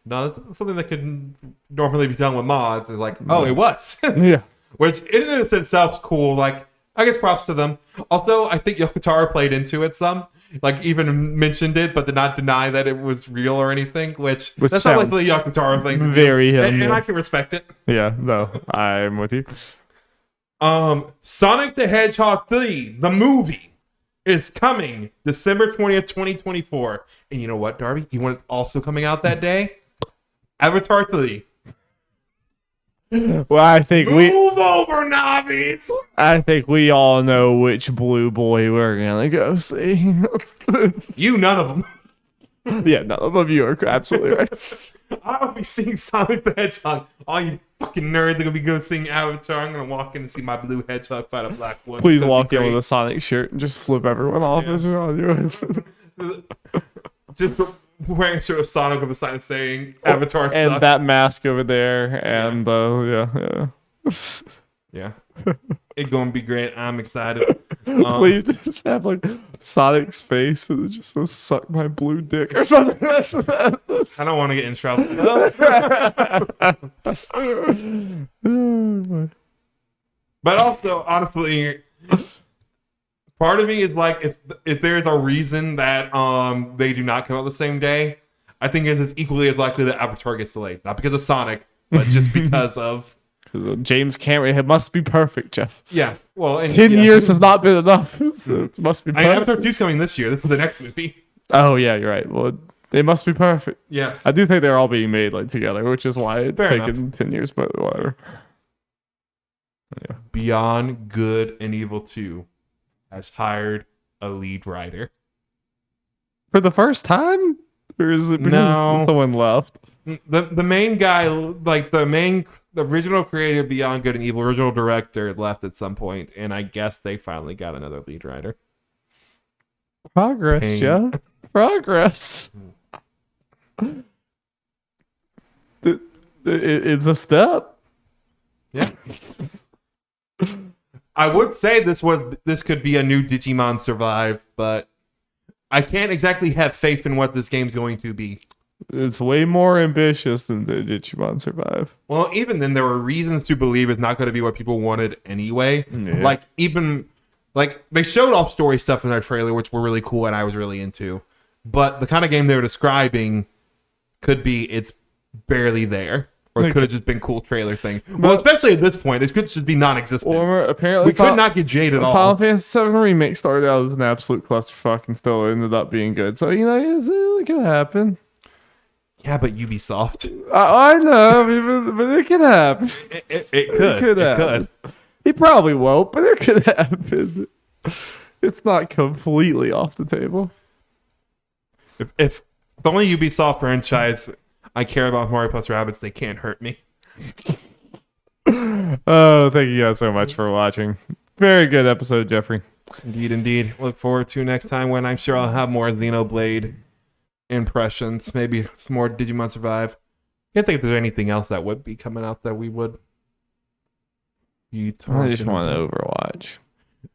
no, that's something that could normally be done with mods. It's like, oh, it was. Yeah. Which in itself is cool. Like, I guess props to them. Also, I think Yokotaro played into it some. Like, even mentioned it, but did not deny that it was real or anything. Which that's not like the Yokotaro thing. to do. very him, And yeah. I can respect it. Yeah, no, I'm with you. Sonic the Hedgehog 3, the movie, is coming December 20th, 2024. And you know what, Darby? You know what's also coming out that day? Avatar 3. Well, I think Move over, Navis! I think we all know which blue boy we're gonna go see. You, none of them. Yeah, none of you are absolutely right. I'll be seeing Sonic the Hedgehog. All you fucking nerds are gonna be go seeing Avatar. I'm gonna walk in and see my blue hedgehog fight a black one. Please It's gonna walk be in great. with a Sonic shirt and just flip everyone off Yeah. as you're on you. Just wearing a shirt of Sonic with a sign saying Avatar And sucks. that mask over there, and yeah. Yeah. It's gonna be great. I'm excited. Please just have like Sonic's face and it just says "suck my blue dick" or something. I don't want to get in trouble. But also, honestly, part of me is like, if there's a reason that they do not come out the same day, I think it's equally as likely that Avatar gets delayed. Not because of Sonic, but just because of James Cameron, it must be perfect, Jeff. yeah. Well, and 10 years has not been enough. So it must be I mean, perfect. Avatar 2's coming this year. This is the next movie. Oh yeah, you're right. Well, they must be perfect. Yes. I do think they're all being made like together, which is why it's Fair taken 10 years, but whatever. Beyond Good and Evil 2 has hired a lead writer. For the first time? Or is it because No. someone left? The main guy, like the original creator of Beyond Good and Evil, original director, left at some point, and I guess they finally got another lead writer. Progress, Pain. Jeff. Progress. It's a step. Yeah. I would say this could be a new Digimon Survive, but I can't exactly have faith in what this game's going to be. It's way more ambitious than the Digimon Survive. Well, even then, there were reasons to believe it's not going to be what people wanted anyway. Yeah. Like they showed off story stuff in their trailer, which were really cool and I was really into. But the kind of game they were describing could be it's barely there. Or it could have just been cool trailer thing. Well, especially at this point, it could just be non-existent. Or apparently, We could not get Jade at all. Final Fantasy VII Remake started out as an absolute clusterfuck and still ended up being good. So, it can happen. Yeah, but Ubisoft. I know, but it can happen. It It could happen. It probably won't, but it could happen. It's not completely off the table. If the only Ubisoft franchise I care about Mario Plus Rabbids, they can't hurt me. Oh, thank you guys so much for watching. Very good episode, Jeffrey. Indeed. Look forward to next time when I'm sure I'll have more Xenoblade impressions. Maybe some more Digimon Survive. Can't think if there's anything else that would be coming out that we would be talking I just want about. Overwatch.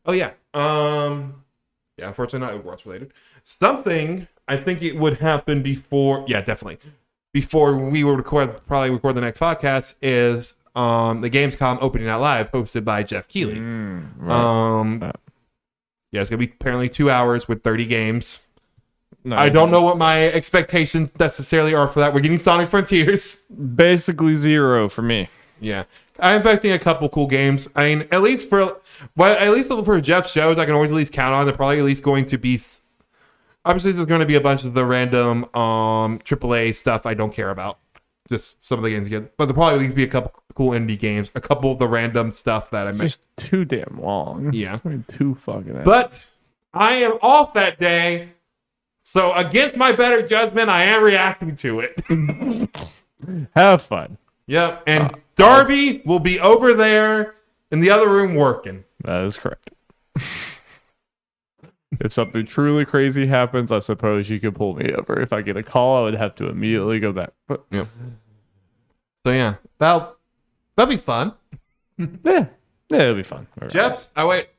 Oh yeah. Yeah, unfortunately not Overwatch related. Something I think it would happen before definitely. Before we will probably record the next podcast is the Gamescom Opening Night Live hosted by Jeff Keighley. Right. Yeah, it's gonna be apparently 2 hours with 30 games. No, I don't know what my expectations necessarily are for that. We're getting Sonic Frontiers. Basically 0 for me. Yeah. I'm expecting a couple cool games. I mean, at least for Jeff's shows, I can always at least count on. They're probably at least going to be. Obviously, there's going to be a bunch of the random AAA stuff I don't care about. Just some of the games again. But there'll probably at least be a couple cool indie games. A couple of the random stuff that I missed. Just too damn long. Yeah. Too fucking hours. But I am off that day. So against my better judgment, I am reacting to it. Have fun. Yep. And Darby will be over there in the other room working. That is correct. If something truly crazy happens, I suppose you could pull me over. If I get a call, I would have to immediately go back. But yep. So yeah, that'll be fun. Yeah, it'll be fun. All right. Jeff's. Oh wait.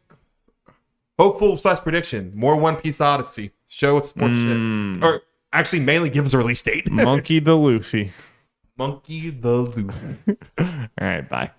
Hopeful / prediction. More One Piece Odyssey. Show us more shit. Or actually, mainly give us a release date. Monkey the Luffy. Monkey the Luffy. All right, bye.